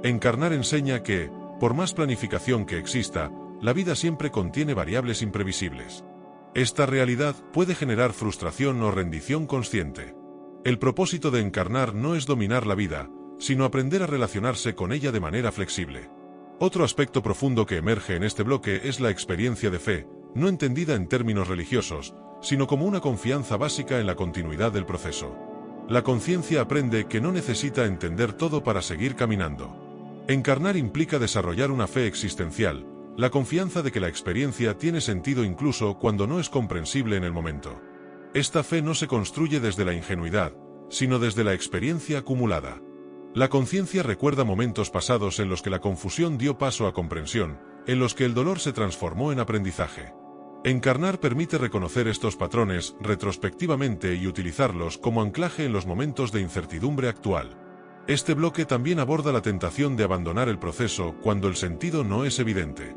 S1: Encarnar enseña que, por más planificación que exista, la vida siempre contiene variables imprevisibles. Esta realidad puede generar frustración o rendición consciente. El propósito de encarnar no es dominar la vida, sino aprender a relacionarse con ella de manera flexible. Otro aspecto profundo que emerge en este bloque es la experiencia de fe, no entendida en términos religiosos, sino como una confianza básica en la continuidad del proceso. La conciencia aprende que no necesita entender todo para seguir caminando. Encarnar implica desarrollar una fe existencial, la confianza de que la experiencia tiene sentido incluso cuando no es comprensible en el momento. Esta fe no se construye desde la ingenuidad, sino desde la experiencia acumulada. La conciencia recuerda momentos pasados en los que la confusión dio paso a comprensión, en los que el dolor se transformó en aprendizaje. Encarnar permite reconocer estos patrones retrospectivamente y utilizarlos como anclaje en los momentos de incertidumbre actual. Este bloque también aborda la tentación de abandonar el proceso cuando el sentido no es evidente.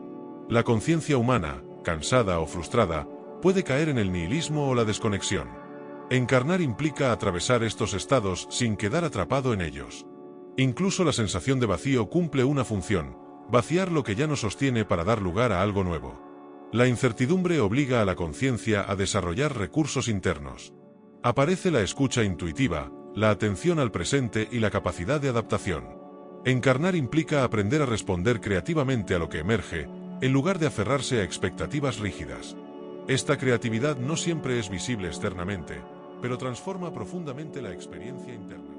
S1: La conciencia humana, cansada o frustrada, puede caer en el nihilismo o la desconexión. Encarnar implica atravesar estos estados sin quedar atrapado en ellos. Incluso la sensación de vacío cumple una función, vaciar lo que ya no sostiene para dar lugar a algo nuevo. La incertidumbre obliga a la conciencia a desarrollar recursos internos. Aparece la escucha intuitiva, la atención al presente y la capacidad de adaptación. Encarnar implica aprender a responder creativamente a lo que emerge, en lugar de aferrarse a expectativas rígidas. Esta creatividad no siempre es visible externamente, pero transforma profundamente la experiencia interna.